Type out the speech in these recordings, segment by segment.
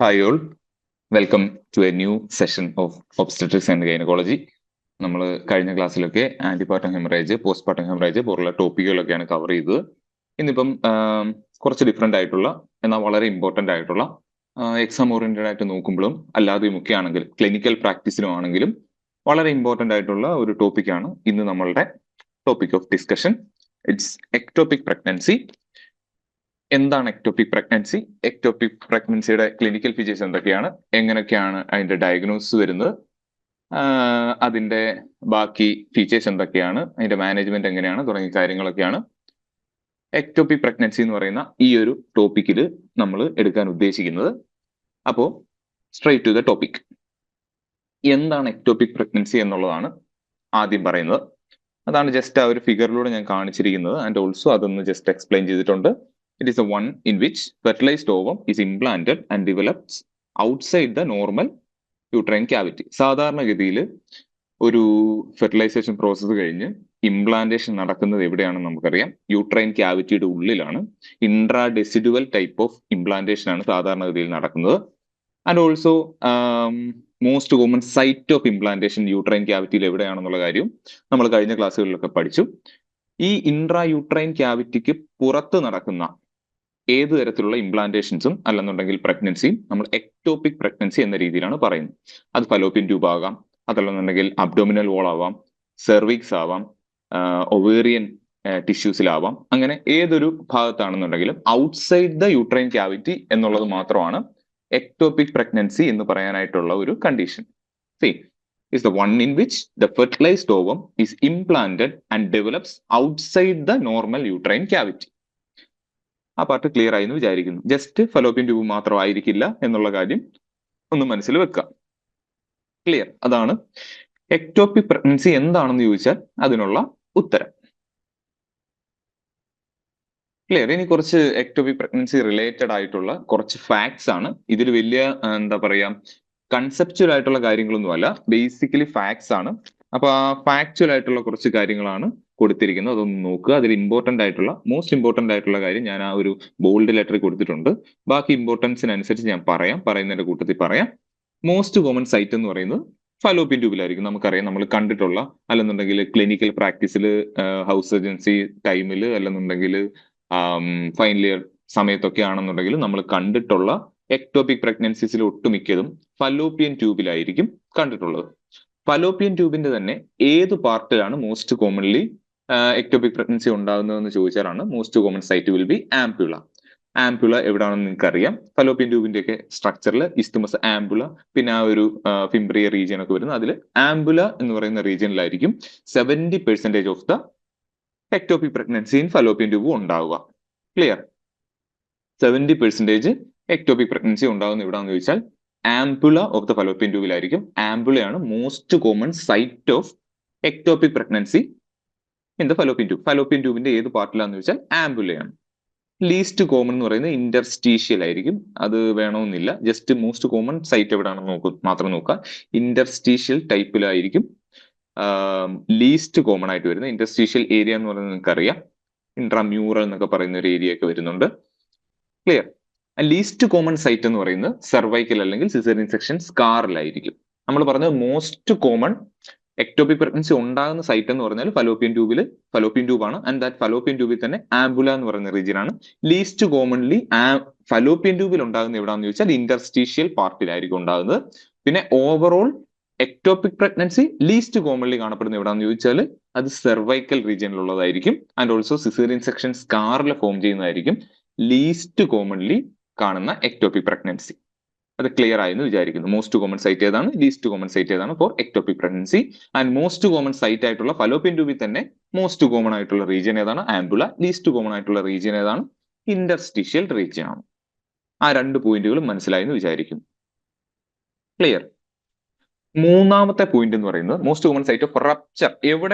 Hi all, welcome to a new session of obstetrics and gynecology. നമ്മൾ കഴിഞ്ഞ ക്ലാസ്സിലൊക്കെ ആന്റിപാർട്ടം haemorrhage, postpartum haemorrhage പോലുള്ള ടോപ്പിക്കുകളൊക്കെയാണ് cover ചെയ്തത്. ഇന്നിപ്പം കുറച്ച് ഡിഫറെന്റ് ആയിട്ടുള്ള എന്നാൽ വളരെ ഇമ്പോർട്ടന്റ് ആയിട്ടുള്ള എക്സാം ഓറിയന്റഡ് ആയിട്ട് നോക്കുമ്പോഴും അല്ലാതെയും ഒക്കെ ആണെങ്കിലും ക്ലിനിക്കൽ പ്രാക്ടീസിലും ആണെങ്കിലും വളരെ ഇമ്പോർട്ടന്റ് ആയിട്ടുള്ള ഒരു ടോപ്പിക്കാണ് ഇന്ന് നമ്മളുടെ topic of discussion. It's ectopic pregnancy. എന്താണ് എക്ടോപിക് പ്രഗ്നൻസി? എക്ടോപിക് പ്രഗ്നൻസിയുടെ ക്ലിനിക്കൽ ഫീച്ചേഴ്സ് എന്തൊക്കെയാണ്, എങ്ങനെയൊക്കെയാണ് അതിന്റെ ഡയഗ്നോസിസ് വരുന്നത്, അതിന്റെ ബാക്കി ഫീച്ചേഴ്സ് എന്തൊക്കെയാണ്, അതിന്റെ മാനേജ്മെന്റ് എങ്ങനെയാണ് തുടങ്ങിയ കാര്യങ്ങളൊക്കെയാണ് എക്ടോപിക് പ്രഗ്നൻസി എന്ന് പറയുന്ന ഈ ഒരു ടോപ്പിക്കിൽ നമ്മൾ എടുക്കാൻ ഉദ്ദേശിക്കുന്നത്. അപ്പോൾ സ്ട്രൈറ്റ് ടു ദ ടോപ്പിക്. എന്താണ് എക്ടോപിക് പ്രഗ്നൻസി എന്നുള്ളതാണ് ആദ്യം പറയുന്നത്. അതാണ് ജസ്റ്റ് ആ ഒരു ഫിഗറിലൂടെ ഞാൻ കാണിച്ചിരിക്കുന്നത്. ആൻഡ് ഓൾസോ അതൊന്ന് ജസ്റ്റ് എക്സ്പ്ലെയിൻ ചെയ്തിട്ടുണ്ട്. It is the one in which fertilized ovum is implanted and develops outside the normal uterine cavity. സാധാരണഗതിയിൽ ഒരു ഫെർട്ടിലൈസേഷൻ പ്രോസസ്സ് കഴിഞ്ഞ് ഇംപ്ലാന്റേഷൻ നടക്കുന്നത് എവിടെയാണെന്ന് നമുക്കറിയാം. യൂട്രൈൻ ക്യാവിറ്റിയുടെ ഉള്ളിലാണ്. ഇൻട്രാഡെസിഡുവൽ ടൈപ്പ് ഓഫ് ഇംപ്ലാന്റേഷൻ ആണ് സാധാരണഗതിയിൽ നടക്കുന്നത്. And also most common site of implantation uterine ക്യാവിറ്റിയിൽ എവിടെയാണെന്നുള്ള കാര്യം നമ്മൾ കഴിഞ്ഞ ക്ലാസ്സുകളിലൊക്കെ പഠിച്ചു. ഈ ഇൻട്രാ യൂട്രൈൻ ക്യാവിറ്റിക്ക് പുറത്ത് നടക്കുന്ന ഏത് തരത്തിലുള്ള ഇംപ്ലാന്റേഷൻസും അല്ലെന്നുണ്ടെങ്കിൽ പ്രഗ്നൻസിയും നമ്മൾ എക്ടോപിക് പ്രഗ്നൻസി എന്ന രീതിയിലാണ് പറയുന്നത്. അത് ഫലോപ്പിയൻ ട്യൂബ് ആകാം, അതല്ലെന്നുണ്ടെങ്കിൽ അബ്ഡോമിനൽ വോൾ ആവാം, സെർവിക്സ് ആവാം, ഒവേറിയൻ ടിഷ്യൂസിലാവാം. അങ്ങനെ ഏതൊരു ഭാഗത്താണെന്നുണ്ടെങ്കിലും ഔട്ട്സൈഡ് ദ യൂട്രൈൻ ക്യാവിറ്റി എന്നുള്ളത് മാത്രമാണ് എക്ടോപിക് പ്രഗ്നൻസി എന്ന് പറയാനായിട്ടുള്ള ഒരു condition. C is the one in which the fertilized ovum is implanted and develops outside the normal uterine cavity. ആ പാർട്ട് ക്ലിയർ ആയി എന്ന് വിചാരിക്കുന്നു. ജസ്റ്റ് ഫലോപ്പിയൻ ട്യൂബ് മാത്രമായിരിക്കില്ല എന്നുള്ള കാര്യം ഒന്ന് മനസ്സിൽ വെക്കാം. ക്ലിയർ? അതാണ് എക്ടോപിക് പ്രഗ്നൻസി എന്താണെന്ന് ചോദിച്ചാൽ അതിനുള്ള ഉത്തരം. ക്ലിയർ? ഇനി കുറച്ച് എക്ടോപിക് പ്രഗ്നൻസി റിലേറ്റഡ് ആയിട്ടുള്ള കുറച്ച് ഫാക്ട്സ് ആണ്. ഇതിൽ വലിയ എന്താ പറയാ കൺസെപ്ച്വൽ ആയിട്ടുള്ള കാര്യങ്ങളൊന്നുമല്ല, ബേസിക്കലി ഫാക്ട്സ് ആണ്. അപ്പൊ ആ ഫാക്ച്വൽ ആയിട്ടുള്ള കുറച്ച് കാര്യങ്ങളാണ് കൊടുത്തിരിക്കുന്നത്. അതൊന്ന് നോക്കുക. അതിൽ ഇമ്പോർട്ടന്റ് ആയിട്ടുള്ള മോസ്റ്റ് ഇമ്പോർട്ടന്റ് ആയിട്ടുള്ള കാര്യം ഞാൻ ആ ഒരു ബോൾഡ് ലെറ്ററിൽ കൊടുത്തിട്ടുണ്ട്. ബാക്കി ഇമ്പോർട്ടൻസിനനുസരിച്ച് ഞാൻ പറയുന്നതിന്റെ കൂട്ടത്തിൽ പറയാം. മോസ്റ്റ് കോമൺ സൈറ്റ് എന്ന് പറയുന്നത് ഫലോപ്പിയൻ ട്യൂബിലായിരിക്കും. നമുക്കറിയാം, നമ്മൾ കണ്ടിട്ടുള്ള, അല്ലെന്നുണ്ടെങ്കിൽ ക്ലിനിക്കൽ പ്രാക്ടീസിൽ, ഹൗസ് സർജൻസി ടൈമിൽ, അല്ലെന്നുണ്ടെങ്കിൽ ഫൈനൽ ഇയർ സമയത്തൊക്കെ ആണെന്നുണ്ടെങ്കിൽ നമ്മൾ കണ്ടിട്ടുള്ള എക്ടോപിക് പ്രഗ്നൻസീസിൽ ഒട്ടുമിക്കതും ഫലോപ്പിയൻ ട്യൂബിലായിരിക്കും കണ്ടിട്ടുള്ളത്. ഫലോപ്പിയൻ ട്യൂബിന്റെ തന്നെ ഏത് പാർട്ടിലാണ് മോസ്റ്റ് കോമൺലി എക്ടോപിക് പ്രഗ്നൻസി ഉണ്ടാകുന്നതെന്ന് ചോദിച്ചാലാണ് most common site will be ampulla. Ampulla എവിടെയാണെന്ന് നിങ്ങൾക്ക് അറിയാം. ഫലോപ്പിയൻ ട്യൂബിന്റെ ഒക്കെ സ്ട്രക്ചറിൽ ഇസ്തുമസ് ആംബുല, പിന്നെ ആ ഒരു ഫിംബ്രിയ റീജിയൻ ഒക്കെ വരുന്നത്. അതിൽ ആംബുല എന്ന് പറയുന്ന റീജിയനിലായിരിക്കും 70% of the ectopic pregnancy in fallopian tube ഉണ്ടാവുക. ക്ലിയർ? 70% എക്ടോപിക് പ്രഗ്നൻസി ഉണ്ടാകുന്ന എവിടെയാണെന്ന് ചോദിച്ചാൽ ആംബുല ഓഫ് ദ ഫലോപ്പിയൻ ട്യൂബിലായിരിക്കും. ആംബുലയാണ് most common site of ectopic pregnancy in the fallopian tube. Fallopian ട്യൂബിന്റെ ഏത് പാർട്ടിലാന്ന് ചോദിച്ചാൽ ആംബുലയാണ്. ലീസ്റ്റ് കോമൺ എന്ന് പറയുന്നത് ഇന്റർസ്റ്റീഷ്യൽ ആയിരിക്കും. അത് വേണമെന്നില്ല, ജസ്റ്റ് മോസ്റ്റ് കോമൺ സൈറ്റ് എവിടെയാണെന്ന് മാത്രം നോക്കുക. ഇന്റർസ്റ്റീഷ്യൽ ടൈപ്പിലായിരിക്കും ലീസ്റ്റ് കോമൺ ആയിട്ട് വരുന്നത്. ഇന്റർസ്റ്റീഷ്യൽ ഏരിയ എന്ന് പറയുന്നത് നിങ്ങൾക്ക് അറിയാം, ഇൻട്രാമ്യൂറൽ എന്നൊക്കെ പറയുന്ന ഒരു ഏരിയ ഒക്കെ വരുന്നുണ്ട്. ക്ലിയർ? ലീസ്റ്റ് കോമൺ സൈറ്റ് എന്ന് പറയുന്നത് സെർവൈക്കൽ അല്ലെങ്കിൽ സിസേറിയൻ സെക്ഷൻ സ്കാറിലായിരിക്കും. നമ്മൾ പറഞ്ഞത് മോസ്റ്റ് കോമൺ എക്ടോപിക് പ്രഗ്നൻസി ഉണ്ടാകുന്ന സൈറ്റ് എന്ന് പറഞ്ഞാൽ ഫലോപ്പിയൻ ട്യൂബാണ്. ആൻഡ് ദാറ്റ് ഫലോപ്പിയൻ ട്യൂബിൽ തന്നെ ആംബുല എന്ന് പറയുന്ന റീജിയൻ ആണ്. ലീസ്റ്റ് കോമൺലി ഫലോപ്പിയൻ ട്യൂബിൽ ഉണ്ടാകുന്ന എവിടെയാണെന്ന് ചോദിച്ചാൽ ഇന്റർസ്റ്റീഷ്യൽ പാർട്ടിലായിരിക്കും ഉണ്ടാകുന്നത്. പിന്നെ overall ectopic pregnancy least commonly കാണപ്പെടുന്ന എവിടെയാണെന്ന് ചോദിച്ചാൽ അത് സെർവൈക്കൽ റീജിയനിലുള്ളതായിരിക്കും. ആൻഡ് ഓൾസോ സിസേറിയൻ സെക്ഷൻ സ്കാറിൽ ഫോം ചെയ്യുന്നതായിരിക്കും ലീസ്റ്റ് കോമൺലി കാണുന്ന എക്ടോപിക് പ്രഗ്നൻസി. അത് ക്ലിയർ ആയെന്ന് വിചാരിക്കുന്നു. മോസ്റ്റ് കോമൺ സൈറ്റ് ഏതാണ്, ലീസ്റ്റ് കോമൺ സൈറ്റ് ഏതാണ് for ectopic pregnancy. And most common site ആയിട്ടുള്ള ഫലോപ്പിയൻ ട്യൂബിൽ തന്നെ മോസ്റ്റ് കോമൺ ആയിട്ടുള്ള റീജിയൻ ഏതാണ്, ആംബുല. ലീസ്റ്റ് കോമൺ ആയിട്ടുള്ള റീജിയൻ ഏതാണ്, ഇന്റർസ്റ്റീഷ്യൽ റീജിയൻ ആണ്. ആ രണ്ട് പോയിന്റുകളും മനസ്സിലായെന്ന് വിചാരിക്കുന്നു. ക്ലിയർ? മൂന്നാമത്തെ പോയിന്റ് എന്ന് പറയുന്നത് most common site of rupture.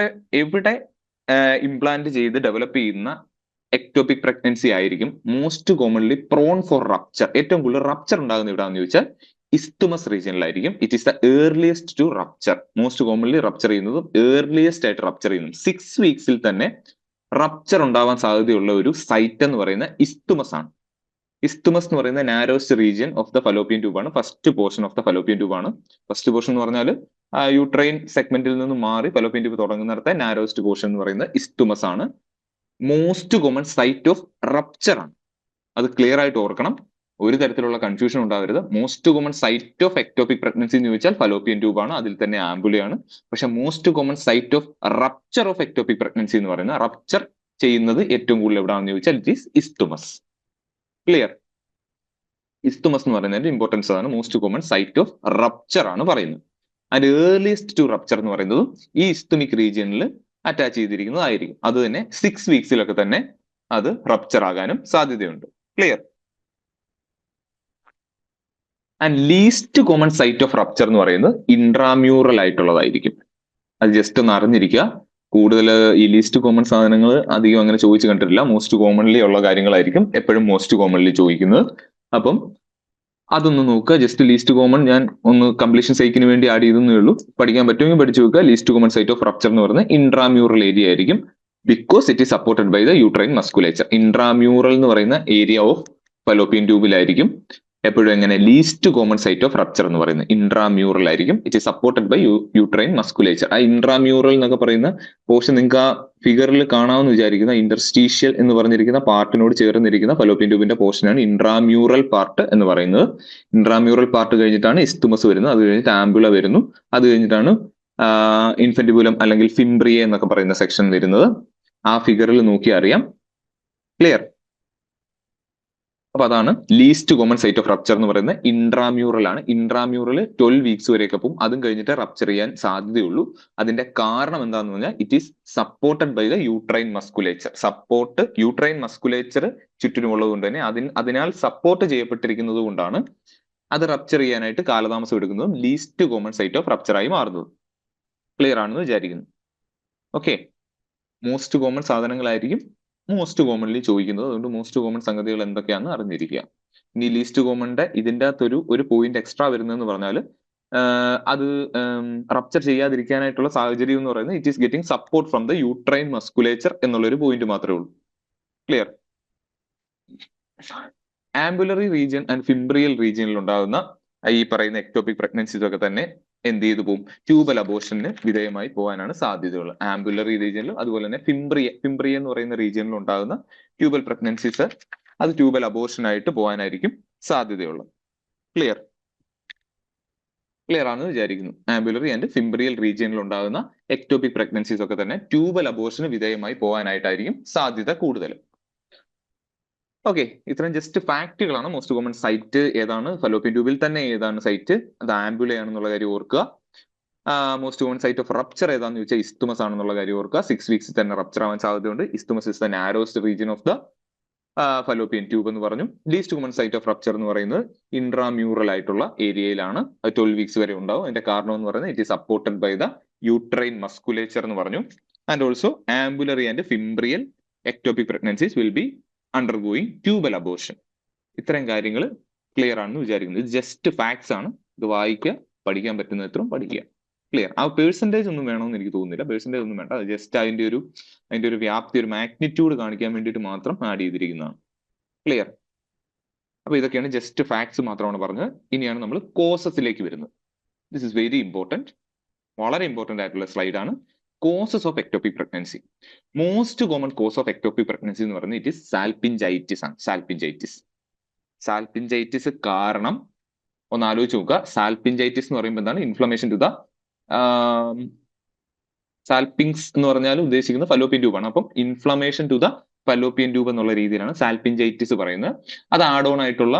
എവിടെ ഇംപ്ലാന്റ് ചെയ്ത് ഡെവലപ്പ് ചെയ്യുന്ന എക്ടോപിക് പ്രഗ്നൻസി ആയിരിക്കും most commonly prone for rupture. ഏറ്റവും കൂടുതൽ റപ്ചർ ഉണ്ടാകുന്ന എവിടെയാണെന്ന് ചോദിച്ചാൽ ഇസ്തുമസ് റീജിയനിലായിരിക്കും. It is the earliest to rupture. Most commonly rupture ചെയ്യുന്നതും ഏർലിയസ്റ്റ് ആയിട്ട് റപ്ചർ ചെയ്യുന്നതും 6 വീക്സിൽ തന്നെ റപ്ചർ ഉണ്ടാവാൻ സാധ്യതയുള്ള ഒരു സൈറ്റ് എന്ന് പറയുന്ന ഇസ്തുമസ് ആണ്. ഇസ്തുമസ് എന്ന് പറയുന്ന narrowest region of the fallopian tube ആണ്. First portion of the fallopian tube ആണ്. ഫസ്റ്റ് പോർഷൻ എന്ന് പറഞ്ഞാൽ യൂട്രൈൻ സെഗ്മെന്റിൽ നിന്ന് മാറി ഫലോപ്പിയൻ ട്യൂബ് തുടങ്ങുന്നിടത്തെ നാരോസ്റ്റ് പോർഷൻ എന്ന് പറയുന്നത് ഇസ്തുമസ് ആണ്. Most common site of rupture ആണ്. അത് ക്ലിയർ ആയിട്ട് ഓർക്കണം, ഒരു തരത്തിലുള്ള കൺഫ്യൂഷൻ ഉണ്ടാവരുത്. Most common site of ectopic pregnancy എന്ന് ചോദിച്ചാൽ ഫലോപ്പിയൻ ട്യൂബ് ആണ്, അതിൽ തന്നെ ആംബുലയാണ്. പക്ഷെ most common site of rupture of ectopic pregnancy എന്ന് പറയുന്നത്, റപ്ചർ ചെയ്യുന്നത് ഏറ്റവും കൂടുതൽ എവിടെയാണെന്ന് ചോദിച്ചാൽ it is isthmus. Clear? Isthmus എന്ന് പറയുന്നതിന്റെ ഇമ്പോർട്ടൻസ് ആണ്. Most common site of rupture ആണ് പറയുന്നത്. ആൻഡ് ഏർലിയസ്റ്റ് ടു റപ്ചർ എന്ന് പറയുന്നതും ഈ ഇസ്തുമിക് റീജിയനിൽ അറ്റാച്ച് ചെയ്തിരിക്കുന്നതായിരിക്കും. അത് തന്നെ 6 വീക്സിലൊക്കെ തന്നെ അത് റപ്ചർ ആകാനും സാധ്യതയുണ്ട്. Clear? And least common site of rupture എന്ന് പറയുന്നത് ഇൻട്രാമ്യൂറൽ ആയിട്ടുള്ളതായിരിക്കും. അത് ജസ്റ്റ് ഒന്ന് അറിഞ്ഞിരിക്കുക. കൂടുതൽ ഈ ലീസ്റ്റ് കോമൺ സാധനങ്ങൾ അധികം അങ്ങനെ ചോദിച്ചു കണ്ടിട്ടില്ല. മോസ്റ്റ് കോമൺലി ഉള്ള കാര്യങ്ങളായിരിക്കും എപ്പോഴും മോസ്റ്റ് കോമൺലി ചോദിക്കുന്നത്. അപ്പം അതൊന്ന് നോക്കുക. ജസ്റ്റ് ലീസ്റ്റ് കോമൺ ഞാൻ ഒന്ന് കംപ്ലീഷൻ സൈക്കിന് വേണ്ടി ആഡ് ചെയ്തെന്നേ ഉള്ളൂ. പഠിക്കാൻ പറ്റുമെങ്കിൽ പഠിച്ചു വെക്കുക. Least common site of rupture എന്ന് പറയുന്നത് ഇൻട്രാമ്യൂറൽ ഏരിയ ആയിരിക്കും. Because it is supported by the uterine musculature. Intramural എന്ന് പറയുന്ന ഏരിയ ഓഫ് ഫലോപ്പിയൻ ട്യൂബിലായിരിക്കും എപ്പോഴും എങ്ങനെ least common site of rupture എന്ന് പറയുന്നത് ഇൻട്രാമ്യൂറൽ ആയിരിക്കും. It is supported by uterine musculature. ആ ഇൻട്രാമ്യൂറൽ എന്നൊക്കെ പറയുന്ന പോർഷൻ നിങ്ങൾക്ക് ആ ഫിഗറിൽ കാണാമെന്ന് വിചാരിക്കുന്ന ഇന്റർസ്റ്റീഷ്യൽ എന്ന് പറഞ്ഞിരിക്കുന്ന പാർട്ടിനോട് ചേർന്നിരിക്കുന്ന ഫലോപ്പിയൻ ട്യൂബിന്റെ പോർഷനാണ് ഇൻട്രാമ്യൂറൽ പാർട്ട് എന്ന് പറയുന്നത്. ഇൻട്രാമ്യൂറൽ പാർട്ട് കഴിഞ്ഞിട്ടാണ് ഇസ്തുമസ് വരുന്നത്, അത് കഴിഞ്ഞിട്ട് ആംബുല വരുന്നു, അത് കഴിഞ്ഞിട്ടാണ് ഇൻഫന്റിബുലം അല്ലെങ്കിൽ ഫിംബ്രിയ എന്നൊക്കെ പറയുന്ന സെക്ഷൻ വരുന്നത്. ആ ഫിഗറിൽ നോക്കി അറിയാം. ക്ലിയർ? അപ്പൊ അതാണ് least common site of rupture എന്ന് പറയുന്നത് ഇൻട്രാമ്യൂറൽ ആണ്. ഇൻട്രാമ്യൂറൽ 12 വീക്സ് വരെയൊക്കെ പോകും, അതും കഴിഞ്ഞിട്ട് റപ്ചർ ചെയ്യാൻ സാധ്യതയുള്ളൂ. അതിന്റെ കാരണം എന്താണെന്ന് പറഞ്ഞാൽ it is supported by the uterine musculature. Support uterine musculature ചുറ്റിനുമുള്ളത് കൊണ്ട് തന്നെ അതിനാൽ സപ്പോർട്ട് ചെയ്യപ്പെട്ടിരിക്കുന്നത് കൊണ്ടാണ് അത് റപ്ചർ ചെയ്യാനായിട്ട് കാലതാമസം എടുക്കുന്നതും least common site of rupture ആയി മാറുന്നത്. ക്ലിയർ ആണെന്ന് വിചാരിക്കുന്നു. ഓക്കെ, മോസ്റ്റ് കോമൺ സാധനങ്ങളായിരിക്കും മോസ്റ്റ് കോമൺലി ചോദിക്കുന്നത്. അതുകൊണ്ട് മോസ്റ്റ് കോമൺ സംഗതികൾ എന്തൊക്കെയാണെന്ന് അറിഞ്ഞിരിക്കുക. ഇനി ലീസ്റ്റ് കോമണിന്റെ ഇതിൻ്റെ അകത്തൊരു പോയിന്റ് എക്സ്ട്രാ വരുന്നതെന്ന് പറഞ്ഞാൽ അത് റപ്ചർ ചെയ്യാതിരിക്കാനായിട്ടുള്ള സാഹചര്യം എന്ന് പറയുന്നത് it is getting support from the uterine musculature എന്നുള്ളൊരു പോയിന്റ് മാത്രമേ ഉള്ളൂ. ക്ലിയർ? ആംബുലറി റീജിയൻ ആൻഡ് ഫിംബ്രിയൽ റീജിയനിൽ ഉണ്ടാകുന്ന ഈ പറയുന്ന എക്ടോപിക് പ്രഗ്നൻസീസ് ഒക്കെ തന്നെ എന്ത് ചെയ്തു പോകും? ട്യൂബൽ അബോർഷന് വിധേയമായി പോകാനാണ് സാധ്യതയുള്ളത്. ആംബുലറി റീജിയനിലും അതുപോലെ തന്നെ ഫിംബ്രിയ എന്ന് പറയുന്ന റീജിയനിൽ ഉണ്ടാകുന്ന ട്യൂബൽ പ്രഗ്നൻസീസ് അത് ട്യൂബൽ അബോർഷൻ ആയിട്ട് പോകാനായിരിക്കും സാധ്യതയുള്ളത്. ക്ലിയർ? ക്ലിയർ ആണെന്ന് വിചാരിക്കുന്നു. ആംബുലറി ആൻഡ് ഫിംബ്രിയൽ റീജിയനിൽ ഉണ്ടാകുന്ന എക്ടോപിക് പ്രഗ്നൻസീസ് ഒക്കെ തന്നെ ട്യൂബൽ അബോർഷന് വിധേയമായി പോകാനായിട്ടായിരിക്കും സാധ്യത കൂടുതൽ. ഓക്കെ, ഇത്രയും ജസ്റ്റ് ഫാക്ടുകളാണ്. മോസ്റ്റ് കോമൺ സൈറ്റ് ഏതാണ്, ഫലോപ്പിയൻ ട്യൂബിൽ തന്നെ ഏതാണ് സൈറ്റ്, അത് ആംബുലയാണെന്നുള്ള കാര്യം ഓർക്കുക. Most common site of rupture ഏതാണെന്ന് ചോദിച്ചാൽ ഇസ്തുമസ് ആണെന്നുള്ള കാര്യം ഓർക്കുക. 6 വീക്സിൽ തന്നെ റപ്ചർ ആവാൻ സാധ്യതയുണ്ട്. Isthmus is the narrowest region of the fallopian tube എന്ന് പറഞ്ഞു. Least common site of rupture എന്ന് പറയുന്നത് ഇൻട്രാമ്യൂറൽ ആയിട്ടുള്ള ഏരിയയിലാണ്. 12 വീക്സ് വരെ ഉണ്ടാവും. അതിന്റെ കാരണം എന്ന് പറയുന്നത് it is supported by the uterine musculature എന്ന് പറഞ്ഞു. And also ampullary and fimbrial ectopic pregnancies will be undergoing tubal abortion. ഇത്രയും കാര്യങ്ങൾ ക്ലിയർ ആണെന്ന് വിചാരിക്കുന്നു. ഇത് ജസ്റ്റ് ഫാക്ട്സ് ആണ്. ഇത് വായിക്കുക, പഠിക്കാൻ പറ്റുന്ന എത്രയും പഠിക്കുക. ക്ലിയർ? ആ പേഴ്സൻറ്റേജ് ഒന്നും വേണമെന്ന് എനിക്ക് തോന്നുന്നില്ല. പേഴ്സൻറ്റേജ് ഒന്നും വേണ്ട. ജസ്റ്റ് അതിന്റെ ഒരു വ്യാപ്തി, ഒരു മാഗ്നിറ്റ്യൂഡ് കാണിക്കാൻ വേണ്ടിയിട്ട് മാത്രം ആഡ് ചെയ്തിരിക്കുന്നതാണ്. ക്ലിയർ? അപ്പൊ ഇതൊക്കെയാണ് ജസ്റ്റ് ഫാക്ട്സ് മാത്രമാണ് പറഞ്ഞത്. ഇനിയാണ് നമ്മൾ കോസസിലേക്ക് വരുന്നത്. ദിസ് ഇസ് വെരി ഇമ്പോർട്ടൻറ്റ്, വളരെ ഇമ്പോർട്ടന്റ് ആയിട്ടുള്ള സ്ലൈഡ് ആണ്. Causes of ectopic pregnancy. Most common cos of ectopic pregnancy എന്ന് പറയുന്നത് ഇറ്റ് ഇസ് സാൽപിഞ്ചൈറ്റിസ് ആണ്. സാൽപിഞ്ചൈറ്റിസ് കാരണം ഒന്ന് ആലോചിച്ച് നോക്കുക. സാൽപിഞ്ചൈറ്റിസ് എന്ന് പറയുമ്പോൾ എന്താണ്? ഇൻഫ്ലമേഷൻ ടു ദ സാൽപിങ്സ് എന്ന് പറഞ്ഞാൽ ഉദ്ദേശിക്കുന്നത് ഫലോപ്പിയൻ ട്യൂബ് ആണ്. അപ്പം inflammation to the fallopian tube എന്നുള്ള രീതിയിലാണ് സാൽപിഞ്ചൈറ്റിസ് പറയുന്നത്. അത് ആഡ് ഓൺ ആയിട്ടുള്ള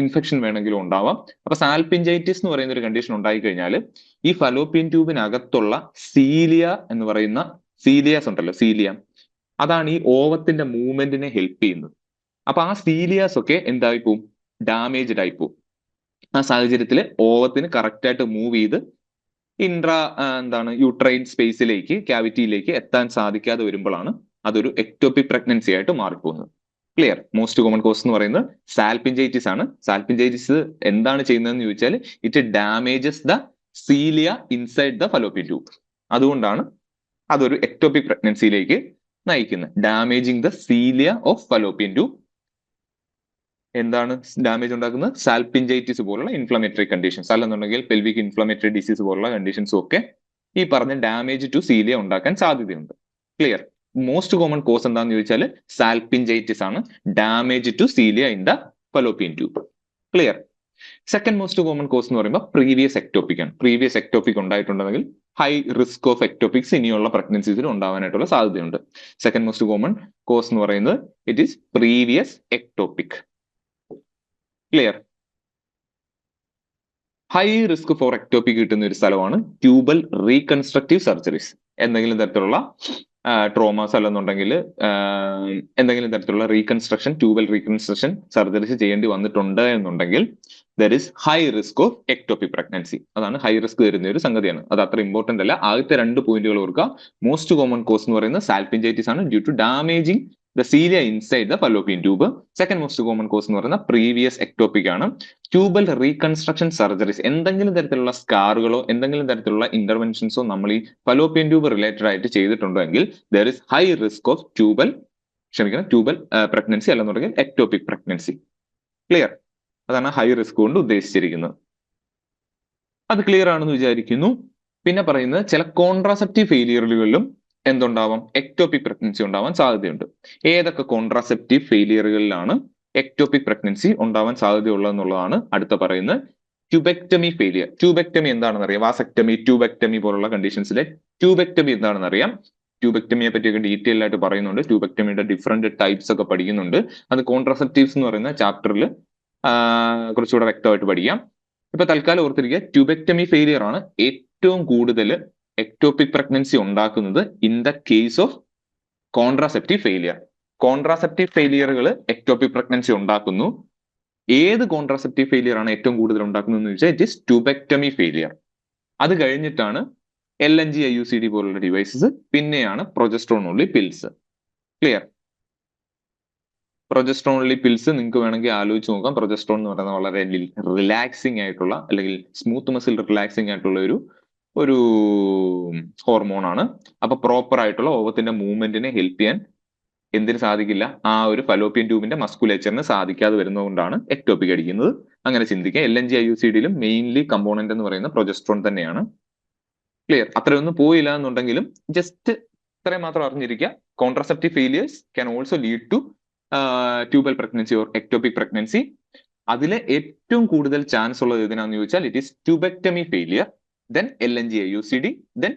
ഇൻഫെക്ഷൻ വേണമെങ്കിലും ഉണ്ടാവാം. അപ്പൊ സാൽപിഞ്ചൈറ്റിസ് എന്ന് പറയുന്ന ഒരു കണ്ടീഷൻ ഉണ്ടായി കഴിഞ്ഞാൽ ഈ ഫലോപ്പിയൻ ട്യൂബിനകത്തുള്ള സീലിയ എന്ന് പറയുന്ന സീലിയാസ് ഉണ്ടല്ലോ, സീലിയ, അതാണ് ഈ ഓവത്തിന്റെ മൂവ്മെന്റിനെ ഹെൽപ്പ് ചെയ്യുന്നത്. അപ്പൊ ആ സീലിയാസ് ഒക്കെ എന്തായി പോവും? ഡാമേജ്ഡ് ആയി പോവും. ആ സാഹചര്യത്തിൽ ഓവത്തിന് കറക്റ്റ് ആയിട്ട് മൂവ് ചെയ്ത് യൂട്രൈൻ സ്പേസിലേക്ക്, ക്യാവിറ്റിയിലേക്ക് എത്താൻ സാധിക്കാതെ വരുമ്പോഴാണ് അതൊരു എക്ടോപിക് പ്രഗ്നൻസി ആയിട്ട് മാറിപ്പോകുന്നത്. ക്ലിയർ? മോസ്റ്റ് കോമൺ കോസ് എന്ന് പറയുന്നത് സാൽപിഞ്ചൈറ്റിസ് ആണ്. സാൽപിഞ്ചൈറ്റിസ് എന്താണ് ചെയ്യുന്നതെന്ന് ചോദിച്ചാൽ it damages the cilia inside the fallopian tube. അതുകൊണ്ടാണ് അതൊരു എക്ടോപിക് പ്രഗ്നൻസിയിലേക്ക് നയിക്കുന്നത്. Damaging the cilia of fallopian tube എന്താണ് ഡാമേജ് ഉണ്ടാക്കുന്നത്? സാൽപിഞ്ചൈറ്റിസ് പോലുള്ള ഇൻഫ്ലമേറ്ററി കണ്ടീഷൻസ്, അല്ലെന്നുണ്ടെങ്കിൽ പെൽവിക് ഇൻഫ്ലമേറ്ററി ഡിസീസ് പോലുള്ള കണ്ടീഷൻസും ഒക്കെ ഈ പറഞ്ഞ ഡാമേജ് ടു സീലിയ ഉണ്ടാക്കാൻ സാധ്യതയുണ്ട്. ക്ലിയർ? മോസ്റ്റ് കോമൺ കോസ് എന്താണെന്ന് ചോദിച്ചാൽ സാൽപിഞ്ചൈറ്റിസ് ആണ്, damage to cilia in the fallopian tube. Clear? Second most common cause എന്ന് പറയുമ്പോൾ പ്രീവിയസ് എക്ടോപിക് ആണ്. പ്രീവിയസ് എക്ടോപിക് ഉണ്ടായിട്ടുണ്ടെങ്കിൽ ഹൈ റിസ്ക് ഓഫ് എക്ടോപിക്സ് ഇനിയുള്ള പ്രഗ്നൻസീസിൽ ഉണ്ടാവാനായിട്ടുള്ള സാധ്യതയുണ്ട്. സെക്കൻഡ് മോസ്റ്റ് കോമൺ കോസ് എന്ന് പറയുന്നത് it is previous ectopic. Clear? High risk for ectopic കിട്ടുന്ന ഒരു സ്ഥലമാണ് ട്യൂബൽ റീകൺസ്ട്രക്റ്റീവ് സർജറീസ്. എന്തെങ്കിലും തരത്തിലുള്ള ട്രോമാസ് അല്ലെന്നുണ്ടെങ്കിൽ എന്തെങ്കിലും തരത്തിലുള്ള റീകൺസ്ട്രക്ഷൻ, ട്യൂബൽ റീകൺസ്ട്രക്ഷൻ സർജറീസ് ചെയ്യേണ്ടി വന്നിട്ടുണ്ട് എന്നുണ്ടെങ്കിൽ there is high risk of ectopic pregnancy. അതാണ് ഹൈ റിസ്ക് വരുന്ന ഒരു സംഗതിയാണ്. അത് അത്ര ഇമ്പോർട്ടന്റ് അല്ല. ആദ്യത്തെ 2 പോയിന്റുകൾ ഓർക്കുക. മോസ്റ്റ് കോമൺ കോസ് എന്ന് പറയുന്നത് സാൽപിഞ്ചൈറ്റിസ് ആണ്, due to damaging the cilia inside the fallopian tube. Second most common cause എന്ന് പറയുന്നത് പ്രീവിയസ് എക്ടോപിക് ആണ്. ട്യൂബൽ റീകൺസ്ട്രക്ഷൻ സർജറീസ്, എന്തെങ്കിലും തരത്തിലുള്ള സ്കാറുകളോ എന്തെങ്കിലും തരത്തിലുള്ള ഇന്റർവെൻഷൻസോ നമ്മൾ ഈ ഫലോപ്പിയൻ ട്യൂബ് റിലേറ്റഡ് ആയിട്ട് ചെയ്തിട്ടുണ്ടെങ്കിൽ there is high risk of tubal pregnancy അല്ലെന്നുണ്ടെങ്കിൽ എക്ടോപിക് പ്രഗ്നൻസി. ക്ലിയർ? അതാണ് ഹൈ റിസ്ക് കൊണ്ട് ഉദ്ദേശിച്ചിരിക്കുന്നത്. അത് ക്ലിയർ ആണെന്ന് വിചാരിക്കുന്നു. പിന്നെ പറയുന്നത് ചില കോൺട്രാസെപ്റ്റീവ് ഫെയിലിയറുകളിലും എന്തുണ്ടാവാം? എക്ടോപിക് പ്രഗ്നൻസി ഉണ്ടാവാൻ സാധ്യതയുണ്ട്. ഏതൊക്കെ കോൺട്രാസെപ്റ്റീവ് ഫെയിലിയറുകളിലാണ് എക്ടോപിക് പ്രഗ്നൻസി ഉണ്ടാവാൻ സാധ്യതയുള്ളതെന്നുള്ളതാണ് അടുത്ത പറയുന്നത്. Tubectomy failure. ട്യൂബെക്ടമി എന്താണെന്ന് അറിയാം? വാസെക്ടമി, ട്യൂബെക്ടമി പോലുള്ള കണ്ടീഷൻസിലെ ട്യൂബെക്ടമി എന്താണെന്ന് അറിയാം? ട്യൂബെക്ടമിയെ പറ്റിയൊക്കെ ഡീറ്റെയിൽ ആയിട്ട് പറയുന്നുണ്ട്. ട്യൂബെക്ടമിയുടെ ഡിഫറെന്റ് ടൈപ്സ് ഒക്കെ പഠിക്കുന്നുണ്ട്. അത് കോൺട്രാസെപ്റ്റീവ്സ് എന്ന് പറയുന്ന ചാപ്റ്ററിൽ കുറച്ചുകൂടെ വ്യക്തമായിട്ട് പഠിക്കാം. ഇപ്പൊ തൽക്കാലം ഓർത്തിരിക്കുക, ട്യൂബെക്ടമി ഫെയിലിയർ ആണ് ഏറ്റവും കൂടുതൽ എക്ടോപിക് പ്രഗ്നൻസി ഉണ്ടാക്കുന്നത് in the case of contraceptive failure. Contraceptive ഫെയിലിയറുകൾ എക്ടോപിക് പ്രഗ്നൻസി ഉണ്ടാക്കുന്നു. ഏത് കോൺട്രാസെപ്റ്റീവ് ഫെയിലിയർ ആണ് ഏറ്റവും കൂടുതൽ ഉണ്ടാക്കുന്നത് എന്ന് വെച്ചാൽ ഇറ്റ് ഇസ് ട്യൂബെക്ടമി ഫെയിലിയർ. അത് കഴിഞ്ഞിട്ടാണ് LNG IUCD പോലുള്ള ഡിവൈസസ്, പിന്നെയാണ് progesterone only pills. Clear? Progesterone only pills നിങ്ങൾക്ക് വേണമെങ്കിൽ ആലോചിച്ച് നോക്കാം. പ്രൊജസ്ട്രോൺ എന്ന് പറയുന്നത് വളരെ റിലാക്സിങ് ആയിട്ടുള്ള, അല്ലെങ്കിൽ സ്മൂത്ത് മസിൽ റിലാക്സിങ് ആയിട്ടുള്ള ഒരു ഹോർമോൺ ആണ്. അപ്പൊ പ്രോപ്പർ ആയിട്ടുള്ള ഓവത്തിന്റെ മൂവ്മെന്റിനെ ഹെൽപ്പ് ചെയ്യാൻ എന്തിനു സാധിക്കില്ല? ആ ഒരു ഫലോപ്പിയൻ ട്യൂബിന്റെ മസ്കുലേച്ചറിന് സാധിക്കാതെ വരുന്നതുകൊണ്ടാണ് എക്ടോപിക് അടിക്കുന്നത്. അങ്ങനെ ചിന്തിക്കുക. LNG IUCDയിലും മെയിൻലി കമ്പോണന്റ് എന്ന് പറയുന്ന പ്രൊജസ്ട്രോൺ തന്നെയാണ്. ക്ലിയർ? അത്രയൊന്നും പോയില്ല എന്നുണ്ടെങ്കിലും ജസ്റ്റ് ഇത്രയും മാത്രം അറിഞ്ഞിരിക്കുക. Contraceptive failures can also lead to tubal pregnancy or ectopic pregnancy. അതിലെ ഏറ്റവും കൂടുതൽ ചാൻസ് ഉള്ളത് ഏതിനാന്ന് ചോദിച്ചാൽ it is tubectomy failure, then LNG IUCD, then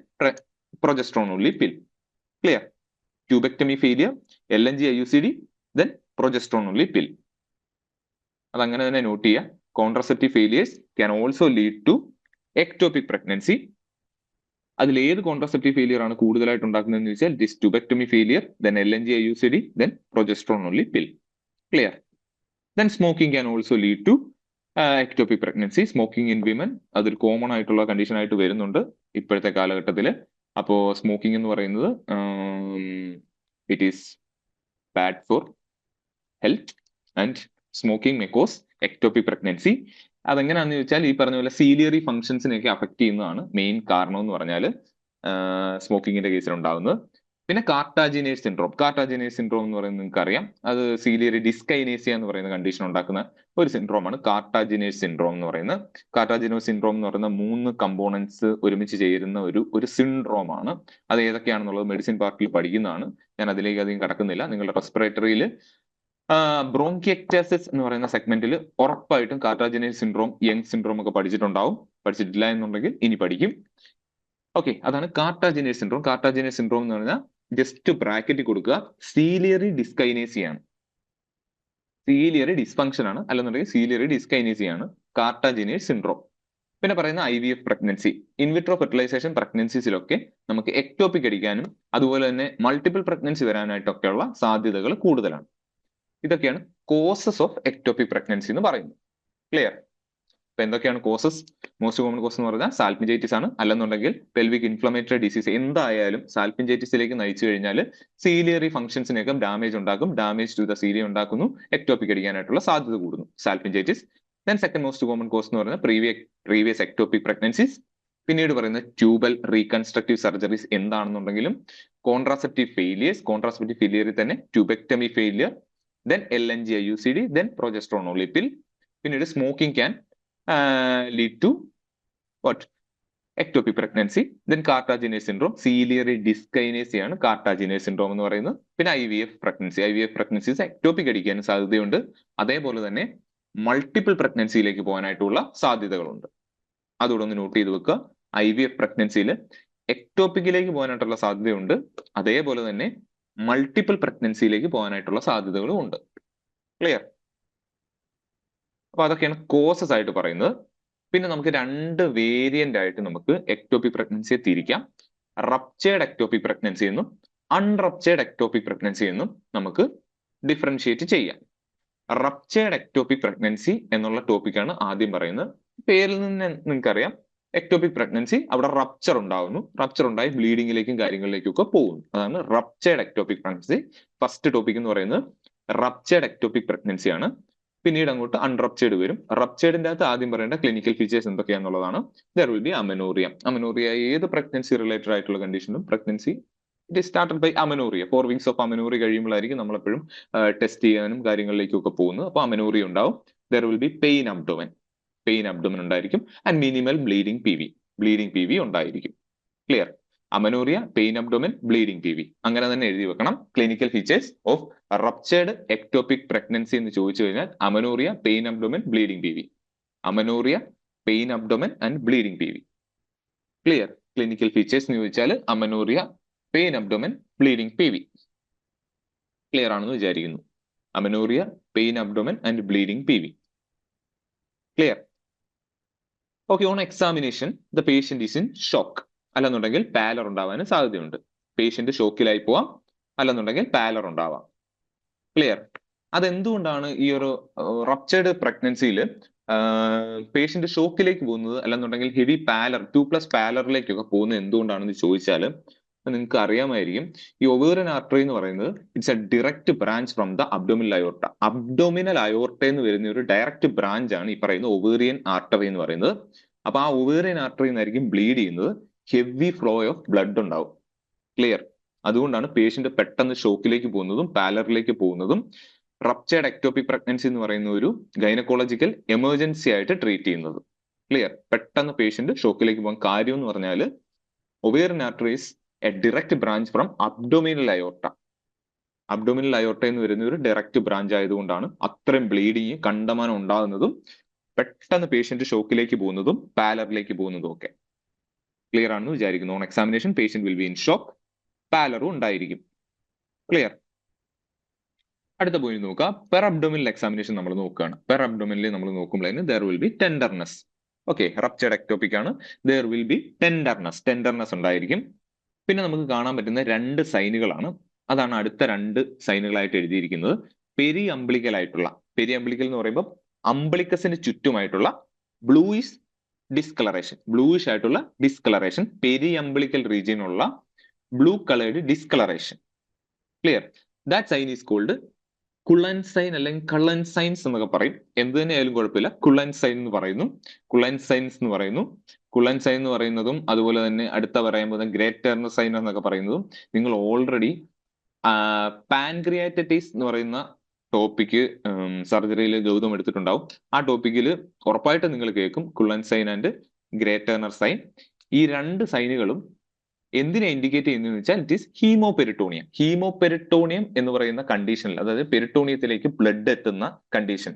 progesterone only pill. Clear? Tubectomy failure, LNG IUCD, then progesterone only pill. അതങ്ങനെ തന്നെ note ചെയ്യുക. Contraceptive failures can also lead to ectopic pregnancy. അതിൽ ഏത് കോൺട്രാസെപ്റ്റീവ് ഫെയിലിയർ ആണ് കൂടുതലായിട്ട് ഉണ്ടാക്കുന്നതെന്ന് ചോദിച്ചാൽ this tubectomy failure, then LNG IUCD, then progesterone only pill. Clear? Then smoking can also lead to ectopic pregnancy. Smoking in women അതൊരു common ആയിട്ടുള്ള condition ആയിട്ട് വരുന്നുണ്ട് ഇപ്പോഴത്തെ കാലഘട്ടത്തിൽ. അപ്പോ സ്മോക്കിംഗ് എന്ന് പറയുന്നത് it is bad for health and smoking may cause ectopic pregnancy. അതെങ്ങനെയാണെന്ന് ചോദിച്ചാൽ ഈ പറഞ്ഞ പോലെ സീലിയറി ഫംഗ്ഷൻസിനെയൊക്കെ അഫക്ട് ചെയ്യുന്നതാണ് മെയിൻ കാരണം എന്ന് പറഞ്ഞാൽ സ്മോക്കിങ്ങിന്റെ കേസിൽ ഉണ്ടാകുന്നത്. പിന്നെ കാർട്ടാജിനേസ് സിൻഡ്രോം. കാർട്ടാജിനേസ് സിൻഡ്രോം എന്ന് പറയുന്നത് നിങ്ങൾക്ക് അറിയാം, അത് സീലിയറി ഡിസ്കൈനേസിയ എന്ന് പറയുന്ന കണ്ടീഷൻ ഉണ്ടാക്കുന്ന ഒരു സിൻഡ്രോമാണ് കാർട്ടാജിനേസ് സിൻഡ്രോം എന്ന് പറയുന്നത്. കാർട്ടാജിനേസ് സിൻഡ്രോം എന്ന് പറയുന്ന 3 കമ്പോണൻസ് ഒരുമിച്ച് ചേരുന്ന ഒരു സിൻഡ്രോം ആണ്. അത് ഏതൊക്കെയാണെന്നുള്ളത് മെഡിസിൻ പാർട്ടിൽ പഠിക്കുന്നതാണ്. ഞാൻ അതിലേക്ക് അധികം കടക്കുന്നില്ല. നിങ്ങളുടെ റെസ്പിറേറ്ററിയിൽ ബ്രോങ്കിയക്ടാസിസ് എന്ന് പറയുന്ന സെഗ്മെന്റിൽ ഉറപ്പായിട്ടും കാർട്ടാജിനേസ് സിൻഡ്രോം, യങ് സിൻഡ്രോം ഒക്കെ പഠിച്ചിട്ടുണ്ടാവും. പഠിച്ചിട്ടില്ല എന്നുണ്ടെങ്കിൽ ഇനി പഠിക്കും. ഓക്കെ, അതാണ് കാർട്ടാജിനേസ് സിൻഡ്രോം. കാർട്ടാജിനേസ് സിൻഡ്രോം എന്ന് പറഞ്ഞാൽ ജസ്റ്റ് ബ്രാക്കറ്റ് കൊടുക്കുക, സീലിയറി ഡിസ്കൈനേസിയാണ്, സീലിയറി ഡിസ്ഫങ്ഷൻ ആണ്, അല്ലെന്നുണ്ടെങ്കിൽ സീലിയറി ഡിസ്കൈനേസിയാണ് കാർട്ടാജിനേസ് സിൻഡ്രോം. പിന്നെ പറയുന്ന IVF പ്രഗ്നൻസി, ഇൻവിട്രോ ഫെർട്ടിലൈസേഷൻ പ്രഗ്നൻസീസിലൊക്കെ നമുക്ക് എക്ടോപിക് അടിക്കാനും അതുപോലെ തന്നെ മൾട്ടിപ്പിൾ പ്രഗ്നൻസി വരാനായിട്ടൊക്കെയുള്ള സാധ്യതകൾ കൂടുതലാണ്. ഇതൊക്കെയാണ് കോസസ് ഓഫ് എക്ടോപിക് പ്രഗ്നൻസി എന്ന് പറയുന്നത്. ക്ലിയർ? അപ്പൊ എന്തൊക്കെയാണ് കോസസ്? മോസ്റ്റ് കോമൺ കോസ് എന്ന് പറഞ്ഞാൽ സാൽപിഞ്ചൈറ്റിസ് ആണ്, അല്ലെന്നുണ്ടെങ്കിൽ പെൽവിക് ഇൻഫ്ലമേറ്ററി ഡിസീസ്. എന്തായാലും സാൽപിഞ്ചൈറ്റിസിലേക്ക് നയിച്ചു കഴിഞ്ഞാൽ സീലിയറി ഫംഗ്ഷൻസിനൊക്കെ ഡാമേജ് ഉണ്ടാക്കും, ഡാമേജ് ടു ദ സീലിയ ഉണ്ടാക്കുന്നു, എക്ടോപിക് അടിക്കാനായിട്ടുള്ള സാധ്യത കൂടുന്നു, salpingitis. Then second most common cause എന്ന് പറയുന്നത് പ്രീവിയസ് എക്ടോപിക് പ്രഗ്നൻസീസ്. പിന്നീട് പറയുന്നത് ട്യൂബൽ റീകൺസ്ട്രക്റ്റീവ് സർജറീസ് എന്താണെന്നുണ്ടെങ്കിലും കോൺട്രാസെപ്റ്റീവ് ഫെയിലിയേഴ്സ്. കോൺട്രാസെപ്റ്റീവ് ഫെയിലിയറിൽ തന്നെ tubectomy failure, then LNG-IUCD, then progesterone only pill. പിന്നീട് smoking can lead to what ectopic pregnancy. Then Kartagener's syndrome, ciliary dyskinesia ആണ് Kartagener's syndrome എന്ന് പറയുന്നത്. പിന്നെ IVF pregnancy, IVF pregnancies ectopic അടിക്കാൻ സാധ്യതയുണ്ട്. അതേപോലെ തന്നെ മൾട്ടിപ്പിൾ പ്രഗ്നൻസിയിലേക്ക് പോകാനായിട്ടുള്ള സാധ്യതകളുണ്ട്. അതുകൂടെ ഒന്ന് നോട്ട് ചെയ്ത് വെക്കുക. IVF പ്രഗ്നൻസിയിൽ എക്ടോപിക്കിലേക്ക് പോകാനായിട്ടുള്ള സാധ്യതയുണ്ട്. അതേപോലെ തന്നെ മൾട്ടിപ്പിൾ പ്രഗ്നൻസിയിലേക്ക് പോകാനായിട്ടുള്ള സാധ്യതകളും ഉണ്ട്. ക്ലിയർ? അപ്പൊ അതൊക്കെയാണ് കോസസ് ആയിട്ട് പറയുന്നത്. പിന്നെ നമുക്ക് രണ്ട് വേരിയന്റ് ആയിട്ട് നമുക്ക് എക്ടോപിക് പ്രഗ്നൻസിയെ തിരിക്കാം. റപ്ചേർഡ് എക്ടോപിക് പ്രഗ്നൻസി എന്നും അൺറപ്ചേർഡ് എക്ടോപിക് പ്രഗ്നൻസി എന്നും നമുക്ക് ഡിഫറൻഷിയേറ്റ് ചെയ്യാം. റപ്ചേർഡ് എക്ടോപിക് പ്രഗ്നൻസി എന്നുള്ള ടോപ്പിക്കാണ് ആദ്യം പറയുന്നത്. പേരിൽ നിന്ന് നിങ്ങൾക്കറിയാം, എക്ടോപിക് പ്രഗ്നൻസി അവിടെ റപ്ചർ ഉണ്ടാവുന്നു, റപ്ചർ ഉണ്ടായി ബ്ലീഡിങ്ങിലേക്കും കാര്യങ്ങളിലേക്കും ഒക്കെ പോകുന്നു. അതാണ് ruptured ectopic pregnancy. First topic എന്ന് പറയുന്നത് റപ്ചേർഡ് എക്ടോപിക് പ്രഗ്നൻസി ആണ്. പിന്നീട് അങ്ങോട്ട് അൺറപ്ചേർഡ് വരും. റപ്ചേർഡിന്റെ അകത്ത് ആദ്യം പറയേണ്ട ക്ലിനിക്കൽ ഫീച്ചേഴ്സ് എന്തൊക്കെയാണെന്നുള്ളതാണ്. There will be amenorrhoea. Amenorrhoea ഏത് പ്രഗ്നൻസി റിലേറ്റഡ് ആയിട്ടുള്ള കണ്ടീഷനും pregnancy it is started by amenorrhoea. 4 weeks of amenorrhoea കഴിയുമ്പോഴായിരിക്കും നമ്മൾ എപ്പോഴും ടെസ്റ്റ് ചെയ്യാനും കാര്യങ്ങളിലേക്കും ഒക്കെ പോകുന്നത്. അപ്പോൾ അമനോറിയ ഉണ്ടാവും. There will B pain abdomen ഉണ്ടായിരിക്കും. ആൻഡ് മിനിമൽ ബ്ലീഡിംഗ് PV ഉണ്ടായിരിക്കും. Clear? Amenorrhoea, pain abdomen, bleeding PV അങ്ങനെ തന്നെ എഴുതി വെക്കണം. Clinical features of ruptured ectopic pregnancy എന്ന് ചോദിച്ചു കഴിഞ്ഞാൽ amenorrhoea, pain abdomen, bleeding PV. Amenorrhoea, pain abdomen and bleeding PV. Clear? Clinical features എന്ന് ചോദിച്ചാൽ amenorrhoea, pain abdomen, bleeding PV. Clear ആണെന്ന് വിചാരിക്കുന്നു. Amenorrhoea, pain abdomen and bleeding PV. Clear? Okay, on examination the patient is in shock. അല്ലെന്നുണ്ടെങ്കിൽ പാലർ ഉണ്ടാവാനും സാധ്യതയുണ്ട്. Patient ഷോക്കിലായി പോവാം, അല്ലെന്നുണ്ടെങ്കിൽ പാലർ ഉണ്ടാവാം. ക്ലിയർ? അതെന്തുകൊണ്ടാണ് ഈ ഒരു റപ്ചേർഡ് പ്രഗ്നൻസിയിൽ പേഷ്യന്റ് ഷോക്കിലേക്ക് പോകുന്നത്, അല്ലെന്നുണ്ടെങ്കിൽ ഹെവി പാലർ 2+ പാലറിലേക്കൊക്കെ പോകുന്നത് എന്തുകൊണ്ടാണെന്ന് ചോദിച്ചാൽ നിങ്ങൾക്ക് അറിയാമായിരിക്കും. ഈ ഒവേറിയൻ ആർട്ടറി എന്ന് പറയുന്നത് it's A direct branch from the abdominal aorta. Abdominal aorta എന്ന് വരുന്ന ഒരു ഡയറക്റ്റ് ബ്രാഞ്ച് ആണ് ഈ പറയുന്ന ഒവേറിയൻ ആർട്ടറി എന്ന് പറയുന്നത്. അപ്പൊ ആ ഒവേറിയൻ ആർട്ടറി നിന്നായിരിക്കും ബ്ലീഡ് ചെയ്യുന്നത്. ഹെവി ഫ്ലോ ഓഫ് ബ്ലഡ് ഉണ്ടാവും. ക്ലിയർ? അതുകൊണ്ടാണ് പേഷ്യന്റ് പെട്ടെന്ന് ഷോക്കിലേക്ക് പോകുന്നതും പാലറിലേക്ക് പോകുന്നതും റപ്ചേർഡ് എക്ടോപിക് പ്രഗ്നൻസി എന്ന് പറയുന്ന ഒരു ഗൈനക്കോളജിക്കൽ എമർജൻസി ആയിട്ട് ട്രീറ്റ് ചെയ്യുന്നത്. ക്ലിയർ? പെട്ടെന്ന് പേഷ്യന്റ് ഷോക്കിലേക്ക് പോകാൻ കാര്യം എന്ന് പറഞ്ഞാൽ ovarian artery is A direct branch from abdominal aorta. Abdominal aorta എന്ന് വരുന്ന ഒരു ഡയറക്റ്റ് ബ്രാഞ്ച് ആയതുകൊണ്ടാണ് അത്രയും ബ്ലീഡിങ് കണ്ടമാനം ഉണ്ടാകുന്നതും പെട്ടെന്ന് പേഷ്യന്റ് ഷോക്കിലേക്ക് പോകുന്നതും പാലറിലേക്ക് പോകുന്നതും ഒക്കെ. ക്ലിയർ ആണെന്ന് വിചാരിക്കുന്നു. On examination patient will be in shock, പാലറും ഉണ്ടായിരിക്കും. ക്ലിയർ? അടുത്ത പോയിന്റ് നോക്കുക. പെർ അബ്ഡോമിനൽ എക്സാമിനേഷൻ നമ്മൾ നോക്കുകയാണ്. പെർ അബ്ഡോമിനൽ നമ്മൾ നോക്കുമ്പോഴേന് there will be tenderness. Okay, ruptured ectopic ആണ്. ദർ വിൽ ബി ടെൻഡർനെസ് ഉണ്ടായിരിക്കും. പിന്നെ നമുക്ക് കാണാൻ പറ്റുന്ന രണ്ട് സൈനുകളാണ്. അതാണ് അടുത്ത രണ്ട് സൈനുകളായിട്ട് എഴുതിയിരിക്കുന്നത്. പെരി അംബ്ലിക്കൽ എന്ന് പറയുമ്പോൾ അംബ്ലിക്കസിന് ചുറ്റുമായിട്ടുള്ള ബ്ലൂയിഷ് ആയിട്ടുള്ള ഡിസ്കളറേഷൻ, പെരി അംബ്ലിക്കൽ റീജിയനുള്ള blue coloured discolouration. Clear? That sign is called Cullen sign അല്ലെങ്കിൽ കള്ളൻ സൈൻസ് എന്നൊക്കെ പറയും. എന്ത് തന്നെ ആയാലും കുഴപ്പമില്ല, കുളൻ സൈൻ എന്ന് പറയുന്നു. കുളൻ സൈൻ എന്ന് പറയുന്നതും അതുപോലെ തന്നെ അടുത്ത പറയാൻ പോകുന്ന ഗ്രേറ്റ് ടേർണർ സൈൻ എന്നൊക്കെ പറയുന്നതും നിങ്ങൾ ഓൾറെഡി പാൻക്രിയാറ്റൈറ്റിസ് എന്ന് പറയുന്ന ടോപ്പിക്ക് സർജറിയിൽ ഗൗതം എടുത്തിട്ടുണ്ടാവും. ആ ടോപ്പിക്കിൽ ഉറപ്പായിട്ട് നിങ്ങൾ കേൾക്കും Cullen sign and Grey Turner sign. ഈ രണ്ട് സൈനുകളും എന്തിനെ ഇൻഡിക്കേറ്റ് ചെയ്യുന്നതെന്ന് വെച്ചാൽ ഇറ്റ് ഈസ് ഹീമോപെരിട്ടോണിയം എന്ന് പറയുന്ന കണ്ടീഷനിൽ, അതായത് പെരിട്ടോണിയത്തിലേക്ക് ബ്ലഡ് എത്തുന്ന കണ്ടീഷൻ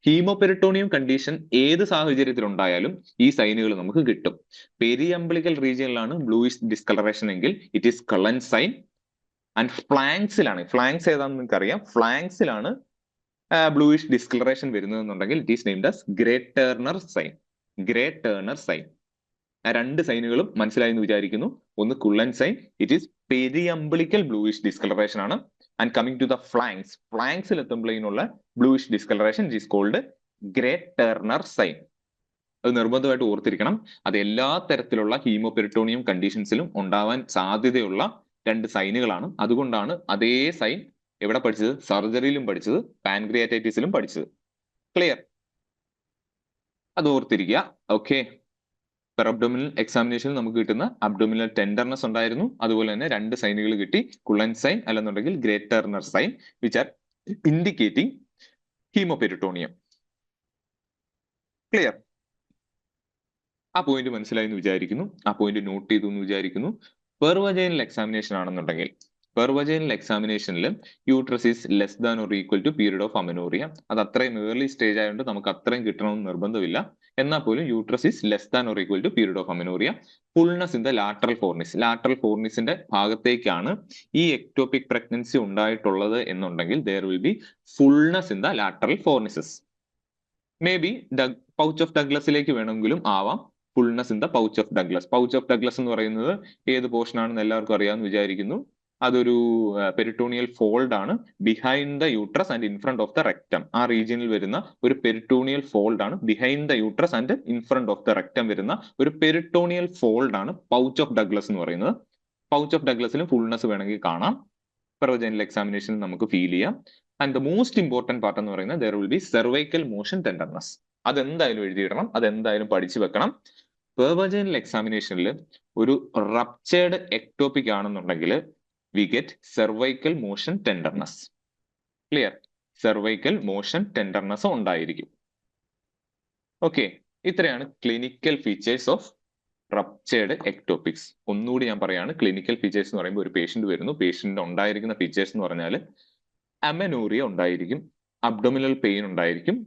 ഹീമോപെരിട്ടോണിയം കണ്ടീഷൻ ഏത് സാഹചര്യത്തിൽ ഉണ്ടായാലും ഈ സൈനുകൾ നമുക്ക് കിട്ടും. പെരി അംബ്ലിക്കൽ റീജിയനിലാണ് ബ്ലൂയിഷ് ഡിസ്കളറേഷൻ എങ്കിൽ it is Cullen sign. And ഫ്ലാങ്സിലാണ്, ഫ്ലാങ്സ് ഏതാണെന്ന് നിങ്ങൾക്ക് അറിയാം, ഫ്ലാങ്സിലാണ് ബ്ലൂയിഷ് ഡിസ്കളറേഷൻ വരുന്നതെന്നുണ്ടെങ്കിൽ it is named as Grey Turner sign. ആ രണ്ട് സൈനുകളും മനസ്സിലായി എന്ന് വിചാരിക്കുന്നു. ഒന്ന് Cullen sign, it is peri umbilical bluish discolouration ആണ്. ആൻഡ് കമ്മിങ് ടു ദ ഫ്ലാങ്സിൽ എത്തുമ്പോഴേനുള്ള bluish discolouration it is called great Turner sign. അത് നിർബന്ധമായിട്ട് ഓർത്തിരിക്കണം. അത് എല്ലാ തരത്തിലുള്ള ഹീമോപെരിട്ടോണിയം കണ്ടീഷൻസിലും ഉണ്ടാവാൻ സാധ്യതയുള്ള രണ്ട് സൈനുകളാണ്. അതുകൊണ്ടാണ് അതേ സൈൻ എവിടെ പഠിച്ചത്? സർജറിയിലും പഠിച്ചത്, പാൻക്രിയാറ്റൈറ്റിസിലും പഠിച്ചത്. ക്ലിയർ? അത് ഓർത്തിരിക്കുക. ഓക്കെ, പെർ അബ്ഡോമിനൽ എക്സാമിനേഷനിൽ നമുക്ക് കിട്ടുന്ന അബ്ഡോമിനൽ ടെൻഡർനെസ് ഉണ്ടായിരുന്നു. അതുപോലെ തന്നെ രണ്ട് സൈനുകൾ കിട്ടി, കുള്ളൻ സൈൻ അല്ലെന്നുണ്ടെങ്കിൽ Grey Turner sign, which are indicating hemoperitoneuum. Clear? ആ പോയിന്റ് മനസ്സിലായി എന്ന് വിചാരിക്കുന്നു. ആ പോയിന്റ് നോട്ട് ചെയ്തു എന്ന് വിചാരിക്കുന്നു. പെർ വജൈനൽ എക്സാമിനേഷൻ ആണെന്നുണ്ടെങ്കിൽ പെർ വജൈനൽ എക്സാമിനേഷനിൽ uterus is less than or equal to period of amenorrhoea. അത് അത്രയും ഏർലി സ്റ്റേജ് ആയതുകൊണ്ട് നമുക്ക് അത്രയും കിട്ടണമെന്ന് നിർബന്ധമില്ല. എന്നാൽ പോലും uterus is less than or equal to period of amenorrhoea. Fullness in the lateral fornix. Lateral ഫോർണിസിന്റെ ഭാഗത്തേക്കാണ് ഈ എക്ടോപിക് പ്രഗ്നൻസി ഉണ്ടായിട്ടുള്ളത് എന്നുണ്ടെങ്കിൽ there will be fullness in the lateral fornices. May be pouch of ഡഗ്ലസിലേക്ക് വേണമെങ്കിലും ആവാം fullness in the pouch of Douglas. Pouch of Douglas എന്ന് പറയുന്നത് ഏത് പോർഷൻ ആണെന്ന് എല്ലാവർക്കും അറിയാമെന്ന് വിചാരിക്കുന്നു. അതൊരു പെരിട്ടോണിയൽ ഫോൾഡ് ആണ് behind the uterus and in front of the rectum. ആ റീജിയനിൽ വരുന്ന ഒരു പെരിട്ടോണിയൽ ഫോൾഡ് ആണ് behind the uterus and in front of the rectum വരുന്ന ഒരു പെരിട്ടോണിയൽ ഫോൾഡ് ആണ് പൗച്ച് ഓഫ് ഡഗ്ലസ് എന്ന് പറയുന്നത്. പൗച്ച് ഓഫ് ഡഗ്ലസിലും ഫുൾനെസ് വേണമെങ്കിൽ കാണാം. പെർവജൈനൽ എക്സാമിനേഷൻ നമുക്ക് ഫീൽ ചെയ്യാം. And the most important part എന്ന് പറയുന്നത് there will be cervical motion tenderness. അതെന്തായാലും എഴുതിയിടണം, അതെന്തായാലും പഠിച്ചു വെക്കണം. പെർവജൈനൽ എക്സാമിനേഷനിൽ ഒരു റപ്ചേർഡ് എക്ടോപിക് ആണെന്നുണ്ടെങ്കിൽ we get cervical motion tenderness. Clear? cervical motion tenderness ഉണ്ടായിരിക്കും. ഓക്കെ, ഇത്രയാണ് ക്ലിനിക്കൽ ഫീച്ചേഴ്സ് ഓഫ് റപ്ചേർഡ് എക്ടോപിക്സ്. ഒന്നുകൂടി ഞാൻ പറയാണ്, ക്ലിനിക്കൽ ഫീച്ചേഴ്സ് എന്ന് പറയുമ്പോൾ ഒരു പേഷ്യന്റ് വരുന്നു, പേഷ്യന്റ് ഉണ്ടായിരിക്കുന്ന ഫീച്ചേഴ്സ് എന്ന് പറഞ്ഞാൽ അമനോറിയ ഉണ്ടായിരിക്കും, അബ്ഡോമിനൽ പെയിൻ ഉണ്ടായിരിക്കും,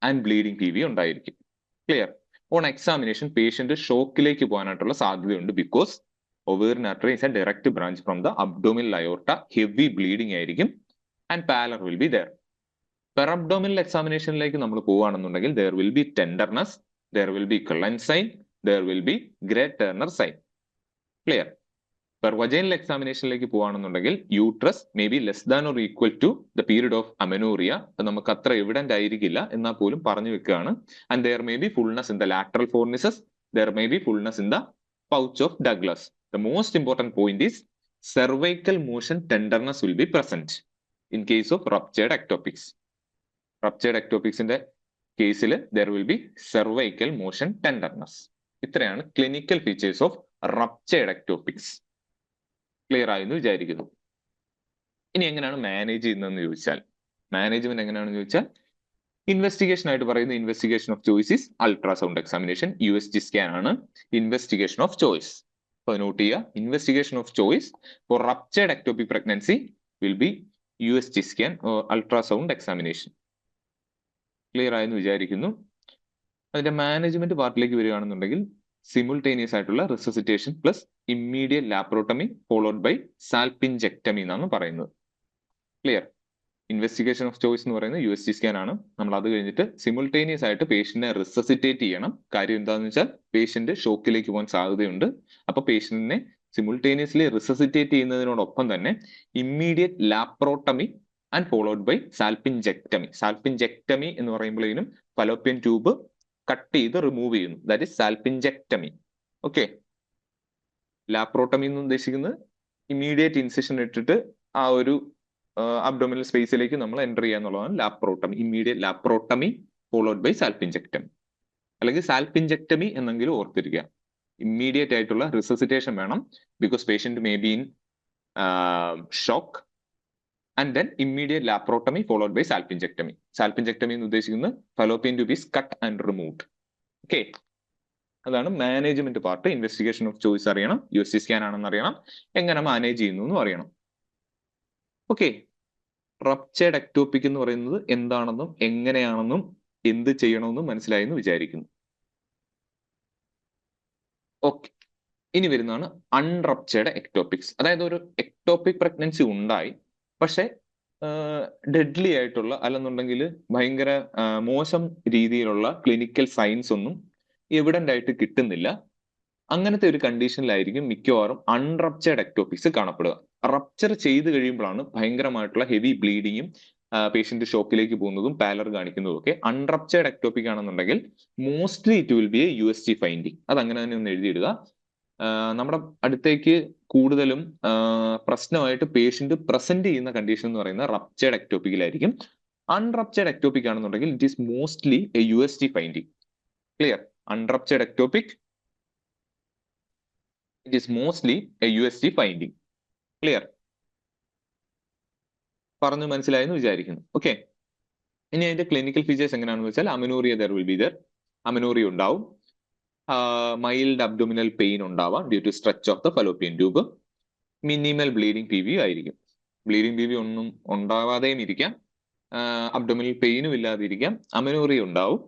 ആൻഡ് ബ്ലീഡിംഗ് ടി വി ഉണ്ടായിരിക്കും. ക്ലിയർ? ഓൺ എക്സാമിനേഷൻ പേഷ്യന്റ് ഷോക്കിലേക്ക് പോകാനായിട്ടുള്ള സാധ്യതയുണ്ട്. Because ovarian artery is a direct branch from the abdominal aorta. Heavy bleeding ആയിരിക്കും and pallor will be there. Per abdominal എക്സാമിനേഷനിലേക്ക് നമ്മൾ പോവുകയാണെന്നുണ്ടെങ്കിൽ there will be tenderness, there will be Cullen sign, there will be Gray Turner sign. Clear? Per vaginal എക്സാമിനേഷനിലേക്ക് പോവുകയാണെന്നുണ്ടെങ്കിൽ uterus may be less than or equal to the period of amenorrhoea. അത് നമുക്ക് അത്ര evident ആയിരിക്കില്ല, എന്നാൽ പോലും പറഞ്ഞു വെക്കുകയാണ്. And there may be fullness in the lateral fornices, there may be fullness in the pouch of Douglas. The most important point is cervical motion tenderness will be present in case of ruptured ectopics. Ruptured ectopics in the കേസിൽ there will be cervical motion tenderness. ഇത്രയാണ് clinical features of ruptured ectopics. Clear ആയെന്ന് വിചാരിക്കുന്നു. ഇനി എങ്ങനെയാണ് manage ചെയ്യുന്നതെന്ന് ചോദിച്ചാൽ, management എങ്ങനെയാണെന്ന് ചോദിച്ചാൽ ഇൻവെസ്റ്റിഗേഷൻ ആയിട്ട് പറയുന്ന investigation of choice is ultrasound examination. USG scan ആണ് ഇൻവെസ്റ്റിഗേഷൻ ഓഫ് ചോയ്സ്. അപ്പൊ നോട്ട് ചെയ്യുക, investigation of choice for ruptured ectopic pregnancy will be USG scan or ultrasound examination. Clear ആയെന്ന് വിചാരിക്കുന്നു. അതിന്റെ മാനേജ്മെന്റ് പാർട്ടിലേക്ക് വരികയാണെന്നുണ്ടെങ്കിൽ സിമുൾട്ടേനിയസ് ആയിട്ടുള്ള resuscitation plus immediate laparotomy followed by salpingectomy എന്നാണ് പറയുന്നത്. ക്ലിയർ? ഇൻവെസ്റ്റിഗേഷൻ ഓഫ് ചോയ്സ് എന്ന് പറയുന്നത് USG സ്കാൻ ആണ്. നമ്മൾ അത് കഴിഞ്ഞിട്ട് സിമുൾട്ടേനിയസ് ആയിട്ട് പേഷ്യന്റിനെ റിസസിറ്റേറ്റ് ചെയ്യണം. കാര്യം എന്താണെന്ന് വെച്ചാൽ പേഷ്യന്റ് ഷോക്കിലേക്ക് പോകാൻ സാധ്യതയുണ്ട്. അപ്പൊ പേഷ്യന്റിനെ സിമുൾട്ടേനിയസ്ലി റിസസിറ്റേറ്റ് ചെയ്യുന്നതിനോടൊപ്പം തന്നെ immediate laparotomy and followed by salpingectomy. Salpingectomy എന്ന് പറയുമ്പോഴേക്കും ഫലോപ്പിയൻ ട്യൂബ് കട്ട് ചെയ്ത് റിമൂവ് ചെയ്യുന്നു. That is salpingectomy. Okay. Laparotomy എന്ന് ഉദ്ദേശിക്കുന്നത് ഇമ്മീഡിയറ്റ് ഇൻസിഷൻ ഇട്ടിട്ട് ആ ഒരു അബ്ഡോമിനൽ സ്പേസിലേക്ക് നമ്മൾ എൻ്റർ ചെയ്യുക എന്നുള്ളതാണ് laparotomy. Immediate laparotomy followed by salpingectomy, അല്ലെങ്കിൽ സാൽപിഞ്ചെക്ടമി എന്നെങ്കിലും ഓർത്തിരിക്കുക. ഇമ്മീഡിയറ്റ് ആയിട്ടുള്ള റിസസിറ്റേഷൻ വേണം, because patient may be in shock, and then immediate laparotomy followed by salpingectomy. Salpingectomy എന്ന് ഉദ്ദേശിക്കുന്നത് fallopian tube is cut and removed. Okay, അതാണ് management part. Investigation of choice അറിയണം, USG scan ആണെന്ന് അറിയണം, എങ്ങനെ മാനേജ് ചെയ്യുന്നു എന്നും അറിയണം. ഓക്കെ, റപ്ചേർഡ് എക്ടോപിക് എന്ന് പറയുന്നത് എന്താണെന്നും എങ്ങനെയാണെന്നും എന്ത് ചെയ്യണമെന്നും മനസ്സിലായി എന്ന് വിചാരിക്കുന്നു. ഓക്കെ, ഇനി വരുന്നതാണ് അൺറപ്ചേർഡ് എക്ടോപിക്സ്. അതായത് ഒരു എക്ടോപിക് പ്രഗ്നൻസി ഉണ്ടായി, പക്ഷെ ഡെഡ്ലി ആയിട്ടുള്ള അല്ലെന്നുണ്ടെങ്കിൽ ഭയങ്കര മോശം രീതിയിലുള്ള ക്ലിനിക്കൽ സൈൻസ് ഒന്നും എവിഡന്റ് ആയിട്ട് കിട്ടുന്നില്ല. അങ്ങനത്തെ ഒരു കണ്ടീഷനിലായിരിക്കും മിക്കവാറും അൺറപ്ചേർഡ് എക്ടോപിക്സ് കാണപ്പെടുക. റപ്ചർ ചെയ്ത് കഴിയുമ്പോഴാണ് ഭയങ്കരമായിട്ടുള്ള ഹെവി ബ്ലീഡിങ്ങും പേഷ്യന്റ് ഷോക്കിലേക്ക് പോകുന്നതും പാലർ കാണിക്കുന്നതും ഒക്കെ. അൺറപ്ചേർഡ് എക്ടോപിക് ആണെന്നുണ്ടെങ്കിൽ mostly it will B A USG finding. അത് അങ്ങനെ തന്നെ ഒന്ന് എഴുതിയിടുക. നമ്മുടെ അടുത്തേക്ക് കൂടുതലും പ്രശ്നമായിട്ട് പേഷ്യന്റ് പ്രസന്റ് ചെയ്യുന്ന കണ്ടീഷൻ എന്ന് പറയുന്നത് റപ്ചേർഡ് എക്ടോപിക്കിലായിരിക്കും. അൺറപ്ചേർഡ് എക്ടോപിക് ആണെന്നുണ്ടെങ്കിൽ it is mostly a USG finding. Clear? Unruptured ectopic it is mostly a USG finding. Clear? പറഞ്ഞു മനസ്സിലായെന്ന് വിചാരിക്കുന്നു. ഓക്കെ, ഇനി അതിന്റെ ക്ലിനിക്കൽ ഫീച്ചേഴ്സ് എങ്ങനെയാണെന്ന് വെച്ചാൽ amenorrhea there will be there, amenorrhea ഉണ്ടാവും, മൈൽഡ് അബ്ഡോമിനൽ പെയിൻ ഉണ്ടാവാം due to stretch of the fallopian tube, minimal bleeding P V ആയിരിക്കും. ബ്ലീഡിംഗ് പി വി ഒന്നും ഉണ്ടാവാതെയും ഇരിക്കാം, അബ്ഡോമിനൽ പെയിനും ഇല്ലാതിരിക്കാം, അമിനോറിയ ഉണ്ടാവും.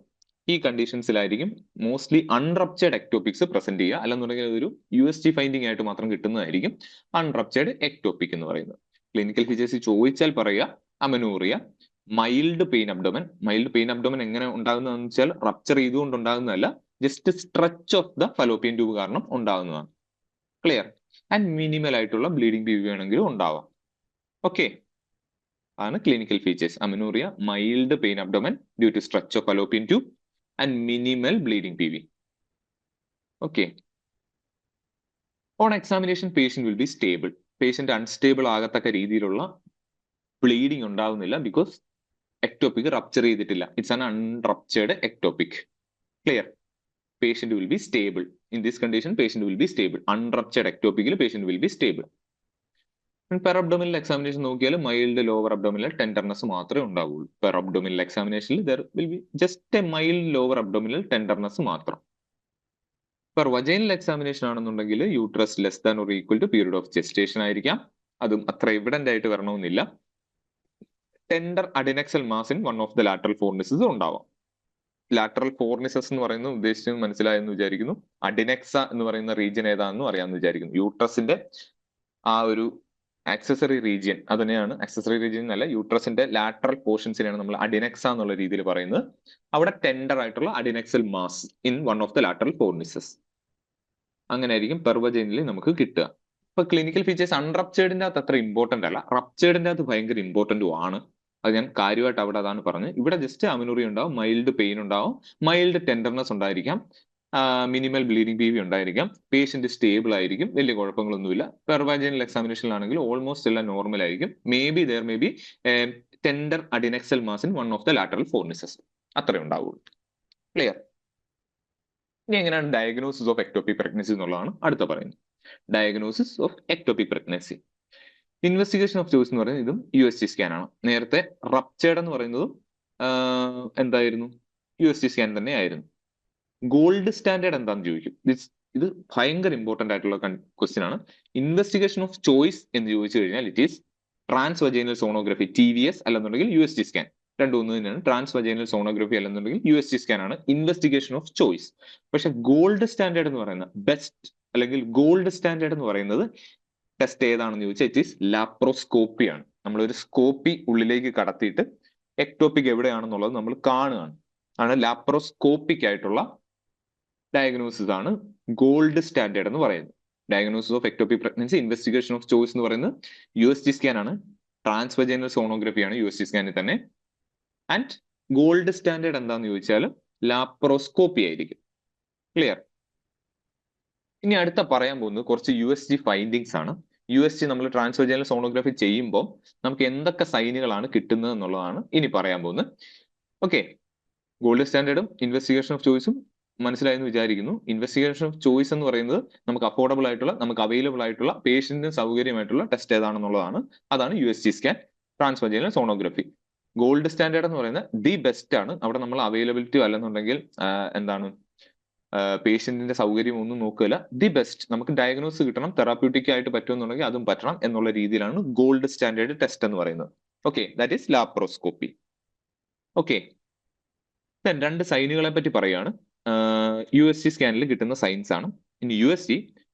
ഈ കണ്ടീഷൻസിലായിരിക്കും മോസ്റ്റ്ലി അൺറപ്ചേർഡ് എക്ടോപിക്സ് പ്രസന്റ് ചെയ്യുക, അല്ലെന്നുണ്ടെങ്കിൽ അതൊരു USG ഫൈൻഡിങ് ആയിട്ട് മാത്രം കിട്ടുന്നതായിരിക്കും അൺറപ്ചേർഡ് എക്ടോപിക് എന്ന് പറയുന്നത്. ക്ലിനിക്കൽ ഫീച്ചേഴ്സ് ചോദിച്ചാൽ പറയുക amenorrhoea, mild pain abdomen. Mild pain abdomen എങ്ങനെ ഉണ്ടാകുന്നതെന്ന് വെച്ചാൽ റപ്ചർ ചെയ്തുകൊണ്ട് ഉണ്ടാകുന്നതല്ല, just stretch of the fallopian tube കാരണം ഉണ്ടാകുന്നതാണ്. ക്ലിയർ? ആൻഡ് മിനിമൽ ആയിട്ടുള്ള ബ്ലീഡിംഗ് പി വി വേണമെങ്കിലും ഉണ്ടാവാം. ഓക്കെ, ആണ് clinical features. Amenorrhoea, mild pain abdomen due to stretch of fallopian tube and minimal bleeding P V. Okay, on examination patient will be stable. Patient unstable ആകത്തക്ക രീതിയിലുള്ള bleeding ഉണ്ടാവുന്നില്ല, because ectopic rupture ചെയ്തിട്ടില്ല. It's an unruptured ectopic. Clear? Patient will be stable. In this condition patient will be stable. Unruptured എക്ടോപിക്കിൽ patient will be stable. Per abdominal examination നോക്കിയാൽ mild lower abdominal tenderness മാത്രമേ ഉണ്ടാവുള്ളൂ. Per abdominal എക്സാമിനേഷനിൽ there will be just a mild lower abdominal tenderness മാത്രം. Per vaginal examination ആണെന്നുണ്ടെങ്കിൽ uterus less than or equal to period of gestation ആയിരിക്കാം. അതും അത്ര evident ആയിട്ട് വരണമെന്നില്ല. Tender adnexal mass in one of the lateral ഫോർണിസസ് ഉണ്ടാവാം. Lateral ഫോർണിസസ് എന്ന് പറയുന്നത് ഉദ്ദേശിച്ചത് മനസ്സിലായെന്ന് വിചാരിക്കുന്നു. അഡിനെക്സ എന്ന് പറയുന്ന റീജിയൻ ഏതാണെന്നും അറിയാമെന്ന് വിചാരിക്കുന്നു. യൂട്രസിന്റെ ആ ഒരു ആക്സസറി റീജിയൻ, അതിനെയാണ് ആക്സസറി റീജിയൻ എന്നല്ല, യൂട്രസിന്റെ ലാറ്ററൽ പോർഷൻസിനെയാണ് നമ്മൾ അഡിനെക്സ എന്നുള്ള രീതിയിൽ പറയുന്നത്. അവിടെ ടെൻഡർ ആയിട്ടുള്ള adnexal mass in one of the lateral fornices. അങ്ങനെ ആയിരിക്കും പെർവജൈനിൽ നമുക്ക് കിട്ടുക. ഇപ്പൊ ക്ലിനിക്കൽ ഫീച്ചേഴ്സ് അൺറപ്ചേർഡിന്റെ അകത്ത് അത്ര ഇമ്പോർട്ടന്റ് അല്ല, റപ്ചേർഡിന്റെ അകത്ത് ഭയങ്കര ഇമ്പോർട്ടന്റും ആണ്. അത് ഞാൻ കാര്യമായിട്ട് അവിടെ അതാണ് പറഞ്ഞത്. ഇവിടെ ജസ്റ്റ് അമിനോറിയ ഉണ്ടാവും, മൈൽഡ് പെയിൻ ഉണ്ടാവും, മൈൽഡ് ടെൻഡർനെസ് ഉണ്ടായിരിക്കാം, മിനിമൽ ബ്ലീഡിംഗ് പി വി ഉണ്ടായിരിക്കാം, പേഷ്യന്റ് സ്റ്റേബിൾ ആയിരിക്കും, വലിയ കുഴപ്പങ്ങളൊന്നുമില്ല. പെർവാജൈനൽ എക്സാമിനേഷനിലാണെങ്കിൽ ഓൾമോസ്റ്റ് എല്ലാം നോർമൽ ആയിരിക്കും. May be there may be tender adnexal mass in one of the lateral fornices, അത്രേ ഉണ്ടാവുള്ളൂ. ക്ലിയർ? ഇനി എങ്ങനെയാണ് ഡയഗ്നോസിസ് ഓഫ് എക്ടോപിക് പ്രഗ്നൻസി എന്നുള്ളതാണ് അടുത്ത പറയുന്നത്. Diagnosis of ectopic pregnancy. Investigation of choice എന്ന് പറയുന്നത് ഇതും USG സ്കാൻ ആണ്. നേരത്തെ റപ്ചേർഡ് എന്ന് പറയുന്നതും എന്തായിരുന്നു? USG സ്കാൻ തന്നെ ആയിരുന്നു. ഗോൾഡ് സ്റ്റാൻഡേർഡ് എന്താണെന്ന് ചോദിക്കും. ഇത് ഭയങ്കര ഇമ്പോർട്ടന്റ് ആയിട്ടുള്ള ക്വസ്റ്റ്യൻ ആണ്. ഇൻവെസ്റ്റിഗേഷൻ ഓഫ് ചോയ്സ് എന്ന് ചോദിച്ചു കഴിഞ്ഞാൽ it is transvaginal sonography, TVS, അല്ലെന്നുണ്ടെങ്കിൽ USG സ്കാൻ. രണ്ടും ഒന്ന് തന്നെയാണ്. ട്രാൻസ് വജൈനൽ സോണോഗ്രഫി അല്ലെന്നുണ്ടെങ്കിൽ USG സ്കാൻ ആണ് ഇൻവെസ്റ്റിഗേഷൻ ഓഫ് ചോയ്സ്. പക്ഷെ ഗോൾഡ് സ്റ്റാൻഡേർഡ് എന്ന് പറയുന്ന ബെസ്റ്റ് അല്ലെങ്കിൽ ഗോൾഡ് സ്റ്റാൻഡേർഡ് എന്ന് പറയുന്നത് ടെസ്റ്റ് ഏതാണെന്ന് ചോദിച്ചാൽ ഇറ്റ് ഈസ് ലാപ്രോസ്കോപ്പി ആണ്. നമ്മളൊരു സ്കോപ്പി ഉള്ളിലേക്ക് കടത്തിയിട്ട് എക്ടോപിക് എവിടെയാണെന്നുള്ളത് നമ്മൾ കാണുകയാണ്. ആണ് ലാപ്രോസ്കോപ്പിക് ആയിട്ടുള്ള ഡയഗ്നോസിസ് ആണ് ഗോൾഡ് സ്റ്റാൻഡേർഡ് എന്ന് പറയുന്നത്. Diagnosis of ectopic pregnancy, investigation of choice എന്ന് പറയുന്നത് USG സ്കാൻ ആണ്. ട്രാൻസ്വജൈനൽ സോണോഗ്രഫി ആണ് USG സ്കാനിൽ തന്നെ. ആൻഡ് ഗോൾഡ് സ്റ്റാൻഡേർഡ് എന്താന്ന് ചോദിച്ചാൽ ലാപ്രോസ്കോപ്പി ആയിരിക്കും. ക്ലിയർ? ഇനി അടുത്ത പറയാൻ പോകുന്നത് കുറച്ച് USG ഫൈൻഡിങ്സ് ആണ്. USG നമ്മൾ ട്രാൻസ്വജൈനൽ സോണോഗ്രഫി ചെയ്യുമ്പോൾ നമുക്ക് എന്തൊക്കെ സൈനുകളാണ് കിട്ടുന്നത് എന്നുള്ളതാണ് ഇനി പറയാൻ പോകുന്നത്. ഓക്കെ, ഗോൾഡ് സ്റ്റാൻഡേർഡും ഇൻവെസ്റ്റിഗേഷൻ ഓഫ് ചോയ്സും മനസ്സിലായെന്ന് വിചാരിക്കുന്നു. ഇൻവെസ്റ്റിഗേഷൻ ഓഫ് ചോയ്സ് എന്ന് പറയുന്നത് നമുക്ക് അഫോർഡബിൾ ആയിട്ടുള്ള, നമുക്ക് അവൈലബിൾ ആയിട്ടുള്ള, പേഷ്യന്റിന് സൗകര്യമായിട്ടുള്ള ടെസ്റ്റ് ഏതാണെന്നുള്ളതാണ്. അതാണ് USG scan, transvaginal sonography. Gold standard എന്ന് പറയുന്നത് ദി ബെസ്റ്റ് ആണ്. അവിടെ നമ്മൾ അവൈലബിലിറ്റി അല്ലെന്നുണ്ടെങ്കിൽ എന്താണ് പേഷ്യന്റിന്റെ സൗകര്യം ഒന്നും നോക്കില്ല. ദി ബെസ്റ്റ്, നമുക്ക് ഡയഗ്നോസ് കിട്ടണം, തെറാപ്യൂട്ടിക് ആയിട്ട് പറ്റുമെന്നുണ്ടെങ്കിൽ അതും പറ്റണം എന്നുള്ള രീതിയിലാണ് ഗോൾഡ് സ്റ്റാൻഡേർഡ് ടെസ്റ്റ് എന്ന് പറയുന്നത്. Okay, that is laparoscopy. Okay, രണ്ട് സൈനുകളെ പറ്റി പറയുകയാണ്. USG സ്കാനിൽ കിട്ടുന്ന സൈൻസ് ആണ്. ഇനി USG,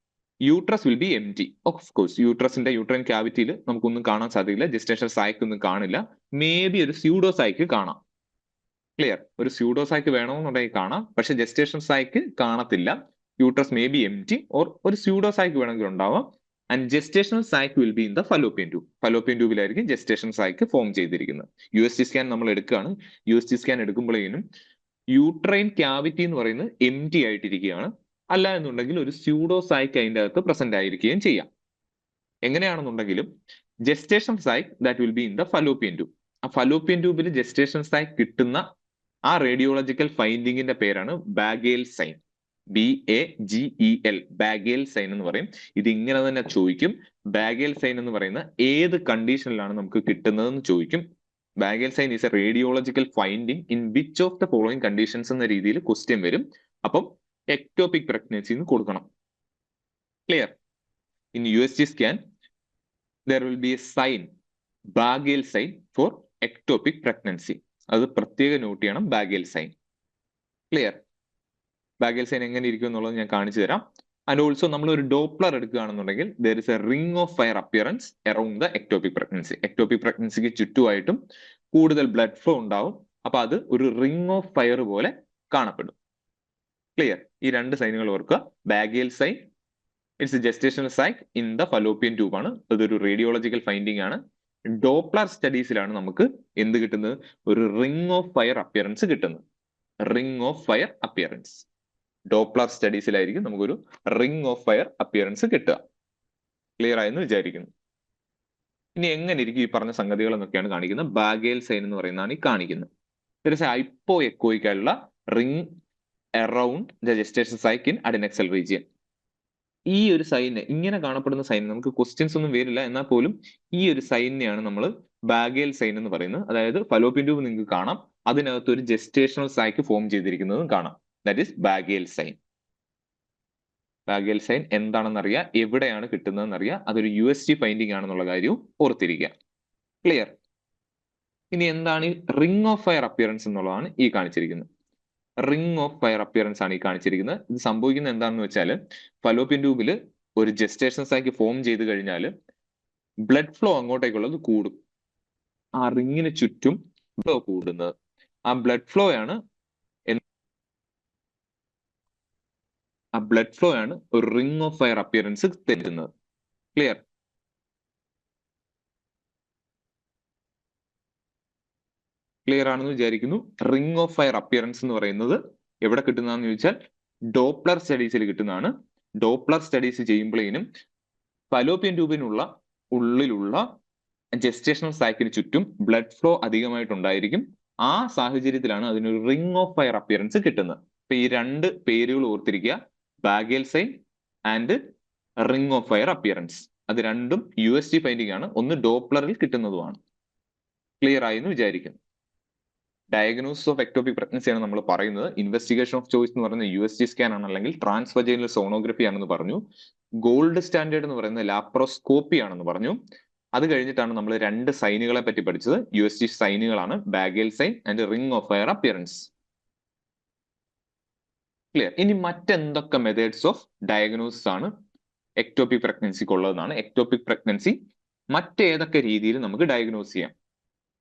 uterus will be empty. Of course യൂട്രസിന്റെ യൂട്രൈൻ ക്യാവിറ്റിയിൽ നമുക്കൊന്നും കാണാൻ സാധിക്കില്ല. ജെസ്റ്റേഷണൽ സായ്ക്ക് ഒന്നും കാണില്ല. മേ ബി ഒരു സ്യൂഡോ സായ്ക്ക് കാണാം. ക്ലിയർ? ഒരു സ്യൂഡോ സായ്ക്ക് വേണമെന്നുണ്ടെങ്കിൽ കാണാം, പക്ഷെ ജെസ്റ്റേഷൻ സായ്ക്ക് കാണത്തില്ല. Uterus may be empty or ഒരു സ്യൂഡോ സായ്ക്ക് വേണമെങ്കിൽ ഉണ്ടാവാം. And gestational sac will be in the fallopian tube. Fallopian ട്യൂബിലായിരിക്കും ജെസ്റ്റേഷൻ സായ്ക്ക് ഫോം ചെയ്തിരിക്കുന്നത്. USG സ്കാൻ നമ്മൾ എടുക്കുകയാണ്. USG സ്കാൻ എടുക്കുമ്പോഴേക്കും യൂട്രൈൻ ക്യാവിറ്റി എന്ന് പറയുന്നത് എംപ്റ്റി ആയിട്ടിരിക്കുകയാണ്. അല്ല എന്നുണ്ടെങ്കിൽ ഒരു സ്യൂഡോ സായ്ക്ക് അതിൻ്റെ അകത്ത് പ്രസന്റ് ആയിരിക്കുകയും ചെയ്യാം. എങ്ങനെയാണെന്നുണ്ടെങ്കിലും gestation sac that will be in the fallopian tube. ആ ഫലോപ്പിയൻ ട്യൂബിൽ ജെസ്റ്റേഷൻ സായ്ക്ക് കിട്ടുന്ന ആ റേഡിയോളജിക്കൽ ഫൈൻഡിങ്ങിന്റെ പേരാണ് bagel sign. BAGEL, bagel sign എന്ന് പറയും. ഇത് ഇങ്ങനെ തന്നെ ചോദിക്കും. ബാഗേൽ സൈൻ എന്ന് പറയുന്ന ഏത് കണ്ടീഷനിലാണ് നമുക്ക് കിട്ടുന്നതെന്ന് ചോദിക്കും. Bagel sign is a radiological finding in which of the following conditions എന്ന രീതിയിൽ ക്വസ്റ്റ്യൻ വരും. അപ്പം എക്ടോപിക് പ്രഗ്നൻസി എന്ന് കൊടുക്കണം. Clear? In USG scan there will be a sign, bagel sign for ectopic pregnancy. അത് പ്രത്യേക നോട്ട് ചെയ്യണം, bagel sign. Clear? Bagel sign എങ്ങനെ ഇരിക്കും എന്നുള്ളത് ഞാൻ കാണിച്ചു തരാം. ആൻഡ് ഓൾസോ നമ്മൾ ഒരു ഡോപ്ലർ എടുക്കുകയാണെന്നുണ്ടെങ്കിൽ there is a ring of fire appearance around the ectopic pregnancy. Ectopic പ്രഗ്നൻസിക്ക് ചുറ്റുമായിട്ടും കൂടുതൽ ബ്ലഡ് ഫ്ലോ ഉണ്ടാവും. അപ്പൊ അത് ഒരു റിംഗ് ഓഫ് ഫയർ പോലെ കാണപ്പെടും. ക്ലിയർ? ഈ രണ്ട് സൈനുകൾ ഓർക്കുക. Bagel sign, it's gestational site in the fallopian tube ആണ്. അതൊരു റേഡിയോളജിക്കൽ ഫൈൻഡിങ് ആണ്. ഡോപ്ലർ സ്റ്റഡീസിലാണ് നമുക്ക് എന്ത് കിട്ടുന്നത്? ഒരു റിംഗ് ഓഫ് ഫയർ അപ്പിയറൻസ് കിട്ടുന്നത്. Ring of fire appearance. Doppler സ്റ്റഡീസിലായിരിക്കും നമുക്കൊരു റിംഗ് ഓഫ് ഫയർ അപ്പിയറൻസ് കിട്ടുക. ക്ലിയർ ആയെന്ന് വിചാരിക്കുന്നു. ഇനി എങ്ങനെ ഇരിക്കും ഈ പറഞ്ഞ സംഗതികൾ എന്നൊക്കെയാണ് കാണിക്കുന്നത്. ബാഗേൽ സൈൻ എന്ന് പറയുന്നതാണ് ഈ കാണിക്കുന്നത്. ഹൈപ്പോ എക്കോയ്ക്കായുള്ള ring around the gestation site in adnexal region. ഈ ഒരു സൈന്, ഇങ്ങനെ കാണപ്പെടുന്ന സൈൻ, നമുക്ക് ക്വസ്റ്റ്യൻസ് ഒന്നും വരില്ല, എന്നാൽ പോലും ഈ ഒരു സൈനിനെയാണ് നമ്മൾ ബാഗേൽ സൈൻ എന്ന് പറയുന്നത്. അതായത് ഫലോപ്പിയൻ ട്യൂബ് നിങ്ങൾക്ക് കാണാം, അതിനകത്ത് ഒരു ജെസ്റ്റേഷണൽ സൈക്ക് ഫോം ചെയ്തിരിക്കുന്നതും കാണാം. That is bagel sign. Bagel sign എന്താണെന്ന് അറിയാം, എവിടെയാണ് കിട്ടുന്നതെന്ന് അറിയാം. അതൊരു USG ഫൈൻഡിങ് ആണെന്നുള്ള കാര്യവും ഓർത്തിരിക്കുക. ക്ലിയർ? ഇനി എന്താണ് ഈ റിംഗ് ഓഫ് ഫയർ അപ്പിയറൻസ് എന്നുള്ളതാണ് ഈ കാണിച്ചിരിക്കുന്നത്. റിംഗ് ഓഫ് ഫയർ അപ്പിയറൻസ് ആണ് ഈ കാണിച്ചിരിക്കുന്നത്. ഇത് സംഭവിക്കുന്നത് എന്താണെന്ന് വെച്ചാൽ ഫലോപ്പിയൻ ട്യൂബിൽ ഒരു ജെസ്റ്റേഷൻ സൈക്ക് ഫോം ചെയ്ത് കഴിഞ്ഞാൽ ബ്ലഡ് ഫ്ലോ അങ്ങോട്ടേക്കുള്ളത് കൂടും. ആ റിങ്ങിന് ചുറ്റും ഫ്ലോ കൂടുന്നത്, ആ ബ്ലഡ് ഫ്ലോ ആണ് ഒരു റിംഗ് ഓഫ് ഫയർ അപ്പിയറൻസ് തരുന്നത്. ക്ലിയർ? ക്ലിയർ ആണെന്ന് വിചാരിക്കുന്നു. റിംഗ് ഓഫ് ഫയർ അപ്പിയറൻസ് എന്ന് പറയുന്നത് എവിടെ കിട്ടുന്നതെന്ന് ചോദിച്ചാൽ ഡോപ്ലർ സ്റ്റഡീസിൽ കിട്ടുന്നതാണ്. ഡോപ്ലർ സ്റ്റഡീസ് ചെയ്യുമ്പോഴേനും ഫലോപ്പിയൻ ട്യൂബിനുള്ള ഉള്ളിലുള്ള ജെസ്റ്റേഷണൽ സൈക്കിന് ചുറ്റും ബ്ലഡ് ഫ്ലോ അധികമായിട്ടുണ്ടായിരിക്കും. ആ സാഹചര്യത്തിലാണ് അതിനൊരു റിംഗ് ഓഫ് ഫയർ അപ്പിയറൻസ് കിട്ടുന്നത്. അപ്പൊ ഈ രണ്ട് പേരുകൾ ഓർത്തിരിക്കുക, bagel sign and ring of fire appearance. അത് രണ്ടും USG ഫൈൻഡിങ് ആണ്, ഒന്ന് ഡോപ്ലറിൽ കിട്ടുന്നതുമാണ്. ക്ലിയർ ആയി എന്ന് വിചാരിക്കുന്നു. ഡയഗ്നോസിസ് ഓഫ് എക്ടോപിക് പ്രഗ്നൻസി ആണ് നമ്മൾ പറയുന്നത്. ഇൻവെസ്റ്റിഗേഷൻ ഓഫ് ചോയ്സ് എന്ന് പറയുന്നത് USG സ്കാൻ ആണ്, അല്ലെങ്കിൽ ട്രാൻസ്വജൈനൽ സോണോഗ്രഫി ആണെന്ന് പറഞ്ഞു. ഗോൾഡ് സ്റ്റാൻഡേർഡ് എന്ന് പറയുന്നത് ലാപ്രോസ്കോപ്പി ആണെന്ന് പറഞ്ഞു. അത് കഴിഞ്ഞിട്ടാണ് നമ്മൾ രണ്ട് സൈനുകളെ പറ്റി പഠിച്ചത്. USG സൈനുകളാണ് bagel sign and ring of fire appearance. Clear? ഇനി മറ്റെന്തൊക്കെ മെത്തേഡ്സ് ഓഫ് ഡയഗ്നോസിസ് ആണ് എക്ടോപിക് പ്രഗ്നൻസിക്ക് ഉള്ളതെന്നാണ്. എക്ടോപിക് പ്രഗ്നൻസി മറ്റേതൊക്കെ രീതിയിൽ നമുക്ക് ഡയഗ്നോസ് ചെയ്യാം?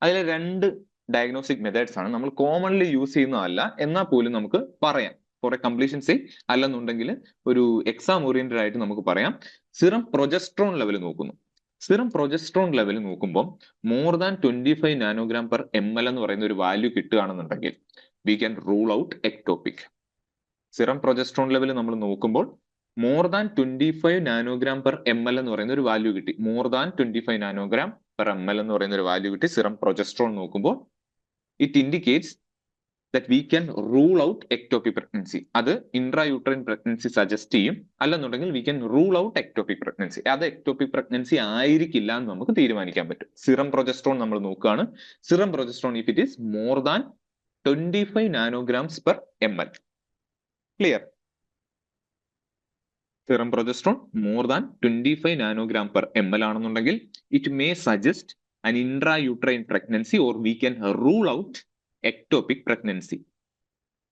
അതിലെ രണ്ട് ഡയഗ്നോസ്റ്റിക് മെത്തേഡ്സ് ആണ്. നമ്മൾ കോമൺലി യൂസ് ചെയ്യുന്നതല്ല, എന്നാൽ പോലും നമുക്ക് പറയാം ഫോർ എ കംപ്ലീഷൻ സേ. അല്ലെന്നുണ്ടെങ്കിൽ ഒരു എക്സാം ഓറിയന്റഡ് ആയിട്ട് നമുക്ക് പറയാം. സിറം പ്രൊജസ്ട്രോൺ ലെവൽ നോക്കുന്നു. സിറം പ്രൊജസ്ട്രോൺ ലെവൽ നോക്കുമ്പോൾ more than 25 nanogram per ml എന്ന് പറയുന്ന ഒരു വാല്യൂ കിട്ടുകയാണെന്നുണ്ടെങ്കിൽ we can rule out ectopic. Serum progesterone level നമ്മൾ നോക്കുമ്പോൾ more than 25 nanogram per ml എന്ന് പറയുന്ന ഒരു വാല്യൂ കിട്ടി. More than 25 nanogram per ml എന്ന് പറയുന്ന ഒരു വാല്യൂ കിട്ടി സിറം പ്രൊജസ്ട്രോൺ നോക്കുമ്പോൾ. It indicates that we can rule out ectopic pregnancy. അത് ഇൻട്രായൂട്രൈൻ പ്രഗ്നൻസി സജസ്റ്റ് ചെയ്യും. അല്ലെന്നുണ്ടെങ്കിൽ we can rule out ectopic pregnancy. അത് ectopic pregnancy ആയിരിക്കില്ല എന്ന് നമുക്ക് തീരുമാനിക്കാൻ പറ്റും. സിറം പ്രൊജസ്ട്രോൺ നമ്മൾ നോക്കുകയാണ്. Serum progesterone if it is more than 25 nanograms per ml. Clear? Serum progesterone more than 25 nanogram per ml ആണെന്നുണ്ടെങ്കിൽ it may suggest an intrauterine pregnancy or we can rule out ectopic pregnancy.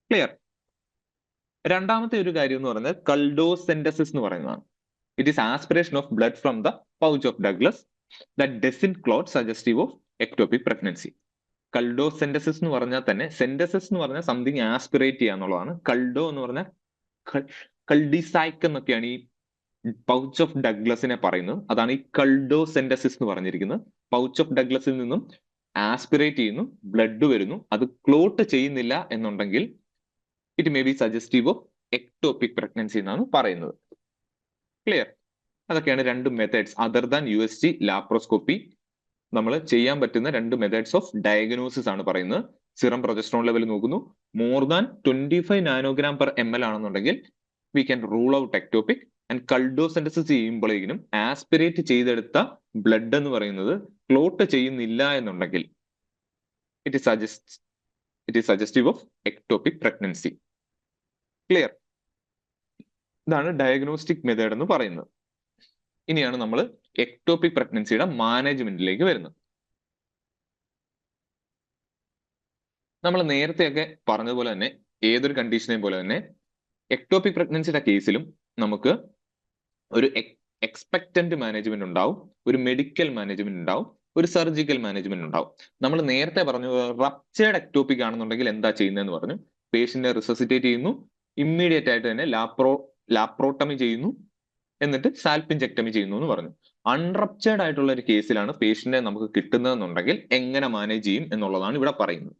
Clear? രണ്ടാമത്തെ ഒരു കാര്യം എന്ന് പറയുന്നത് culdocentesis എന്ന് പറയുന്നതാണ്. It is aspiration of blood from the pouch of Douglas that doesn't clot suggestive of ectopic pregnancy. Culdocentesis എന്ന് പറഞ്ഞാൽ തന്നെ, സെൻഡസിസ് എന്ന് പറഞ്ഞാൽ സംതിങ് ആസ്പിറേറ്റ് ചെയ്യുക എന്നുള്ളതാണ്. കൾഡോ എന്ന് പറഞ്ഞാൽ കൾഡിസൈക്ക് എന്നൊക്കെയാണ് ഈ പൗച്ച് ഓഫ് ഡഗ്ലസിനെ പറയുന്നത്. അതാണ് ഈ കൾഡോസെൻഡസിസ് എന്ന് പറഞ്ഞിരിക്കുന്നത്. പൗച്ച് ഓഫ് ഡഗ്ലസിൽ നിന്നും ആസ്പിറേറ്റ് ചെയ്യുന്നു, ബ്ലഡ് വരുന്നു, അത് ക്ലോട്ട് ചെയ്യുന്നില്ല എന്നുണ്ടെങ്കിൽ it may be suggestive of ectopic pregnancy എന്നാണ് പറയുന്നത്. ക്ലിയർ? അതൊക്കെയാണ് രണ്ട് methods other than USG laparoscopy നമ്മൾ ചെയ്യാൻ പറ്റുന്ന രണ്ട് മെത്തേഡ്സ് ഓഫ് ഡയഗ്നോസിസ് ആണ് പറയുന്നത്. സിറം പ്രൊജസ്ട്രോൺ ലെവൽ നോക്കുന്നു, more than 25 nanogram per ml ആണെന്നുണ്ടെങ്കിൽ we can rule out ectopic. And culdocentesis ചെയ്യുമ്പോഴേക്കും ആസ്പിറേറ്റ് ചെയ്തെടുത്ത ബ്ലഡ് എന്ന് പറയുന്നത് ക്ലോട്ട് ചെയ്യുന്നില്ല എന്നുണ്ടെങ്കിൽ it is suggestive of ectopic pregnancy. Clear? ഇതാണ് ഡയഗ്നോസ്റ്റിക് മെത്തേഡ് എന്ന് പറയുന്നത്. ഇനിയാണ് നമ്മൾ എക്ടോപിക് പ്രഗ്നൻസിയുടെ മാനേജ്മെന്റിലേക്ക് വരുന്നത്. നമ്മൾ നേരത്തെയൊക്കെ പറഞ്ഞതുപോലെ തന്നെ ഏതൊരു കണ്ടീഷനെയും പോലെ തന്നെ എക്ടോപിക് പ്രഗ്നൻസിയുടെ കേസിലും നമുക്ക് ഒരു എക്സ്പെക്ടന്റ് മാനേജ്മെന്റ് ഉണ്ടാവും, ഒരു മെഡിക്കൽ മാനേജ്മെന്റ് ഉണ്ടാവും, ഒരു സർജിക്കൽ മാനേജ്മെന്റ് ഉണ്ടാവും. നമ്മൾ നേരത്തെ പറഞ്ഞു റപ്ചേർഡ് എക്ടോപിക് ആണെന്നുണ്ടെങ്കിൽ എന്താ ചെയ്യുന്നതെന്ന് പറഞ്ഞു. പേഷ്യന്റിനെ റിസസിറ്റേറ്റ് ചെയ്യുന്നു, ഇമ്മീഡിയറ്റ് ആയിട്ട് തന്നെ ലാപ്രോട്ടമി ചെയ്യുന്നു, എന്നിട്ട് സാൽപിഞ്ചെക്ടമി ചെയ്യുന്നു എന്ന് പറഞ്ഞു. അൺറപ്ചേർഡ് ആയിട്ടുള്ള ഒരു കേസിലാണ് പേഷ്യന്റിനെ നമുക്ക് കിട്ടുന്നതെന്നുണ്ടെങ്കിൽ എങ്ങനെ മാനേജ് ചെയ്യും എന്നുള്ളതാണ് ഇവിടെ പറയുന്നത്.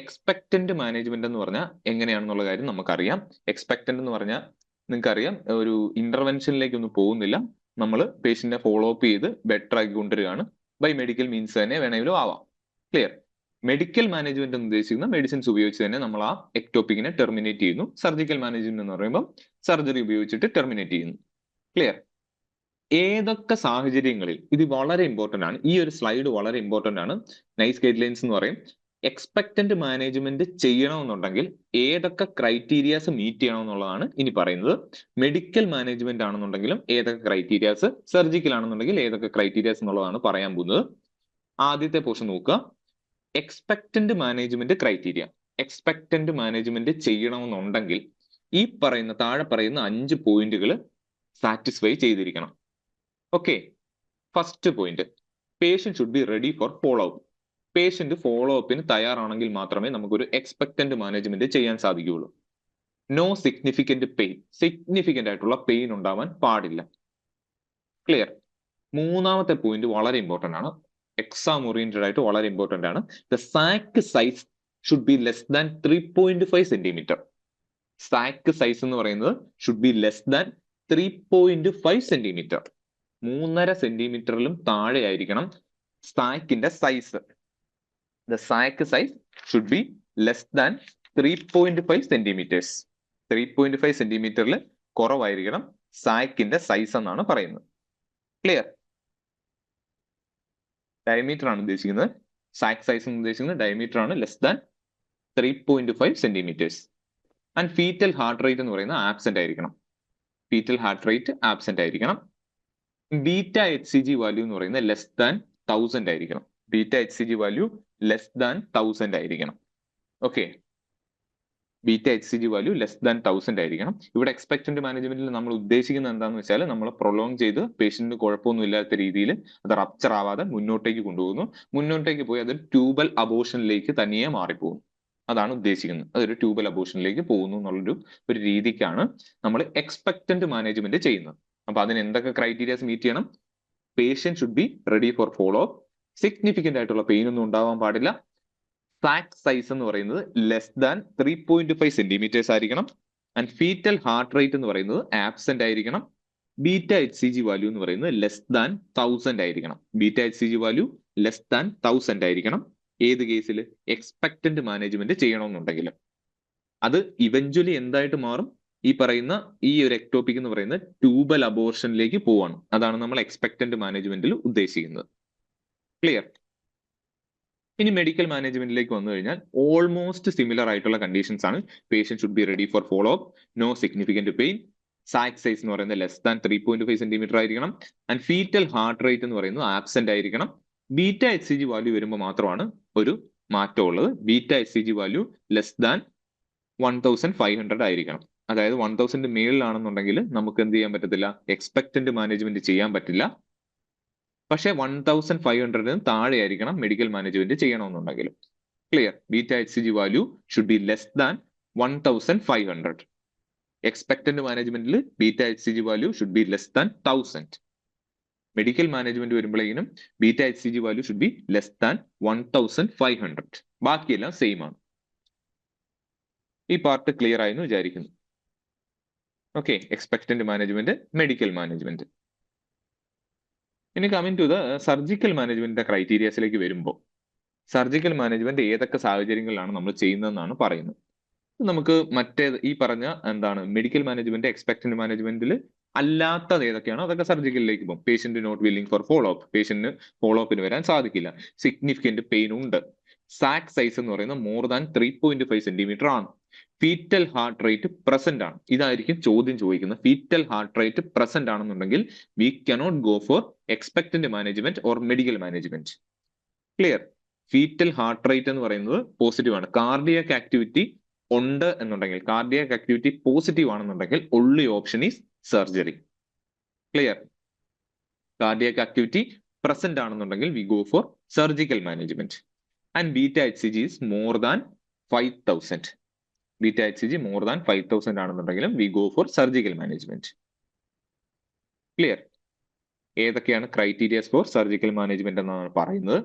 എക്സ്പെക്ടന്റ് മാനേജ്മെന്റ് എന്ന് പറഞ്ഞാൽ എങ്ങനെയാണെന്നുള്ള കാര്യം നമുക്കറിയാം. എക്സ്പെക്ടന്റ് എന്ന് പറഞ്ഞാൽ നിങ്ങൾക്കറിയാം, ഒരു ഇന്റർവെൻഷനിലേക്ക് ഒന്നും പോകുന്നില്ല, നമ്മൾ പേഷ്യന്റിനെ ഫോളോ അപ്പ് ചെയ്ത് ബെറ്റർ ആക്കി കൊണ്ടുവരികയാണ്. ബൈ മെഡിക്കൽ മീൻസ് തന്നെ വേണമെങ്കിലും ആവാം. ക്ലിയർ? മെഡിക്കൽ മാനേജ്മെന്റ് എന്ന് ഉദ്ദേശിക്കുന്ന മെഡിസിൻസ് ഉപയോഗിച്ച് തന്നെ നമ്മൾ ആ എക്ടോപിക്കിനെ ടെർമിനേറ്റ് ചെയ്യുന്നു. സർജിക്കൽ മാനേജ്മെന്റ് എന്ന് പറയുമ്പോൾ സർജറി ഉപയോഗിച്ചിട്ട് ടെർമിനേറ്റ് ചെയ്യുന്നു. ക്ലിയർ? ഏതൊക്കെ സാഹചര്യങ്ങളിൽ, ഇത് വളരെ ഇമ്പോർട്ടന്റ് ആണ്, ഈ ഒരു സ്ലൈഡ് വളരെ ഇമ്പോർട്ടന്റ് ആണ്. നൈസ് ഗൈഡ് ലൈൻസ് എന്ന് പറയും. എക്സ്പെക്ടന്റ് മാനേജ്മെന്റ് ചെയ്യണമെന്നുണ്ടെങ്കിൽ ഏതൊക്കെ ക്രൈറ്റീരിയാസ് മീറ്റ് ചെയ്യണം എന്നുള്ളതാണ് ഇനി പറയുന്നത്. മെഡിക്കൽ മാനേജ്മെന്റ് ആണെന്നുണ്ടെങ്കിലും ഏതൊക്കെ ക്രൈറ്റീരിയാസ്, സർജിക്കൽ ആണെന്നുണ്ടെങ്കിൽ ഏതൊക്കെ ക്രൈറ്റീരിയാസ് എന്നുള്ളതാണ് പറയാൻ പോകുന്നത്. ആദ്യത്തെ പോർഷൻ നോക്കുക. Expectant management criteria. Expectant management ചെയ്യണമെന്നുണ്ടെങ്കിൽ ഈ പറയുന്ന താഴെ പറയുന്ന 5 പോയിന്റുകൾ സാറ്റിസ്ഫൈ ചെയ്തിരിക്കണം. Okay, first point, patient should be ready for follow up. Patient follow അപ്പിന് തയ്യാറാണെങ്കിൽ മാത്രമേ നമുക്കൊരു എക്സ്പെക്ടന്റ് മാനേജ്മെന്റ് ചെയ്യാൻ സാധിക്കുകയുള്ളൂ. No significant pain. സിഗ്നിഫിക്കന്റ് ആയിട്ടുള്ള പെയിൻ ഉണ്ടാവാൻ പാടില്ല. ക്ലിയർ? മൂന്നാമത്തെ പോയിന്റ് വളരെ ഇമ്പോർട്ടന്റ് ആണ്, എക്സാം ഓറിയന്റഡ് ആയിട്ട് വളരെ ഇമ്പോർട്ടന്റ് ആണ്. The sac size should be less than 3.5 centimetre. Sac size എന്ന് പറയുന്നത് should be less than 3.5 centimetre. 3.5 സെന്റിമീറ്ററിലും താഴെ ആയിരിക്കണം സാക്കിന്റെ size. The sac size should be less than 3.5 centimeters. 3.5 സെന്റിമീറ്ററിൽ കുറവായിരിക്കണം സാക്കിന്റെ സൈസ് എന്നാണ് പറയുന്നത്. ക്ലിയർ? ഡയമീറ്റർ ആണ് ഉദ്ദേശിക്കുന്നത്, സാക്ക് സൈസ് എന്ന് ഉദ്ദേശിക്കുന്നത് ഡയമീറ്റർ ആണ്, less than 3.5 centimetres. And fetal heart rate എന്ന് പറയുന്നത് ആബ്സെന്റ് ആയിരിക്കണം. ഫീറ്റൽ ഹാർട്ട് റേറ്റ് ആബ്സെന്റ് ആയിരിക്കണം. ബീറ്റ HCG വാല്യൂ എന്ന് പറയുന്നത് ലെസ് ദാൻ 1000 ആയിരിക്കണം. Beta HCG value less than 1000 ആയിരിക്കണം. Okay, beta HCG value less than 1000 ആയിരിക്കണം. ഇവിടെ എക്സ്പെക്ടന്റ് മാനേജ്മെന്റിൽ നമ്മൾ ഉദ്ദേശിക്കുന്നത് എന്താണെന്ന് വെച്ചാൽ നമ്മൾ പ്രൊലോങ് ചെയ്ത് പേഷ്യന്റിന് കുഴപ്പമൊന്നും ഇല്ലാത്ത രീതിയിൽ അത് റപ്ചർ ആവാതെ മുന്നോട്ടേക്ക് കൊണ്ടുപോകുന്നു. മുന്നോട്ടേക്ക് പോയി അത് ട്യൂബൽ അബോർഷനിലേക്ക് തനിയെ മാറിപ്പോകുന്നു. അതാണ് ഉദ്ദേശിക്കുന്നത്. അതൊരു ട്യൂബൽ അബോർഷനിലേക്ക് പോകുന്നു എന്നുള്ളൊരു രീതിക്കാണ് നമ്മൾ എക്സ്പെക്ടന്റ് മാനേജ്മെന്റ് ചെയ്യുന്നത്. അപ്പൊ അതിന് എന്തൊക്കെ ക്രൈറ്റീരിയാസ് മീറ്റ് ചെയ്യണം? Patient should be ready for follow up. Significant ആയിട്ടുള്ള പെയിൻ ഒന്നും ഉണ്ടാവാൻ പാടില്ല. സാക്ക് സൈസ് എന്ന് പറയുന്നത് ലെസ് ദാൻ 3.5 സെന്റിമീറ്റേഴ്സ് ആയിരിക്കണം. ആൻഡ് ഫീറ്റൽ ഹാർട്ട് റേറ്റ് എന്ന് പറയുന്നത് ആബ്സെന്റ് ആയിരിക്കണം. ബീറ്റ HCG വാല്യൂ എന്ന് പറയുന്നത് ലെസ് ദാൻ 1000 ആയിരിക്കണം. Beta HCG value less than 1000 ആയിരിക്കണം. ഏത് കേസിൽ? എക്സ്പെക്ടന്റ് മാനേജ്മെന്റ് ചെയ്യണമെന്നുണ്ടെങ്കിൽ. അത് ഇവഞ്ച്വലി എന്തായിട്ട് മാറും? ഈ പറയുന്ന ഈ ഒരു എക്ടോപിക് എന്ന് പറയുന്ന ട്യൂബൽ അബോർഷനിലേക്ക് പോവാണ്. അതാണ് നമ്മൾ എക്സ്പെക്ടന്റ് മാനേജ്മെന്റിൽ ഉദ്ദേശിക്കുന്നത്. ക്ലിയർ? ഇനി മെഡിക്കൽ മാനേജ്മെന്റിലേക്ക് വന്നു കഴിഞ്ഞാൽ ഓൾമോസ്റ്റ് സിമിലർ ആയിട്ടുള്ള കണ്ടീഷൻസ് ആണ്. Patient should be ready for follow up, no significant pain, sac size എന്ന് പറയുന്നത് ലെസ് ദാൻ 3.5 സെന്റിമീറ്റർ ആയിരിക്കണം. ആൻഡ് ഫീറ്റൽ ഹാർട്ട് റേറ്റ് എന്ന് പറയുന്നത് ആബ്സെന്റ് ആയിരിക്കണം. ബീറ്റ HCG വാല്യൂ വരുമ്പോൾ മാത്രമാണ് ഒരു മാറ്റം ഉള്ളത്. Beta HCG value less than 1500 ആയിരിക്കണം. അതായത് 1000 മേളിലാണെന്നുണ്ടെങ്കിൽ നമുക്ക് എന്ത് ചെയ്യാൻ പറ്റത്തില്ല? എക്സ്പെക്ടന്റ് മാനേജ്മെന്റ് ചെയ്യാൻ പറ്റില്ല. പക്ഷെ 1500 താഴെ ആയിരിക്കണം മെഡിക്കൽ മാനേജ്മെന്റ് ചെയ്യണമെന്നുണ്ടെങ്കിൽ. Clear? Beta HCG value should be less than 1500. Expectant മാനേജ്മെന്റിൽ beta HCG value should be less than 1000. Medical management വരുമ്പോഴേക്കും beta HCG value should be less than 1500. ബാക്കിയെല്ലാം സെയിം ആണ്. ഈ പാർട്ട് ക്ലിയർ ആയെന്ന് വിചാരിക്കുന്നു. Okay, expectant management, medical management. ഇനി coming to the surgical മാനേജ്മെന്റിന്റെ ക്രൈറ്റീരിയസിലേക്ക് വരുമ്പോൾ സർജിക്കൽ മാനേജ്മെന്റ് ഏതൊക്കെ സാഹചര്യങ്ങളിലാണ് നമ്മൾ ചെയ്യുന്നതെന്നാണ് പറയുന്നത്. നമുക്ക് മറ്റേ ഈ പറഞ്ഞ എന്താണ് മെഡിക്കൽ മാനേജ്മെന്റ് എക്സ്പെക്ടന്റ് മാനേജ്മെന്റിൽ അല്ലാത്തത് ഏതൊക്കെയാണോ അതൊക്കെ സർജിക്കലിലേക്ക് പോകും. Patient not willing for follow up, പേഷ്യന്റിന് ഫോളോ അപ്പിന് വരാൻ സാധിക്കില്ല. സിഗ്നിഫിക്കന്റ് പെയിൻ ഉണ്ട്. സാക്ക് സൈസ് എന്ന് പറയുന്നത് മോർ ദാൻ 3.5 സെന്റിമീറ്റർ ആണ്. ഫീറ്റൽ ഹാർട്ട് റേറ്റ് പ്രസന്റ് ആണ്. ഇതായിരിക്കും ചോദ്യം ചോദിക്കുന്നത്. ഫീറ്റൽ ഹാർട്ട് റേറ്റ് പ്രസന്റ് ആണെന്നുണ്ടെങ്കിൽ we cannot go for expectant management or medical management. Clear? Fetal heart rate എന്ന് പറയുന്നത് പോസിറ്റീവ് ആണ്. കാർഡിയക് ആക്ടിവിറ്റി ഉണ്ട് എന്നുണ്ടെങ്കിൽ, കാർഡിയക് ആക്ടിവിറ്റി പോസിറ്റീവ് ആണെന്നുണ്ടെങ്കിൽ only option is surgery. Clear? Cardiac activity present ആണെന്നുണ്ടെങ്കിൽ we go for surgical management. And beta HCG is more than 5000. Beta HCG more than 5000 ആണെന്നുണ്ടെങ്കിലും we go for surgical management. Clear? ഏതൊക്കെയാണ് criterias for surgical management എന്നാണ് പറയുന്നത്.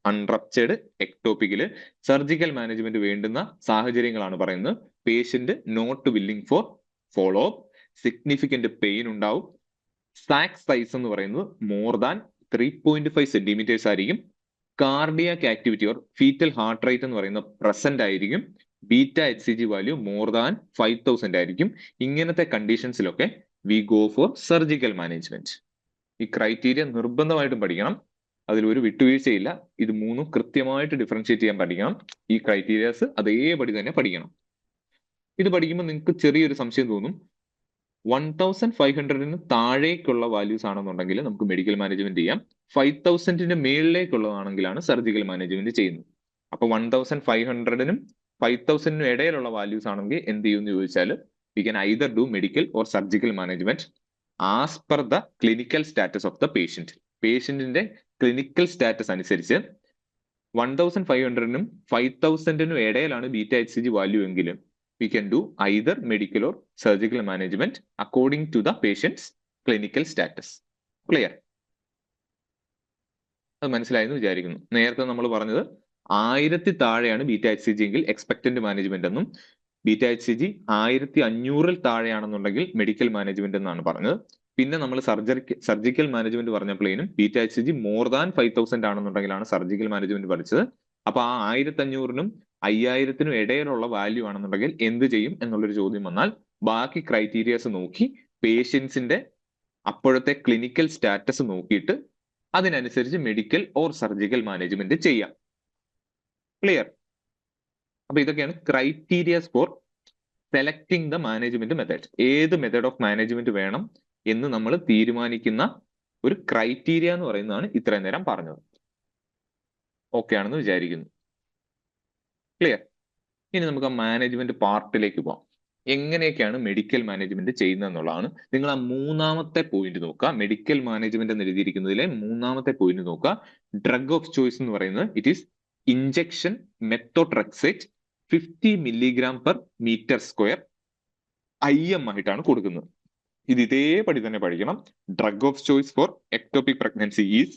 Unruptured എക്ടോപിക്കില് surgical management വേണ്ടുന്ന സാഹചര്യങ്ങളാണ് പറയുന്നത്. Patient not willing for follow up, significant pain ഉണ്ടാവും, sac size എന്ന് പറയുന്നത് മോർ ദാൻ 3.5 സെന്റിമീറ്റേഴ്സ് ആയിരിക്കും, cardiac activity or fetal heart rate എന്ന് പറയുന്നത് പ്രസന്റ് ആയിരിക്കും, beta HCG value more than 5000 ആയിരിക്കും. ഇങ്ങനത്തെ കണ്ടീഷൻസിലൊക്കെ we go for surgical management. ഈ ക്രൈറ്റീരിയ നിർബന്ധമായിട്ടും പഠിക്കണം. അതിൽ ഒരു വിട്ടുവീഴ്ചയില്ല. ഇത് മൂന്നും കൃത്യമായിട്ട് ഡിഫറൻഷിയേറ്റ് ചെയ്യാൻ പഠിക്കണം. ഈ ക്രൈറ്റീരിയാസ് അതേപടി തന്നെ പഠിക്കണം. ഇത് പഠിക്കുമ്പോൾ നിങ്ങൾക്ക് ചെറിയൊരു സംശയം തോന്നും. 1500 താഴേക്കുള്ള വാല്യൂസ് ആണെന്നുണ്ടെങ്കിൽ നമുക്ക് മെഡിക്കൽ മാനേജ്മെന്റ് ചെയ്യാം. 5000 മേളിലേക്കുള്ളതാണെങ്കിലാണ് സർജിക്കൽ മാനേജ്മെന്റ് ചെയ്യുന്നത്. അപ്പൊ 1500 5000 ഇടയിലുള്ള വാല്യൂസ് ആണെങ്കിൽ എന്ത് ചെയ്യും എന്ന് ചോദിച്ചാൽ we can either do medical or surgical management as per the clinical status of the patient. പേഷ്യന്റിന്റെ ക്ലിനിക്കൽ സ്റ്റാറ്റസ് അനുസരിച്ച് 1500 5000 ഇടയിലാണ് ബീറ്റ HCG വാല്യൂ എങ്കിലും we can do either medical or surgical management according to the patient's clinical status. Clear? അത് മനസ്സിലായെന്ന് വിചാരിക്കുന്നു. നേരത്തെ നമ്മൾ പറഞ്ഞത് 1000 താഴെയാണ് ബീറ്റ HCG എങ്കിൽ എക്സ്പെക്ടന്റ് മാനേജ്മെന്റ് എന്നും, ബീറ്റ HCG 1500 താഴെയാണെന്നുണ്ടെങ്കിൽ മെഡിക്കൽ മാനേജ്മെന്റ് എന്നാണ് പറഞ്ഞത്. പിന്നെ നമ്മൾ സർജിക്കൽ മാനേജ്മെന്റ് പറഞ്ഞപ്പോഴേനും ബീറ്റ HCG മോർ ദാൻ 5000 ആണെന്നുണ്ടെങ്കിലാണ് സർജിക്കൽ മാനേജ്മെന്റ് പഠിച്ചത്. അപ്പൊ ആ 1500 5000 ഇടയിലുള്ള വാല്യൂ ആണെന്നുണ്ടെങ്കിൽ എന്ത് ചെയ്യും എന്നുള്ളൊരു ചോദ്യം വന്നാൽ ബാക്കി ക്രൈറ്റീരിയാസ് നോക്കി പേഷ്യൻസിന്റെ അപ്പോഴത്തെ ക്ലിനിക്കൽ സ്റ്റാറ്റസ് നോക്കിയിട്ട് അതിനനുസരിച്ച് മെഡിക്കൽ ഓർ സർജിക്കൽ മാനേജ്മെന്റ് ചെയ്യാം. ക്ലിയർ? അപ്പൊ ഇതൊക്കെയാണ് criterias four selecting the management method. ഏത് മെത്തേഡ് ഓഫ് മാനേജ്മെന്റ് വേണം എന്ന് നമ്മൾ തീരുമാനിക്കുന്ന ഒരു ക്രൈറ്റീരിയ എന്ന് പറയുന്നതാണ് ഇത്രയും നേരം പറഞ്ഞത്. ഓക്കെ ആണെന്ന് വിചാരിക്കുന്നു. ക്ലിയർ? ഇനി നമുക്ക് ആ മാനേജ്മെന്റ് പാർട്ടിലേക്ക് പോകാം. എങ്ങനെയൊക്കെയാണ് മെഡിക്കൽ മാനേജ്മെന്റ് ചെയ്യുന്നത് എന്നുള്ളതാണ്. നിങ്ങൾ ആ മൂന്നാമത്തെ പോയിന്റ് നോക്കുക. മെഡിക്കൽ മാനേജ്മെന്റ് എന്ന് എഴുതിയിരിക്കുന്നതിലെ മൂന്നാമത്തെ പോയിന്റ് നോക്കുക. ഡ്രഗ് ഓഫ് ചോയ്സ് എന്ന് പറയുന്നത് it is injection methotrexate 50 milligram per meter square IM ആയിട്ടാണ് കൊടുക്കുന്നത്. ഇത് ഇതേപടി തന്നെ പഠിക്കണം. Drug of choice four ectopic pregnancy is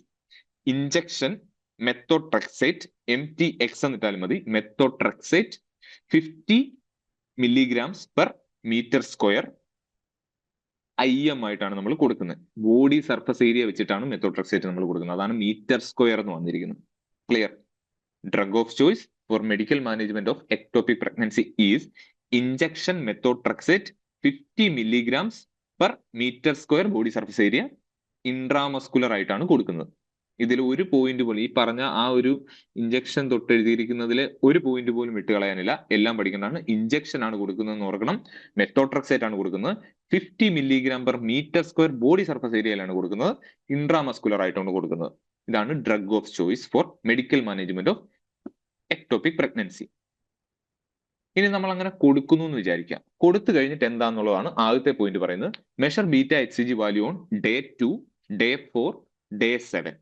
injection methotrexate MTX എന്നിട്ടാലും മതി. Methotrexate 50 milligrams per meter square IM ആയിട്ടാണ് നമ്മൾ കൊടുക്കുന്നത്. ബോഡി സർഫസ് ഏരിയ വെച്ചിട്ടാണ് മെത്തോട്രെക്സേറ്റ് നമ്മൾ കൊടുക്കുന്നത്. അതാണ് മീറ്റർ സ്ക്വയർ എന്ന് വന്നിരിക്കുന്നത്. Clear? Drug of choice for medical management of ectopic pregnancy is injection methotrexate 50 milligrams per meter square body surface area intramuscular ആയിട്ടാണ് കൊടുക്കുന്നത്. ഇതിൽ ഒരു പോയിന്റ് പോലും ഈ പറഞ്ഞ ആ ഒരു ഇഞ്ചക്ഷൻ തൊട്ട് എഴുതിയിരിക്കുന്നതിൽ ഒരു പോയിന്റ് പോലും വിട്ടുകളയാനില്ല. എല്ലാം പഠിക്കേണ്ടതാണ്. ഇഞ്ചക്ഷൻ ആണ് കൊടുക്കുന്നതെന്ന് ഓർക്കണം. മെത്തോട്രെക്സേറ്റ് ആണ് കൊടുക്കുന്നത്. 50 milligram per meter square body surface ഏരിയയിലാണ് കൊടുക്കുന്നത്. ഇൻട്രാമസ്കുലർ ആയിട്ടാണ് കൊടുക്കുന്നത്. ഇതാണ് drug of choice four medical management of ectopic pregnancy. ഇനി നമ്മൾ അങ്ങനെ കൊടുക്കുന്നു എന്ന് വിചാരിക്കാം. കൊടുത്തു കഴിഞ്ഞിട്ട് എന്താന്നുള്ളതാണ് ആദ്യത്തെ പോയിന്റ് പറയുന്നത്. Measure beta HCG value on day 2, day 4, day 7.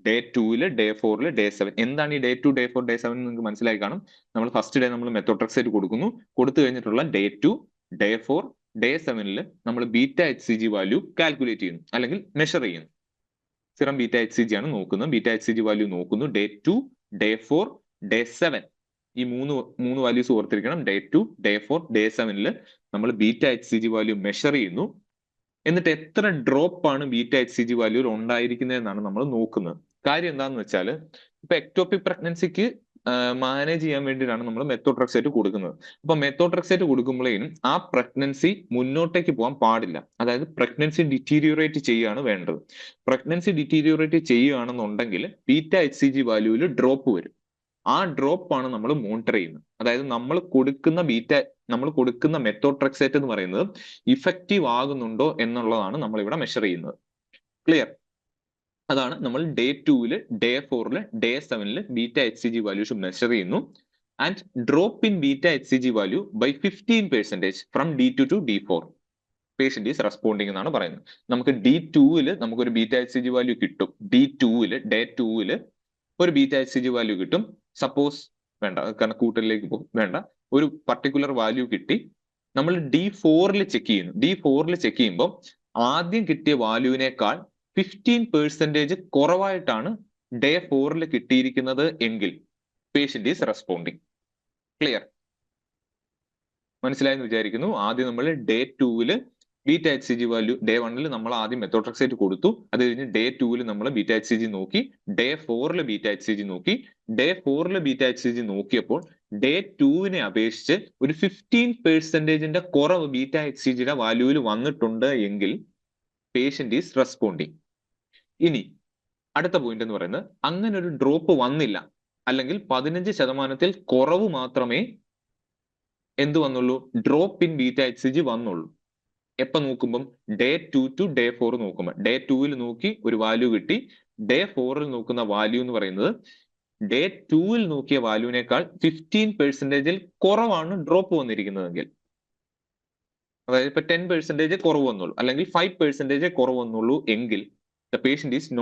Day 2-ല്, ഡേ 4-ല്, ഡേ 7. എന്താണ് ഈ ഡേ 2, ഡേ 4, ഡേ 7 നിങ്ങൾക്ക് മനസ്സിലായി കാണും. നമ്മൾ ഫസ്റ്റ് ഡേ നമ്മൾ മെത്തോട്രെക്സേറ്റ് കൊടുക്കുന്നു. കൊടുത്തു കഴിഞ്ഞിട്ടുള്ള ഡേ 2, ഡേ 4, ഡേ 7-ല് നമ്മൾ ബീറ്റ HCG വാല്യൂ കാൽക്കുലേറ്റ് ചെയ്യുന്നു അല്ലെങ്കിൽ മെഷർ ചെയ്യുന്നു. സിറം ബീറ്റ HCG ആണ് നോക്കുന്നത്. ബീറ്റ HCG വാല്യൂ നോക്കുന്നു. ഡേ 2, ഡേ 4, ഡേ 7 ഈ മൂന്ന് വാല്യൂസ് ഓർത്തിരിക്കണം. ഡേ 2, ഡേ 4, ഡേ 7-ല് നമ്മൾ ബീറ്റ HCG വാല്യൂ മെഷർ ചെയ്യുന്നു. എന്നിട്ട് എത്ര ഡ്രോപ്പ് ആണ് ബീറ്റ HCG വാല്യൂയിൽ ഉണ്ടായിരിക്കുന്നത് എന്നാണ് നമ്മൾ നോക്കുന്നത്. കാര്യം എന്താണെന്ന് വെച്ചാൽ ഇപ്പൊ എക്ടോപിക് പ്രഗ്നൻസിക്ക് മാനേജ് ചെയ്യാൻ വേണ്ടിയിട്ടാണ് നമ്മൾ മെത്തോട്രക്സേറ്റ് കൊടുക്കുന്നത്. അപ്പൊ മെത്തോട്രക്സേറ്റ് കൊടുക്കുമ്പോഴേനും ആ പ്രഗ്നൻസി മുന്നോട്ടേക്ക് പോകാൻ പാടില്ല. അതായത് പ്രഗ്നൻസി ഡിറ്റീരിയോറേറ്റ് ചെയ്യുകയാണ് വേണ്ടത്. പ്രഗ്നൻസി ഡിറ്റീരിയോറേറ്റ് ചെയ്യുകയാണെന്നുണ്ടെങ്കിൽ ബീറ്റ HCG വാല്യൂവിൽ ഡ്രോപ്പ് വരും. ആ ഡ്രോപ്പ് ആണ് നമ്മൾ മോണിറ്റർ ചെയ്യുന്നത്. അതായത് നമ്മൾ കൊടുക്കുന്ന മെത്തോട്രക്സേറ്റ് എന്ന് പറയുന്നത് ഇഫക്റ്റീവ് ആകുന്നുണ്ടോ എന്നുള്ളതാണ് നമ്മൾ ഇവിടെ മെഷർ ചെയ്യുന്നത്. ക്ലിയർ? അതാണ് നമ്മൾ ഡേ 2-ല്, ഡേ 4-ല്, ഡേ 7-ല് ബീറ്റ HCG വാല്യൂസ് മെഷർ ചെയ്യുന്നു. And drop in beta HCG value by 15% from D2 to D4. Patient is responding എന്നാണ് പറയുന്നത്. നമുക്ക് D2-ല് നമുക്കൊരു ബീറ്റ HCG വാല്യൂ കിട്ടും. D2-ല്, ഡേ 2-ല് ഒരു ബീറ്റ HCG വാല്യൂ കിട്ടും. സപ്പോസ് വേണ്ട, കാരണം കൂട്ടലിലേക്ക് പോകും, വേണ്ട, ഒരു പർട്ടിക്കുലർ വാല്യൂ കിട്ടി. നമ്മൾ D4-ല് ചെക്ക് ചെയ്യുന്നു. D4-ല് ചെക്ക് ചെയ്യുമ്പോൾ ആദ്യം കിട്ടിയ വാല്യൂവിനേക്കാൾ 15% കുറവായിട്ടാണ് ഡേ 4-ല് കിട്ടിയിരിക്കുന്നത് എങ്കിൽ പേഷ്യന്റ് ഈസ് റെസ്പോണ്ടിങ്. ക്ലിയർ? മനസ്സിലായെന്ന് വിചാരിക്കുന്നു. ആദ്യം നമ്മൾ ഡേ 2-ല് ബീറ്റ HCG വാല്യൂ, ഡേ 1-ല് നമ്മൾ ആദ്യം മെത്തോട്രക്സേറ്റ് കൊടുത്തു. അത് കഴിഞ്ഞ് ഡേ 2-ല് നമ്മൾ ബീറ്റ HCG നോക്കി, ഡേ 4-ല് ബീറ്റ HCG നോക്കി. ഡേ 4-ല് ബീറ്റ HCG നോക്കിയപ്പോൾ ഡേ 2-നെ അപേക്ഷിച്ച് ഒരു 15% കുറവ് ബീറ്റ HCGയുടെ വാല്യൂവിൽ വന്നിട്ടുണ്ട് എങ്കിൽ പേഷ്യന്റ് ഈസ് റെസ്പോണ്ടിങ്. ഇനി അടുത്ത പോയിന്റ് എന്ന് പറയുന്നത്, അങ്ങനെ ഒരു ഡ്രോപ്പ് വന്നില്ല, അല്ലെങ്കിൽ 15% കുറവ് മാത്രമേ എന്ത് വന്നുള്ളൂ, ഡ്രോപ്പ് ഇൻ ബീറ്റ HCG വന്നുള്ളൂ. എപ്പോ നോക്കുമ്പം ഡേ 2 to ഡേ 4 നോക്കുമ്പോൾ, ഡേ 2-ൽ നോക്കി ഒരു വാല്യൂ കിട്ടി, ഡേ 4-ൽ നോക്കുന്ന വാല്യൂ എന്ന് പറയുന്നത് ഡേ 2-ൽ നോക്കിയ വാല്യൂവിനേക്കാൾ 15% കുറവാണ് ഡ്രോപ്പ് വന്നിരിക്കുന്നതെങ്കിൽ, അതായത് ഇപ്പൊ 10% കുറവ് വന്നുള്ളൂ, അല്ലെങ്കിൽ 5% കുറവ് വന്നുള്ളൂ എങ്കിൽ the patient is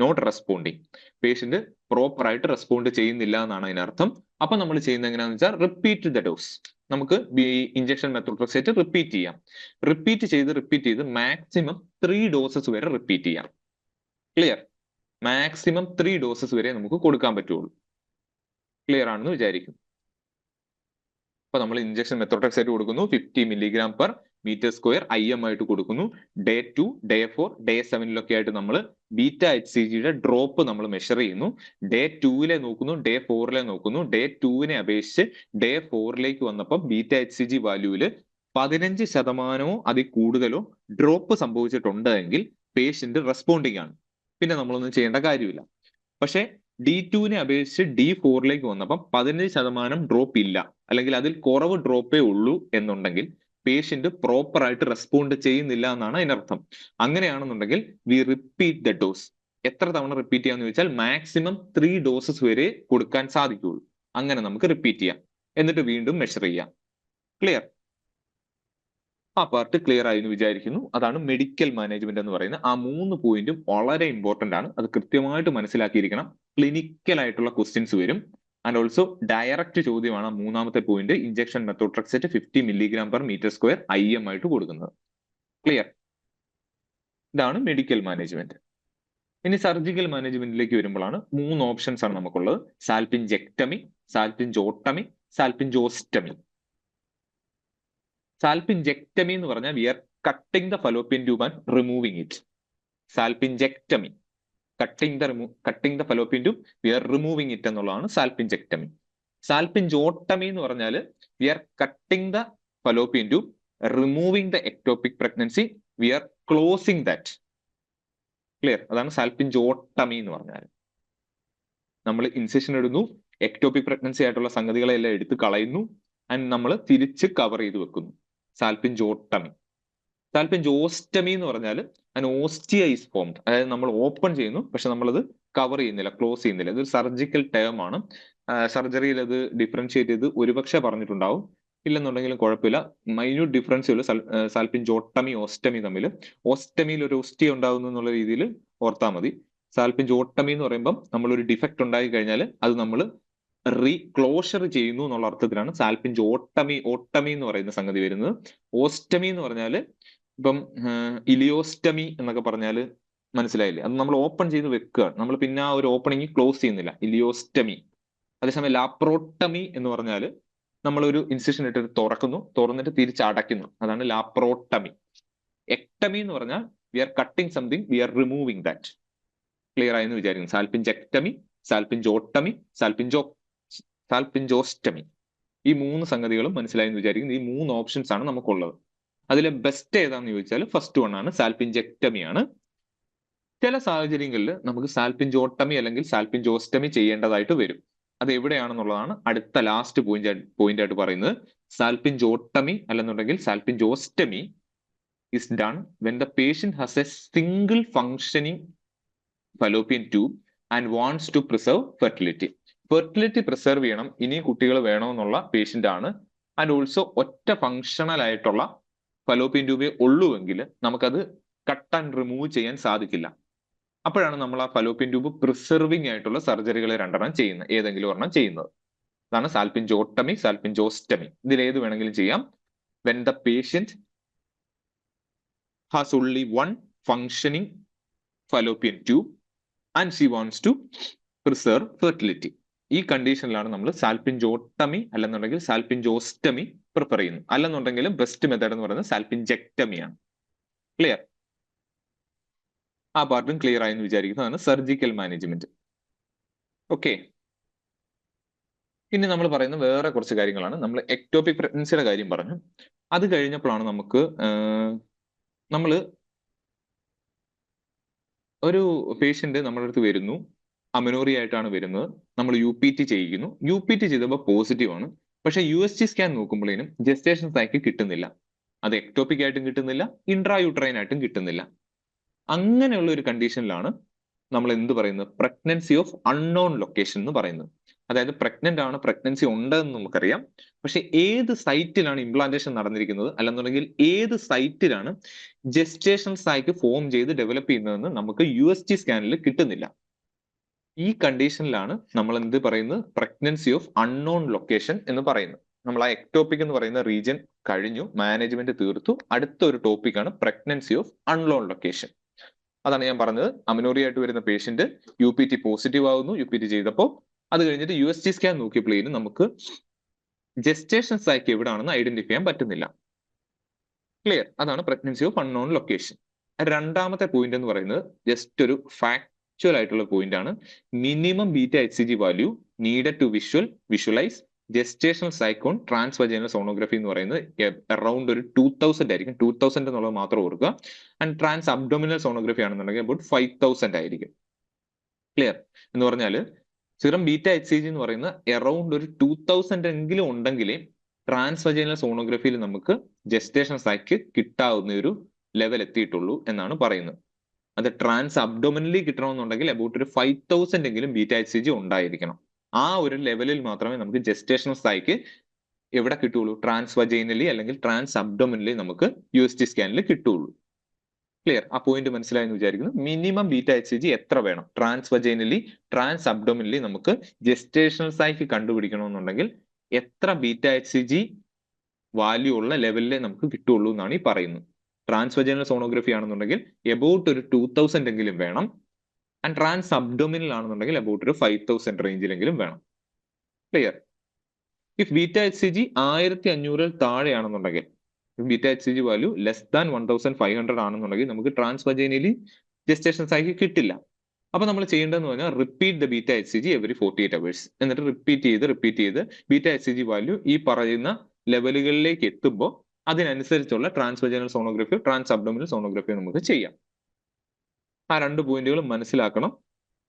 not responding. Patient proper ആയിട്ട് റെസ്പോണ്ട് ചെയ്യുന്നില്ല എന്നാണ് അതിനർത്ഥം. അപ്പൊ നമ്മൾ ചെയ്യുന്നത് എങ്ങനെയാണെന്ന് വെച്ചാൽ റിപ്പീറ്റ് ദ ഡോസ്. നമുക്ക് ഇഞ്ചക്ഷൻ മെത്തോട്രക്സേറ്റ് റിപ്പീറ്റ് ചെയ്ത് മാക്സിമം 3 ഡോസസ് വരെ റിപ്പീറ്റ് ചെയ്യാം. ക്ലിയർ? മാക്സിമം 3 ഡോസസ് വരെ നമുക്ക് കൊടുക്കാൻ പറ്റുള്ളൂ. ക്ലിയർ ആണെന്ന് വിചാരിക്കും. അപ്പൊ നമ്മൾ ഇഞ്ചക്ഷൻ മെത്തോട്രക്സേറ്റ് കൊടുക്കുന്നു, 50 mg/m², IM ആയിട്ട് കൊടുക്കുന്നു. ഡേ 2, ഡേ 4, ഡേ 7-ലൊക്കെ ആയിട്ട് നമ്മൾ ബീറ്റ HCGയുടെ ഡ്രോപ്പ് നമ്മൾ മെഷർ ചെയ്യുന്നു. ഡേ 2-ലെ നോക്കുന്നു, ഡേ 4-ലെ നോക്കുന്നു. ഡേ 2-നെ അപേക്ഷിച്ച് ഡേ 4-ലേക്ക് വന്നപ്പോൾ ബീറ്റ HCG വാല്യൂവിൽ 15%-ഓ അതിൽ കൂടുതലോ ഡ്രോപ്പ് സംഭവിച്ചിട്ടുണ്ടെങ്കിൽ പേഷ്യന്റ് റെസ്പോണ്ടിങ് ആണ്. പിന്നെ നമ്മളൊന്നും ചെയ്യേണ്ട കാര്യമില്ല. പക്ഷെ D2-നെ അപേക്ഷിച്ച് D4-ലേക്ക് വന്നപ്പം 15% ഡ്രോപ്പ് ഇല്ല, അല്ലെങ്കിൽ അതിൽ കുറവ് ഡ്രോപ്പേ ഉള്ളൂ എന്നുണ്ടെങ്കിൽ പേഷ്യന്റ് പ്രോപ്പർ ആയിട്ട് റെസ്പോണ്ട് ചെയ്യുന്നില്ല എന്നാണ് അതിനർത്ഥം. അങ്ങനെയാണെന്നുണ്ടെങ്കിൽ വി റിപ്പീറ്റ് ദ ഡോസ്. എത്ര തവണ റിപ്പീറ്റ് ചെയ്യാന്ന് ചോദിച്ചാൽ മാക്സിമം 3 ഡോസസ് വരെ കൊടുക്കാൻ സാധിക്കുകയുള്ളൂ. അങ്ങനെ നമുക്ക് റിപ്പീറ്റ് ചെയ്യാം, എന്നിട്ട് വീണ്ടും മെഷർ ചെയ്യാം. ക്ലിയർ? ആ പാർട്ട് ക്ലിയർ ആയി എന്ന് വിചാരിക്കുന്നു. അതാണ് മെഡിക്കൽ മാനേജ്മെന്റ് എന്ന് പറയുന്നത്. ആ 3 പോയിന്റും വളരെ ഇമ്പോർട്ടന്റ് ആണ്. അത് കൃത്യമായിട്ട് മനസ്സിലാക്കിയിരിക്കണം. ക്ലിനിക്കൽ ആയിട്ടുള്ള ക്വസ്റ്റ്യൻസ് വരും. ആൻഡ് ഓൾസോ ഡയറക്റ്റ് ചോദ്യമാണ് മൂന്നാമത്തെ പോയിന്റ്, ഇഞ്ചക്ഷൻ മെത്തോട്രക്സേറ്റ് 50 mg/m² IM ആയിട്ട് കൊടുക്കുന്നത്. ക്ലിയർ? ഇതാണ് മെഡിക്കൽ മാനേജ്മെന്റ്. ഇനി സർജിക്കൽ മാനേജ്മെന്റിലേക്ക് വരുമ്പോഴാണ് 3 ഓപ്ഷൻസ് ആണ് നമുക്കുള്ളത്. സാൽപിൻജെക്ടമി, സാൽപിൻജോട്ടമി, സാൽപിൻജോസ്റ്റമി. സാൽപിൻജെക്ടമി എന്ന് പറഞ്ഞാൽ we are cutting the fallopian tube and removing it. Salpingectomy, cutting the fallopian tube, we are removing it എന്നുള്ളതാണ് സാൽപിൻജെക്ടമി. സാൽപിൻജോട്ടമി എന്ന് പറഞ്ഞാൽ we are cutting the fallopian tube, removing the ectopic pregnancy, we are closing that. Clear? അതാണ് salpingotomy എന്ന് പറഞ്ഞാൽ. നമ്മൾ incision ഇടുന്നു, ectopic pregnancy ആയിട്ടുള്ള സംഗതികളെല്ലാം എടുത്ത് കളയുന്നു, ആൻഡ് നമ്മൾ തിരിച്ച് കവർ ചെയ്ത് വെക്കുന്നു. സാൽപിൻജോട്ടമി. സാൽപിൻജോസ്റ്റമി എന്ന് പറഞ്ഞാൽ an ഓസ്റ്റിയ ഈസ് ഫോംഡ്, അതായത് നമ്മൾ ഓപ്പൺ ചെയ്യുന്നു, പക്ഷെ നമ്മളത് കവർ ചെയ്യുന്നില്ല, ക്ലോസ് ചെയ്യുന്നില്ല. ഇതൊരു സർജിക്കൽ ടേം ആണ്. സർജറിയിൽ അത് ഡിഫറൻഷിയേറ്റ് ചെയ്ത് ഒരുപക്ഷെ പറഞ്ഞിട്ടുണ്ടാവും, ഇല്ലെന്നുണ്ടെങ്കിലും കുഴപ്പമില്ല. മൈന്യൂട്ട് ഡിഫറൻസ് ഉള്ളു സാൽപിൻജോട്ടമി ഓസ്റ്റമി തമ്മിൽ. ഓസ്റ്റമിയിൽ ഒരു ഓസ്റ്റിയ ഉണ്ടാകുന്നു എന്നുള്ള രീതിയിൽ ഓർത്താൽ മതി. സാൽപിൻജോട്ടമി എന്ന് പറയുമ്പോൾ നമ്മളൊരു ഡിഫക്റ്റ് ഉണ്ടായി കഴിഞ്ഞാൽ അത് നമ്മൾ ക്ലോഷർ ചെയ്യുന്നു എന്നുള്ള അർത്ഥത്തിലാണ് സാൽപിൻജോട്ടമി എന്ന് പറയുന്ന സംഗതി വരുന്നത്. ഓസ്റ്റമി എന്ന് പറഞ്ഞാൽ ഇപ്പം ഇലിയോസ്റ്റമി എന്നൊക്കെ പറഞ്ഞാൽ മനസ്സിലായില്ലേ, അത് നമ്മൾ ഓപ്പൺ ചെയ്ത് വെക്കുകയാണ്, നമ്മൾ പിന്നെ ആ ഒരു ഓപ്പണിങ് ക്ലോസ് ചെയ്യുന്നില്ല, ഇലിയോസ്റ്റമി. അതേസമയം ലാപ്രോട്ടമി എന്ന് പറഞ്ഞാൽ നമ്മളൊരു ഇൻസിഷൻ ഇട്ടിട്ട് തുറന്നിട്ട് തിരിച്ചടയ്ക്കുന്നു, അതാണ് ലാപ്രോട്ടമി. എക്ടമി എന്ന് പറഞ്ഞാൽ we are cutting something, we are removing that. Clear ആയെന്ന് വിചാരിക്കുന്നു. സാൽപിൻജെക്ടമി, സാൽപിൻജോട്ടമി, സാൽപിൻജോ സാൽപിഞ്ചോസ്റ്റമി. ഈ 3 സംഗതികളും മനസ്സിലായെന്ന് വിചാരിക്കുന്നു. ഈ 3 ഓപ്ഷൻസ് ആണ് നമുക്കുള്ളത്. അതിലെ ബെസ്റ്റ് ഏതാന്ന് ചോദിച്ചാൽ ഫസ്റ്റ് വൺ ആണ്, സാൽപിഞ്ചെക്ടമി ആണ്. ചില സാഹചര്യങ്ങളിൽ നമുക്ക് സാൽപിഞ്ചോട്ടമി അല്ലെങ്കിൽ സാൽപിഞ്ചോസ്റ്റമി ചെയ്യേണ്ടതായിട്ട് വരും. അത് എവിടെയാണെന്നുള്ളതാണ് അടുത്ത ലാസ്റ്റ് പോയിന്റ് ആയിട്ട് പറയുന്നത്. സാൽപിഞ്ചോട്ടമി അല്ലെന്നുണ്ടെങ്കിൽ സാൽപിഞ്ചോസ്റ്റമി is done when the patient has a single functioning fallopian tube and wants to preserve fertility. Fertility preserve ചെയ്യണം, ഇനി കുട്ടികൾ വേണമെന്നുള്ള പേഷ്യന്റ് ആണ്. ആൻഡ് ഓൾസോ ഒറ്റ ഫങ്ഷണൽ ആയിട്ടുള്ള ഫലോപ്പിയൻ ട്യൂബേ ഉള്ളുവെങ്കിൽ നമുക്കത് കട്ട് ആൻഡ് റിമൂവ് ചെയ്യാൻ സാധിക്കില്ല. അപ്പോഴാണ് നമ്മൾ ആ ഫലോപ്പിയൻ ട്യൂബ് പ്രിസർവിംഗ് ആയിട്ടുള്ള സർജറികൾ രണ്ടെണ്ണം ചെയ്യുന്നത്, ഏതെങ്കിലും ഒരെണ്ണം ചെയ്യുന്നത്. അതാണ് സാൽപിഞ്ചോട്ടമി, സാൽപിഞ്ചോസ്റ്റമി. ഇതിൽ ഏത് വേണമെങ്കിലും ചെയ്യാം. When the patient has only one functioning fallopian tube and she wants to preserve fertility. ഈ കണ്ടീഷനിലാണ് നമ്മൾ സാൽപിഞ്ചോട്ടമി അല്ലെന്നുണ്ടെങ്കിൽ സാൽപിഞ്ചോസ്റ്റമി പ്രിഫർ ചെയ്യുന്നത്. അല്ലെന്നുണ്ടെങ്കിൽ ബെസ്റ്റ് മെത്തേഡ് എന്ന് പറയുന്നത് സാൽപിഞ്ചെക്ടമിയാണ്. ക്ലിയർ? ആ പാർട്ടും ക്ലിയർ ആയെന്ന് വിചാരിക്കുന്നതാണ് സർജിക്കൽ മാനേജ്മെന്റ്. ഓക്കെ, ഇനി നമ്മൾ പറയുന്ന വേറെ കുറച്ച് കാര്യങ്ങളാണ്. നമ്മൾ എക്ടോപിക് പ്രഗ്നൻസിയുടെ കാര്യം പറഞ്ഞു. അത് കഴിഞ്ഞപ്പോഴാണ് നമുക്ക് നമ്മൾ ഒരു പേഷ്യന്റ് നമ്മുടെ അടുത്ത് വരുന്നു, അമനോറിയ ആയിട്ടാണ് വരുന്നത്. നമ്മൾ UPT ചെയ്യിക്കുന്നു. UPT ചെയ്തപ്പോൾ പോസിറ്റീവ് ആണ്. പക്ഷെ USG സ്കാൻ നോക്കുമ്പോഴേനും ജസ്റ്റേഷൻ സൈക്കിൾ കിട്ടുന്നില്ല. അത് എക്ടോപിക് ആയിട്ടും കിട്ടുന്നില്ല, ഇൻട്രായൂട്രൈൻ ആയിട്ടും കിട്ടുന്നില്ല. അങ്ങനെയുള്ള ഒരു കണ്ടീഷനിലാണ് നമ്മൾ എന്ത് പറയുന്നത്, പ്രഗ്നൻസി ഓഫ് അൺനോൺ ലൊക്കേഷൻ എന്ന് പറയുന്നത്. അതായത് പ്രഗ്നന്റ് ആണ്, പ്രഗ്നൻസി ഉണ്ടെന്ന് നമുക്കറിയാം, പക്ഷെ ഏത് സൈറ്റിലാണ് ഇംപ്ലാന്റേഷൻ നടന്നിരിക്കുന്നത് അല്ലെന്നുണ്ടെങ്കിൽ ഏത് സൈറ്റിലാണ് ജസ്റ്റേഷൻ സൈക്കിൾ ഫോം ചെയ്ത് ഡെവലപ്പ് ചെയ്യുന്നതെന്ന് നമുക്ക് USG സ്കാനിൽ കിട്ടുന്നില്ല. ഈ കണ്ടീഷനിലാണ് നമ്മൾ എന്ത് പറയുന്നത്, പ്രഗ്നൻസി ഓഫ് അൺനോൺ ലൊക്കേഷൻ എന്ന് പറയുന്നത്. നമ്മൾ ആ എക്ടോപിക് എന്ന് പറയുന്ന റീജിയൻ കഴിഞ്ഞു, മാനേജ്മെന്റ് തീർത്തു. അടുത്ത ഒരു ടോപ്പിക്കാണ് പ്രഗ്നൻസി ഓഫ് അൺനോൺ ലൊക്കേഷൻ. അതാണ് ഞാൻ പറഞ്ഞത്. അമനോറിയ ആയിട്ട് വരുന്ന പേഷ്യന്റ് UPT പോസിറ്റീവ് ആവുന്നു, UPT ചെയ്തപ്പോൾ. അത് കഴിഞ്ഞിട്ട് USG സ്കാൻ നോക്കിയപ്പോഴേനും നമുക്ക് ജസ്റ്റേഷൻ സൈക്കിൾ എവിടെയാണെന്ന് ഐഡന്റിഫൈ ചെയ്യാൻ പറ്റുന്നില്ല. ക്ലിയർ? അതാണ് പ്രഗ്നൻസി ഓഫ് അൺനോൺ ലൊക്കേഷൻ. രണ്ടാമത്തെ പോയിന്റ് എന്ന് പറയുന്നത് ജസ്റ്റ് ഒരു ഫാക്ച്വൽ ആയിട്ടുള്ള പോയിന്റ് ആണ്. Minimum beta HCG value needed to visualise gestational sac on transvaginal sonography എന്ന് പറയുന്നത് അറൌണ്ട് ഒരു 2000 ആയിരിക്കും. 2000 എന്നുള്ളത് മാത്രം ഓർക്കുക. ആൻഡ് ട്രാൻസ് അബ്ഡോമിനൽ സോണോഗ്രഫി ആണെന്നുണ്ടെങ്കിൽ അബൌട്ട് 5000 ആയിരിക്കും. ക്ലിയർ? എന്ന് പറഞ്ഞാൽ സിറം ബീറ്റ HCG എന്ന് പറയുന്ന അറൌണ്ട് ഒരു 2000 എങ്കിലും ഉണ്ടെങ്കിലേ ട്രാൻസ്വജൈനൽ സോണോഗ്രഫിയിൽ നമുക്ക് ജസ്റ്റേഷൻ സൈക്കിൾ കിട്ടാവുന്ന ഒരു ലെവൽ എത്തിയിട്ടുള്ളൂ എന്നാണ് പറയുന്നത്. അത് ട്രാൻസ് അബ്ഡോമിനലി കിട്ടണമെന്നുണ്ടെങ്കിൽ അബൌട്ട് ഒരു 5000 എങ്കിലും ബീറ്റ HCG ഉണ്ടായിരിക്കണം. ആ ഒരു ലെവലിൽ മാത്രമേ നമുക്ക് ജസ്റ്റേഷണൽ സൈക്കിൾ എവിടെ കിട്ടുള്ളൂ, ട്രാൻസ്വജൈനലി അല്ലെങ്കിൽ ട്രാൻസ് അബ്ഡോമിനലി നമുക്ക് USG സ്കാനിൽ കിട്ടുള്ളൂ. ക്ലിയർ? ആ പോയിന്റ് മനസ്സിലായെന്ന് വിചാരിക്കുന്നു. മിനിമം ബീറ്റ HCG എത്ര വേണം, ട്രാൻസ്വജൈനലി ട്രാൻസ് അബ്ഡോമിനലി നമുക്ക് ജസ്റ്റേഷണൽ സൈക്കിൾ കണ്ടുപിടിക്കണമെന്നുണ്ടെങ്കിൽ എത്ര ബീറ്റ HCG വാല്യൂ ഉള്ള ലെവലിലെ നമുക്ക് കിട്ടുള്ളൂ എന്നാണ് ഈ പറയുന്നത്. ട്രാൻസ്വജൈനൽ സോണോഗ്രഫി ആണെന്നുണ്ടെങ്കിൽ എബൌട്ട് ഒരു 2000 എങ്കിലും വേണം. ആൻഡ് ട്രാൻസ് അബ്ഡോമിനൽ ആണെന്നുണ്ടെങ്കിൽ അബൌട്ട് ഒരു 5000 റേഞ്ചിലെങ്കിലും വേണം. ക്ലിയർ? ഇഫ് ബീറ്റ HCG 1500 താഴെയാണെന്നുണ്ടെങ്കിൽ, beta HCG value less than 1500 ആണെന്നുണ്ടെങ്കിൽ നമുക്ക് ട്രാൻസ്വജൈനലി ജസ്റ്റേഷൻ സൈക്കിൾ കിട്ടില്ല. അപ്പൊ നമ്മൾ ചെയ്യേണ്ടതെന്ന് പറഞ്ഞാൽ repeat the beta HCG every 48 hours. എന്നിട്ട് റിപ്പീറ്റ് ചെയ്ത് ബീറ്റ HCG വാല്യൂ ഈ പറയുന്ന ലെവലുകളിലേക്ക് എത്തുമ്പോൾ അതിനനുസരിച്ചുള്ള ട്രാൻസ്വജൈനൽ സോണോഗ്രഫിയോ ട്രാൻസ് അബ്ഡോമിനൽ സോണോഗ്രഫിയോ നമുക്ക് ചെയ്യാം. ആ രണ്ട് പോയിന്റുകളും മനസ്സിലാക്കണം.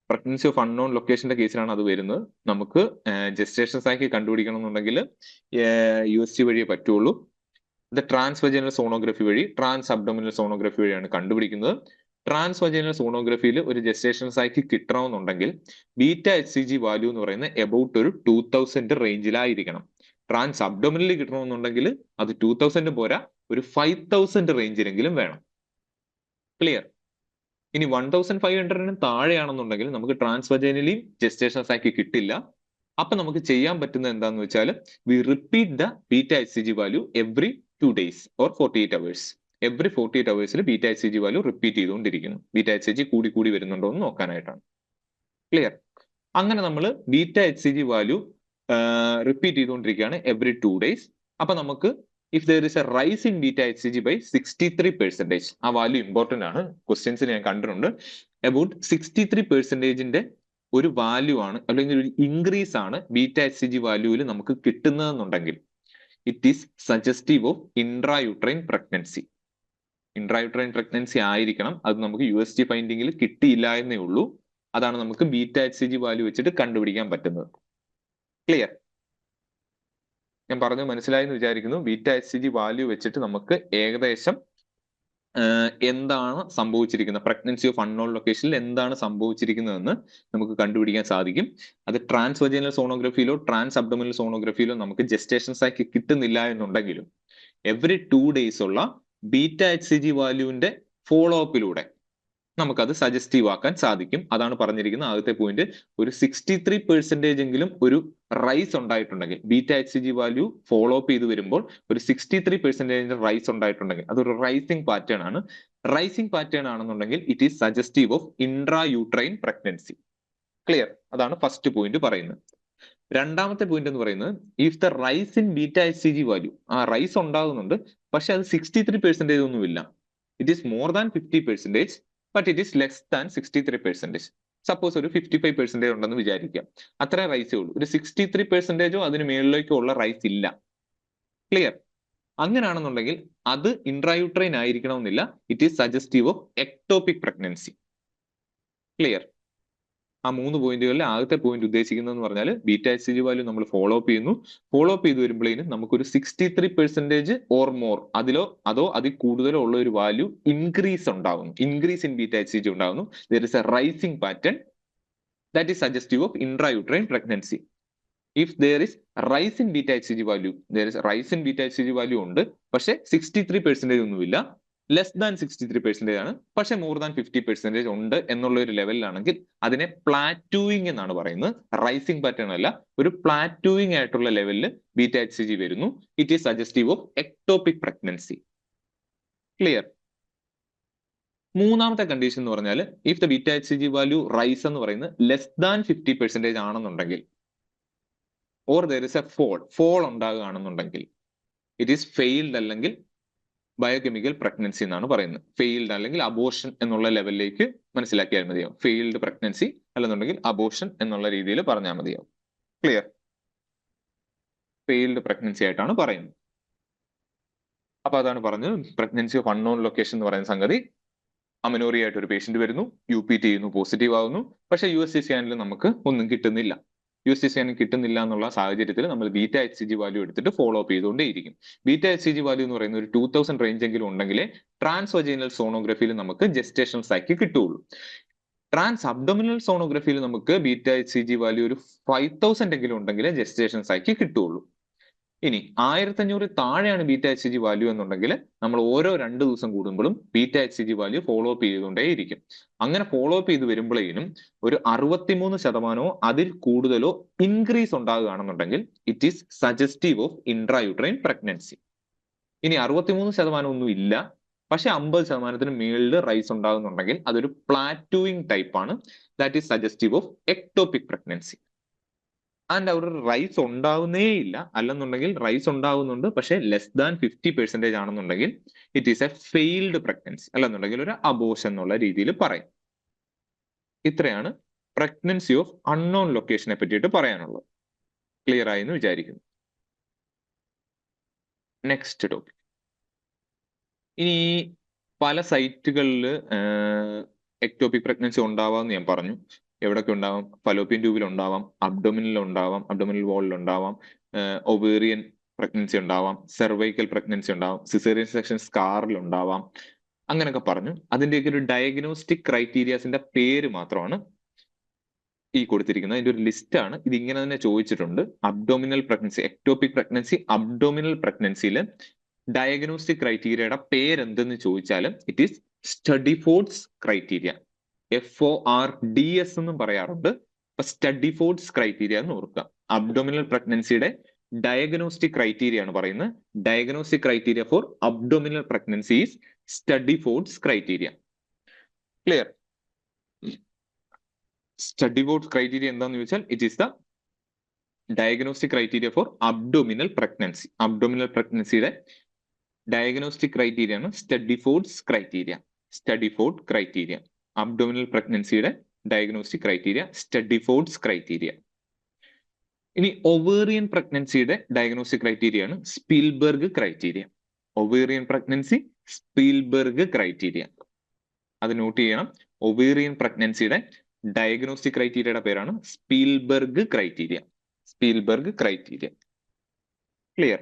പ്രഗ്നൻസി ഓഫ് അൺനോൺ ലൊക്കേഷന്റെ കേസിലാണ് അത് വരുന്നത്. നമുക്ക് ജസ്റ്റേഷൻ സൈക്കിൾ കണ്ടുപിടിക്കണം എന്നുണ്ടെങ്കിൽ USG വഴിയേ പറ്റുള്ളൂ. ഇത് ട്രാൻസ്വജൈനൽ സോണോഗ്രഫി വഴി, ട്രാൻസ് അബ്ഡോമിനൽ സോണോഗ്രഫി വഴിയാണ് കണ്ടുപിടിക്കുന്നത്. ട്രാൻസ്വജൈനൽ സോണോഗ്രഫിയിൽ ഒരു ജസ്റ്റേഷൻ സൈക്കിൾ കിട്ടണമെന്നുണ്ടെങ്കിൽ ബീറ്റ HCG വാല്യൂ എന്ന് പറയുന്നത് എബൌട്ട് ഒരു 2000 റേഞ്ചിലായിരിക്കണം. ട്രാൻസ് അബ്ഡോമിനലി കിട്ടണമെന്നുണ്ടെങ്കിൽ അത് 2000 പോരാ, ഒരു 5000 റേഞ്ചിലെങ്കിലും വേണം. ക്ലിയർ? ഇനി 1500 താഴെയാണെന്നുണ്ടെങ്കിൽ നമുക്ക് ട്രാൻസ്വജൈനലി ജസ്റ്റേഷൻ സൈക്കിൾ കിട്ടില്ല. അപ്പൊ നമുക്ക് ചെയ്യാൻ പറ്റുന്നത് എന്താന്ന് വെച്ചാൽ we repeat the beta HCG value every 2 days or 48 hours. Every 48 hours beta HCG value repeat ചെയ്തുകൊണ്ടിരിക്കുന്നു. ബീറ്റ HCG കൂടി വരുന്നുണ്ടോ എന്ന് നോക്കാനായിട്ടാണ്. ക്ലിയർ? അങ്ങനെ നമ്മൾ ബീറ്റ HCG വാല്യൂ റിപ്പീറ്റ് ചെയ്തുകൊണ്ടിരിക്കുകയാണ് എവറി 2 days. അപ്പൊ നമുക്ക് if there is a rise in beta HCG by 63%, ആ വാല്യൂ ഇമ്പോർട്ടന്റ് ആണ്, ക്വസ്റ്റ്യൻസിന് ഞാൻ കണ്ടിട്ടുണ്ട്. അബൌട്ട് 63%-ന്റെ ഒരു വാല്യൂ ആണ് അല്ലെങ്കിൽ ഒരു ഇൻക്രീസ് ആണ് ബീറ്റ എച്ച് സി ജി വാല്യൂവിൽ നമുക്ക് കിട്ടുന്നതെന്നുണ്ടെങ്കിൽ it is suggestive of intrauterine pregnancy. Intrauterine pregnancy ആയിരിക്കണം. അത് നമുക്ക് USG ഫൈൻഡിങ്ങിൽ കിട്ടിയില്ല എന്നേ ഉള്ളൂ. അതാണ് നമുക്ക് beta H C G value വെച്ചിട്ട് കണ്ടുപിടിക്കാൻ പറ്റുന്നത്. ക്ലിയർ? ഞാൻ പറഞ്ഞു മനസ്സിലായെന്ന് വിചാരിക്കുന്നു. Beta H C G value വെച്ചിട്ട് നമുക്ക് ഏകദേശം എന്താണ് സംഭവിച്ചിരിക്കുന്നത്, പ്രഗ്നൻസി ഓഫ് അൺനോൺ ലൊക്കേഷനിൽ എന്താണ് സംഭവിച്ചിരിക്കുന്നതെന്ന് നമുക്ക് കണ്ടുപിടിക്കാൻ സാധിക്കും. അത് ട്രാൻസ് വജൈനൽ സോണോഗ്രഫിയിലോ ട്രാൻസ് അബ്ഡോമിനൽ സോണോഗ്രഫിയിലോ നമുക്ക് ജസ്റ്റേഷൻ സൈക്കിൾ കിട്ടുന്നില്ല എന്നുണ്ടെങ്കിലും എവറി 2 days ഉള്ള ബീറ്റ എച്ച് സി ജി വാല്യൂവിന്റെ ഫോളോ അപ്പിലൂടെ നമുക്കത് സജസ്റ്റീവ് ആക്കാൻ സാധിക്കും. അതാണ് പറഞ്ഞിരിക്കുന്ന ആദ്യത്തെ പോയിന്റ്. ഒരു 63% എങ്കിലും ഒരു റൈസ് ഉണ്ടായിട്ടുണ്ടെങ്കിൽ, beta H C G value follow up ചെയ്ത് വരുമ്പോൾ ഒരു 63% റൈസ് ഉണ്ടായിട്ടുണ്ടെങ്കിൽ അതൊരു റൈസിംഗ് പാറ്റേൺ ആണ്. റൈസിംഗ് പാറ്റേൺ ആണെന്നുണ്ടെങ്കിൽ it is suggestive of intra uterine pregnancy. Clear? അതാണ് ഫസ്റ്റ് പോയിന്റ് പറയുന്നത്. രണ്ടാമത്തെ പോയിന്റ് എന്ന് പറയുന്നത് if the rice in beta H C G value, ആ റൈസ് ഉണ്ടാകുന്നുണ്ട് പക്ഷെ അത് 63% ഒന്നുമില്ല. It is more than 50%, but it is less than 63%. Suppose ഒരു 55% ഉണ്ടെന്ന് വിചാരിക്കാം. അത്ര റൈസേ ഉള്ളൂ. ഒരു 63%ഓ അതിന് മേളിലേക്കോ ഉള്ള റൈസ് ഇല്ല. ക്ലിയർ? അങ്ങനെയാണെന്നുണ്ടെങ്കിൽ അത് ഇൻട്രായൂട്രൈൻ ആയിരിക്കണമെന്നില്ല. It is suggestive of ectopic pregnancy. Clear? ആ 3 പോയിന്റുകളിൽ ആദ്യത്തെ പോയിന്റ് ഉദ്ദേശിക്കുന്നതെന്ന് പറഞ്ഞാൽ beta H C G value നമ്മൾ ഫോളോ അപ്പ് ചെയ്യുന്നു. ഫോളോ അപ്പ് ചെയ്ത് വരുമ്പോഴേനും നമുക്കൊരു 63% ഓർ മോർ അതോ അതിൽ കൂടുതലോ ഉള്ള ഒരു വാല്യൂ ഇൻക്രീസ് ഉണ്ടാകുന്നു. Increase in beta H C G ഉണ്ടാകുന്നു. There is a rising pattern that is suggestive of intrauterine pregnancy. If there is rise in beta H C G value, there is rise in beta H C G value ഉണ്ട് പക്ഷെ 63% ഒന്നുമില്ല, less than 63% ആണ് പക്ഷെ more than 50% ഉണ്ട് എന്നുള്ള ഒരു ലെവലിലാണെങ്കിൽ അതിനെ പ്ലാറ്റൂയിങ് എന്നാണ് പറയുന്നത്. റൈസിംഗ് പാറ്റേൺ അല്ല, ഒരു പ്ലാറ്റൂയിങ് ആയിട്ടുള്ള ലെവലിൽ ബീറ്റ എച്ച് സി ജി വരുന്നു. It is suggestive of ectopic pregnancy. Clear? മൂന്നാമത്തെ കണ്ടീഷൻ എന്ന് പറഞ്ഞാൽ if the beta H C G value rise എന്ന് പറയുന്നത് ലെസ് ദാൻ 50% ആണെന്നുണ്ടെങ്കിൽ or there is a fall ഉണ്ടാകുകയാണെന്നുണ്ടെങ്കിൽ ഇറ്റ് ഈസ് ഫെയിൽഡ് അല്ലെങ്കിൽ ബയോകെമിക്കൽ പ്രഗ്നൻസി എന്നാണ് പറയുന്നത്. ഫെയിൽഡ് അല്ലെങ്കിൽ അബോർഷൻ എന്നുള്ള ലെവലിലേക്ക് മനസ്സിലാക്കിയാൽ മതിയാവും. ഫെയിൽഡ് പ്രഗ്നൻസി അല്ലെന്നുണ്ടെങ്കിൽ അബോർഷൻ എന്നുള്ള രീതിയിൽ പറഞ്ഞാൽ മതിയാവും. ക്ലിയർ? ഫെയിൽഡ് പ്രഗ്നൻസി ആയിട്ടാണ് പറയുന്നത്. അപ്പൊ അതാണ് പറഞ്ഞത് പ്രഗ്നൻസി ഓഫ് അൺനോൺ ലൊക്കേഷൻ എന്ന് പറയുന്ന സംഗതി. അമിനോറി ആയിട്ട് ഒരു പേഷ്യന്റ് വരുന്നു, UPT ചെയ്യുന്നു, പോസിറ്റീവ് ആവുന്നു, പക്ഷെ USG സ്കാനിൽ നമുക്ക് ഒന്നും കിട്ടുന്നില്ല. USG സ്കാനിൽ കിട്ടുന്നില്ല എന്നുള്ള സാഹചര്യത്തിൽ നമ്മൾ beta H C G value എടുത്തിട്ട് ഫോളോ അപ്പ് ചെയ്തുകൊണ്ടേയിരിക്കും. Beta H C G value എന്ന് പറയുന്ന ഒരു 2000 റേഞ്ച് എങ്കിലും ഉണ്ടെങ്കിലേ ട്രാൻസ് വജൈനൽ സോണോഗ്രഫിയിൽ നമുക്ക് ജസ്റ്റേഷൻ സൈക്കിൾ കിട്ടുള്ളൂ. ട്രാൻസ് അബ്ഡോമിനൽ സോണോഗ്രഫിയിൽ നമുക്ക് beta H C G value ഒരു 5000 എങ്കിലും ഉണ്ടെങ്കിലേ ജസ്റ്റേഷൻ സൈക്കിൾ കിട്ടുള്ളൂ. ഇനി 1500 താഴെയാണ് beta H C G value എന്നുണ്ടെങ്കിൽ നമ്മൾ ഓരോ 2 ദിവസം കൂടുമ്പോഴും beta H C G value follow up ചെയ്തുകൊണ്ടേയിരിക്കും. അങ്ങനെ ഫോളോ അപ്പ് ചെയ്ത് വരുമ്പോഴേനും ഒരു 63%ഓ അതിൽ കൂടുതലോ ഇൻക്രീസ് ഉണ്ടാകുകയാണെന്നുണ്ടെങ്കിൽ it is suggestive of intrauterine pregnancy. ഇനി 63% ഒന്നും ഇല്ല പക്ഷെ 50%-ന് മേളിൽ റൈസ് ഉണ്ടാകുന്നുണ്ടെങ്കിൽ അതൊരു പ്ലാറ്റൂയിങ് ടൈപ്പ് ആണ്. That is suggestive of ectopic pregnancy. And അവിടെ റൈസ് ഉണ്ടാവുന്നേ ഇല്ല, അല്ലെന്നുണ്ടെങ്കിൽ റൈസ് ഉണ്ടാവുന്നുണ്ട് പക്ഷെ ലെസ് ദാൻ 50% ആണെന്നുണ്ടെങ്കിൽ it is A failed pregnancy, അല്ലെന്നുണ്ടെങ്കിൽ ഒരു അബോർഷൻ എന്നുള്ള രീതിയിൽ പറയും. ഇത്രയാണ് പ്രഗ്നൻസി ഓഫ് അൺനോൺ ലൊക്കേഷനെ പറ്റിയിട്ട് പറയാനുള്ളത്. ക്ലിയർ ആയി എന്ന് വിചാരിക്കുന്നു. Next topic. ഇനി പല സൈറ്റുകളിൽ എക്ടോപിക് പ്രഗ്നൻസി ഉണ്ടാവാമെന്ന് ഞാൻ പറഞ്ഞു. എവിടൊക്കെ ഉണ്ടാവാം? ഫലോപ്പിയൻ ട്യൂബിൽ ഉണ്ടാവാം, അബ്ഡോമിനിൽ ഉണ്ടാവാം, അബ്ഡോമിനൽ വാളിൽ ഉണ്ടാവാം, ഒവേറിയൻ പ്രഗ്നൻസി ഉണ്ടാവാം, സെർവൈക്കൽ പ്രഗ്നൻസി ഉണ്ടാവാം, സിസേറിയൻ സെക്ഷൻ സ്കാറിൽ ഉണ്ടാവാം, അങ്ങനെയൊക്കെ പറഞ്ഞു. അതിന്റെയൊക്കെ ഒരു ഡയഗ്നോസ്റ്റിക് ക്രൈറ്റീരിയാസിന്റെ പേര് മാത്രമാണ് ഈ കൊടുത്തിരിക്കുന്നത്. അതിന്റെ ഒരു ലിസ്റ്റ് ആണ്. ഇത് ഇങ്ങനെ തന്നെ ചോദിച്ചിട്ടുണ്ട്. Abdominal pregnancy, ectopic pregnancy, abdominal പ്രഗ്നൻസിയിൽ ഡയഗ്നോസ്റ്റിക് ക്രൈറ്റീരിയയുടെ പേരെന്തെന്ന് ചോദിച്ചാലും it is Studdiford's criteria. FORDS എന്നും പറയാറുണ്ട്. അപ്പൊ സ്റ്റഡിഫോർഡ്സ് ക്രൈറ്റീരിയ എന്ന് ഓർക്കുക. അബ്ഡോമിനൽ പ്രഗ്നൻസിയുടെ ഡയഗ്നോസ്റ്റിക് ക്രൈറ്റീരിയ ആണ് പറയുന്നത്. Diagnostic criteria for abdominal pregnancy is Studdiford's criteria. Clear? Studdiford's criteria എന്താന്ന് ചോദിച്ചാൽ it is the diagnostic criteria for abdominal pregnancy. Abdominal പ്രഗ്നൻസിയുടെ ഡയഗ്നോസ്റ്റിക് ക്രൈറ്റീരിയ ആണ് Studdiford's criteria. Studdiford criteria abdominal പ്രഗ്നൻസിയുടെ ഡയഗ്നോസ്റ്റിക് ക്രൈറ്റീരിയ, സ്റ്റഡിഫോർഡ്സ് ക്രൈറ്റീരിയ. ഇനി ovarian പ്രഗ്നൻസിയുടെ diagnostic criteria ആണ് Spiegelberg criteria. Ovarian pregnancy Spiegelberg criteria, അത് note ചെയ്യണം. ഒവേറിയൻ പ്രഗ്നൻസിയുടെ diagnostic ക്രൈറ്റീരിയയുടെ പേരാണ് Spiegelberg criteria. Spiegelberg criteria. Clear?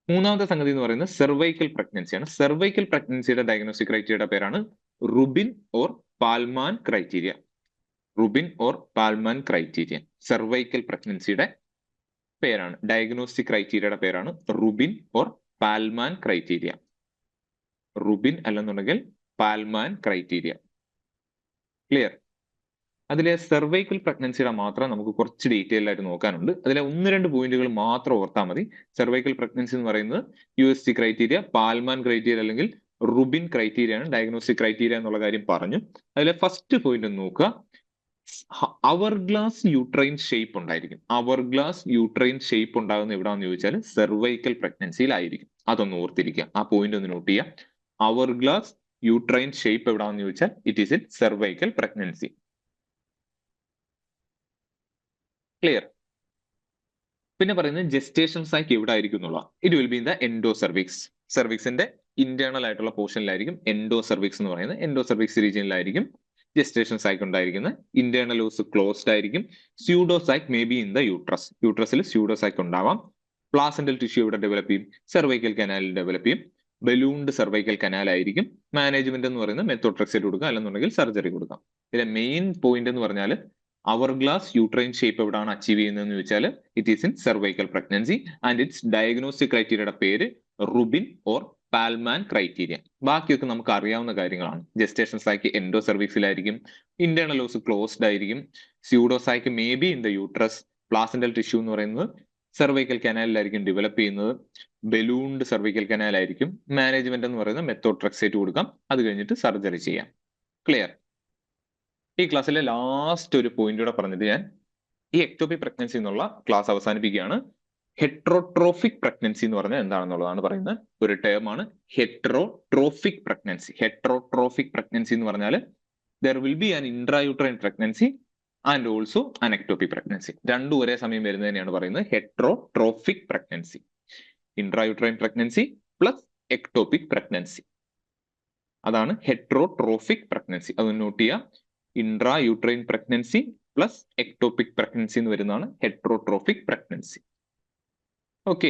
മൂന്നാമത്തെ സംഗതി എന്ന് പറയുന്നത് സെർവൈക്കൽ പ്രഗ്നൻസിയാണ്. സെർവൈക്കൽ പ്രഗ്നൻസിയുടെ ഡയഗ്നോസ്റ്റിക് ക്രൈറ്റീരിയയുടെ പേരാണ് Rubin or പാൽമാൻ criteria. Rubin or പാൽമാൻ criteria cervical പ്രഗ്നൻസിയുടെ പേരാണ്. ഡയഗ്നോസ്റ്റിക് ക്രൈറ്റീരിയയുടെ പേരാണ് റുബിൻ ഓർ പാൽമാൻ ക്രൈറ്റീരിയ. റുബിൻ അല്ലെന്നുണ്ടെങ്കിൽ പാൽമാൻ ക്രൈറ്റീരിയ. ക്ലിയർ? അതിലെ സെർവൈക്കൽ പ്രഗ്നൻസിയുടെ മാത്രം നമുക്ക് കുറച്ച് ഡീറ്റെയിൽ ആയിട്ട് നോക്കാനുണ്ട്. അതിലെ 1-2 പോയിന്റുകൾ മാത്രം ഓർത്താൽ മതി. സെർവൈക്കൽ പ്രഗ്നൻസി എന്ന് പറയുന്നത് USG ക്രൈറ്റീരിയ, പാൽമാൻ ക്രൈറ്റീരിയ അല്ലെങ്കിൽ റുബിൻ ക്രൈറ്റീരിയ ആണ് ഡയഗ്നോസ്റ്റിക് ക്രൈറ്റീരിയ എന്നുള്ള കാര്യം പറഞ്ഞു. അതിലെ ഫസ്റ്റ് പോയിന്റ് നോക്കുക. അവർ ഗ്ലാസ് യൂട്രൈൻ ഷേപ്പ് ഉണ്ടായിരിക്കും. അവർ ഗ്ലാസ് യൂട്രൈൻ ഷേപ്പ് ഉണ്ടാകുന്ന എവിടാന്ന് ചോദിച്ചാൽ സെർവൈക്കൽ പ്രഗ്നൻസിയിലായിരിക്കും. അതൊന്ന് ഓർത്തിരിക്കുക. ആ പോയിന്റ് ഒന്ന് നോട്ട് ചെയ്യുക. അവർ ഗ്ലാസ് യൂട്രൈൻ ഷേപ്പ് എവിടാന്ന് ചോദിച്ചാൽ it is in cervical pregnancy. Clear? പിന്നെ പറയുന്നത് ജെസ്റ്റേഷൻ സൈറ്റ് എവിടെ ആയിരിക്കും എന്നുള്ള. It will be in the endocervix. സെർവിക്സിന്റെ ഇന്റേണൽ ആയിട്ടുള്ള പോർഷനിലായിരിക്കും എൻഡോ സെർവിക്സ് എന്ന് പറയുന്നത്. എൻഡോ സെർവിക്സ് റീജിയനിലായിരിക്കും ജെസ്റ്റേഷൻ സൈറ്റ് ഉണ്ടായിരിക്കുന്നത്. ഇന്റേണൽ ഓസ് ക്ലോസ്ഡ് ആയിരിക്കും. Pseudosac may be in the uterus. യൂട്രസിൽ സ്യൂഡോസൈറ്റ് ഉണ്ടാവാം. പ്ലാസന്റൽ ടിഷ്യൂ ഇവിടെ ഡെവലപ്പ് ചെയ്യും. സെർവൈക്കൽ കനാലിൽ ഡെവലപ്പ് ചെയ്യും. ബലൂൺഡ് സെർവൈക്കൽ കനാൽ ആയിരിക്കും. മാനേജ്മെന്റ് എന്ന് പറയുന്നത് മെത്തോട്രെക്സൈറ്റ് കൊടുക്കുക, അല്ലെന്നുണ്ടെങ്കിൽ സർജറി കൊടുക്കാം. ഇതിലെ മെയിൻ പോയിന്റ് എന്ന് പറഞ്ഞാൽ അവർ ഗ്ലാസ് യൂട്രൈൻ ഷേപ്പ് എവിടെയാണ് അച്ചീവ് ചെയ്യുന്നതെന്ന് ചോദിച്ചാൽ it is in cervical pregnancy and its diagnostic ക്രൈറ്റീരിയയുടെ പേര് റുബിൻ ഓർ പാൽമാൻ ക്രൈറ്റീരിയ. ബാക്കിയൊക്കെ നമുക്ക് അറിയാവുന്ന കാര്യങ്ങളാണ്. ജെസ്റ്റേഷൻ സൈക്ക് എൻഡോ സെർവിക്സിലായിരിക്കും. ഇന്റേണൽ ഓസ് ക്ലോസ്ഡ് ആയിരിക്കും. Pseudosac may be in the uterus. Placental tissue എന്ന് പറയുന്നത് സെർവൈക്കൽ കനാലിലായിരിക്കും ഡെവലപ്പ് ചെയ്യുന്നത്. ബലൂൺഡ് സെർവൈക്കൽ കനാലായിരിക്കും. മാനേജ്മെന്റ് എന്ന് പറയുന്നത് മെത്തോട്രെക്സൈറ്റ് കൊടുക്കാം. അത് കഴിഞ്ഞിട്ട് സർജറി ചെയ്യാം. ക്ലിയർ? ഈ ക്ലാസ്സിലെ ലാസ്റ്റ് ഒരു പോയിന്റ് കൂടെ പറഞ്ഞിട്ട് ഞാൻ ഈ എക്ടോപിക് പ്രഗ്നൻസി എന്നുള്ള ക്ലാസ് അവസാനിപ്പിക്കുകയാണ്. ഹെട്രോട്രോഫിക് പ്രഗ്നൻസി എന്ന് പറഞ്ഞാൽ എന്താണെന്നുള്ളതാണ് പറയുന്നത്. ഒരു ടേം ആണ് ഹെട്രോട്രോഫിക് പ്രഗ്നൻസി. ഹെട്രോട്രോഫിക് പ്രഗ്നൻസി എന്ന് പറഞ്ഞാൽ there will B an intrauterine pregnancy and also an ectopic pregnancy. രണ്ടും ഒരേ സമയം വരുന്നതിനെയാണ് പറയുന്നത് heterotrophic pregnancy. Intrauterine pregnancy plus ectopic pregnancy, അതാണ് ഹെട്രോട്രോഫിക് പ്രഗ്നൻസി. അത് നോട്ട് ചെയ്യുക. Intra uterine pregnancy plus ectopic pregnancy എന്ന് വരുന്നതാണ് ഹെട്രോട്രോഫിക് പ്രഗ്നൻസി. ഓക്കെ,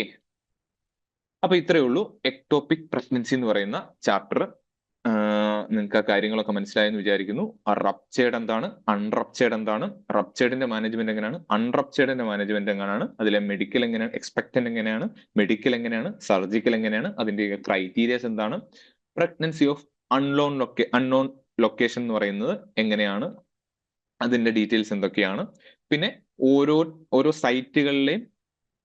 അപ്പൊ ഇത്രയേ ഉള്ളൂ എക്ടോപിക് പ്രഗ്നൻസി എന്ന് പറയുന്ന ചാപ്റ്റർ. നിങ്ങൾക്ക് ആ കാര്യങ്ങളൊക്കെ മനസ്സിലായെന്ന് വിചാരിക്കുന്നു. ആ റപ്ചേർഡ് എന്താണ്, അൺറപ്ചേർഡ് എന്താണ്, റപ്ചേർഡിന്റെ മാനേജ്മെന്റ് എങ്ങനെയാണ്, അൺറപ്ചേർഡിന്റെ മാനേജ്മെന്റ് എങ്ങനെയാണ്, അതിലെ മെഡിക്കൽ എങ്ങനെയാണ്, എക്സ്പെക്ടന്റ് എങ്ങനെയാണ്, മെഡിക്കൽ എങ്ങനെയാണ്, സർജിക്കൽ എങ്ങനെയാണ്, അതിന്റെ ക്രൈറ്റീരിയസ് എന്താണ്, പ്രഗ്നൻസി ഓഫ് അൺനോൺ ലൊക്കേഷൻ എന്ന് പറയുന്നത് എങ്ങനെയാണ്, അതിന്റെ ഡീറ്റെയിൽസ് എന്തൊക്കെയാണ്, പിന്നെ ഓരോ സൈറ്റുകളിലെയും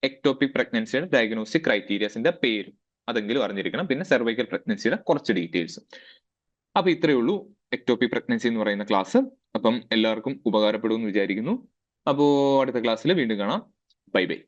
എക്ടോപിക് പ്രഗ്നൻസിയുടെ ഡയഗ്നോസ്റ്റിക് ക്രൈറ്റീരിയസിന്റെ പേര് അതെങ്കിലും അറിഞ്ഞിരിക്കണം. പിന്നെ സെർവൈക്കൽ പ്രഗ്നൻസിയുടെ കുറച്ച് ഡീറ്റെയിൽസ്. അപ്പൊ ഇത്രയേ ഉള്ളൂ എക്ടോപിക് പ്രഗ്നൻസി എന്ന് പറയുന്ന ക്ലാസ്. അപ്പം എല്ലാവർക്കും ഉപകാരപ്പെടുമെന്ന് വിചാരിക്കുന്നു. അപ്പോ അടുത്ത ക്ലാസ്സിൽ വീണ്ടും കാണാം. Bye bye.